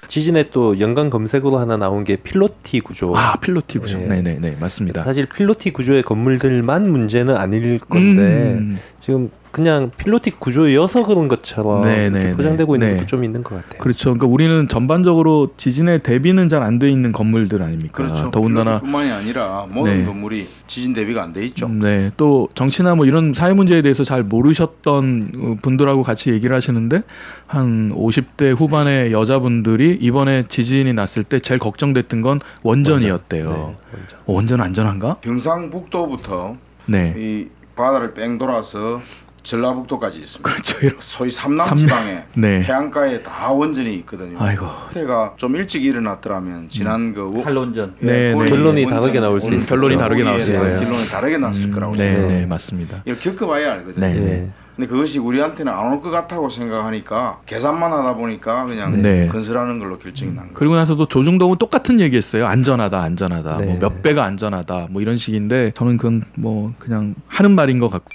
지진에 또 연관 검색으로 하나 나온 게 필로티 구조. 아, 필로티 구조. 네. 네네네, 맞습니다. 사실 필로티 구조의 건물들만 문제는 아닐 건데 지금 그냥 필로티 구조여서 그런 것처럼 네네네. 포장되고 있는 네. 것도 좀 있는 것 같아요. 그렇죠. 그러니까 우리는 전반적으로 지진에 대비는 잘 안 돼 있는 건물들 아닙니까? 그렇죠. 더군다나 뿐만이 아니라 모든 네. 건물이 지진 대비가 안 돼 있죠. 네, 또 정치나 뭐 이런 사회 문제에 대해서 잘 모르셨던 분들하고 같이 얘기를 하시는데 한 50대 후반의 여자분들이 이번에 지진이 났을 때 제일 걱정됐던 건 원전이었대요. 네, 원전 안전한가? 경상북도부터 네. 이 바다를 뺑 돌아서 전라북도까지 있습니다. 그렇죠. 이런. 소위 삼남 지방에 네. 해안가에 다 원전이 있거든요. 아이고. 사태가 좀 일찍 일어났더라면 지난 그 탈론전. 네, 고리 결론이 원전, 다르게 나올 수 있어요. 결론이 다르게 나올 수 있어요. 결론이 다르게 났을 거라고 네, 생각해요. 네, 맞습니다. 이걸 겪어봐야 알거든요. 네, 네. 네. 근데 그것이 우리한테는 안 올 것 같다고 생각하니까 계산만 하다 보니까 그냥 네. 건설하는 걸로 결정이 난 거예요. 그리고 나서도 조중동은 똑같은 얘기했어요. 안전하다, 안전하다. 네. 뭐 몇 배가 안전하다. 뭐 이런 식인데 저는 그건 뭐 그냥 하는 말인 것 같고.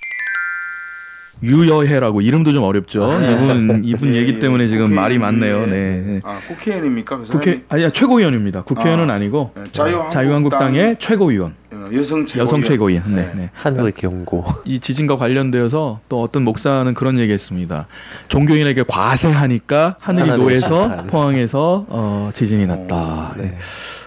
유여해라고 이름도 좀 어렵죠. 이분 얘기 때문에 지금 말이 많네요. 네. 아, 국회의원입니까? 그 사람이? 아니야 최고위원입니다. 국회의원은 아니고 자유한국당의 최고위원, 여성 최고위원. 네. 네. 하늘 경고. 이 지진과 관련되어서 또 어떤 목사는 그런 얘기했습니다. 종교인에게 과세하니까 하늘이 하나님 노해서 심판. 포항에서 지진이 났다. 네.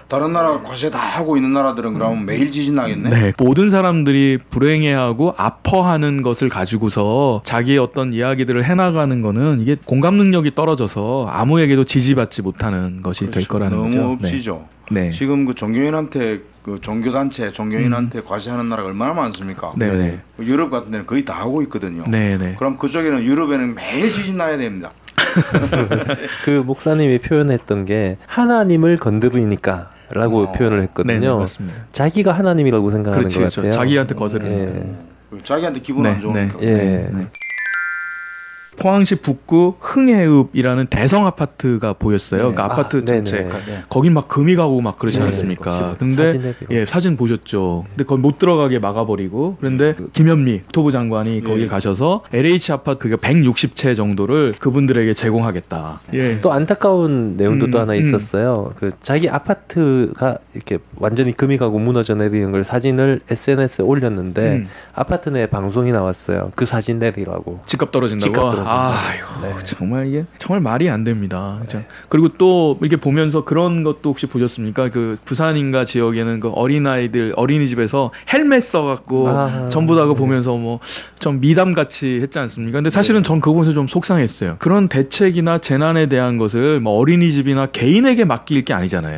다른 나라 과세 다 하고 있는 나라들은 그러면 매일 지진 나겠네. 네, 모든 사람들이 불행해하고 아파하는 것을 가지고서 자기의 어떤 이야기들을 해나가는 거는 이게 공감 능력이 떨어져서 아무에게도 지지받지 못하는 것이 될 거라는 너무 거죠. 없지죠. 네. 지금 그 종교인한테 그 종교단체 종교인한테 과세하는 나라가 얼마나 많습니까? 네, 네. 유럽 같은 데는 거의 다 하고 있거든요. 네, 네. 그럼 그쪽에는 유럽에는 매일 지진 나야 됩니다. 그 목사님이 표현했던 게 하나님을 건드리니까 라고 표현을 했거든요. 네, 네, 맞습니다. 자기가 하나님이라고 생각하는 그렇죠, 것 그렇죠. 같아요. 자기한테 거스르니까. 자기한테 기분 안 좋으니까. 예. 네. 포항시 북구 흥해읍이라는 대성 아파트가 보였어요. 네. 그러니까 아파트 네네. 전체. 네. 거긴 막 금이 가고 막 그러지 네. 않았습니까? 근데 사진에 예, 사진 보셨죠. 근데 거기 못 들어가게 막아버리고. 그런데 그 김현미 국토부 장관이 거기 가셔서 LH 아파트 그게 160채 정도를 그분들에게 제공하겠다. 예. 또 안타까운 내용도 또 하나 음. 있었어요. 그 자기 아파트가 이렇게 완전히 금이 가고 무너져 내리는 걸 사진을 SNS에 올렸는데 아파트 내에 방송이 나왔어요. 그 사진 내리라고. 집값 떨어진다고? 집값 떨어진다고. 아유, 네. 정말 이게 정말 말이 안 됩니다. 그죠? 그리고 또 이렇게 보면서 그런 것도 혹시 보셨습니까? 그 부산인가 지역에는 그 어린아이들 어린이집에서 헬멧 써갖고 전부 다 그거 보면서 뭐 좀 미담같이 했지 않습니까? 근데 사실은 전 그거 보면서 좀 속상했어요. 그런 대책이나 재난에 대한 것을 뭐 어린이집이나 개인에게 맡길 게 아니잖아요.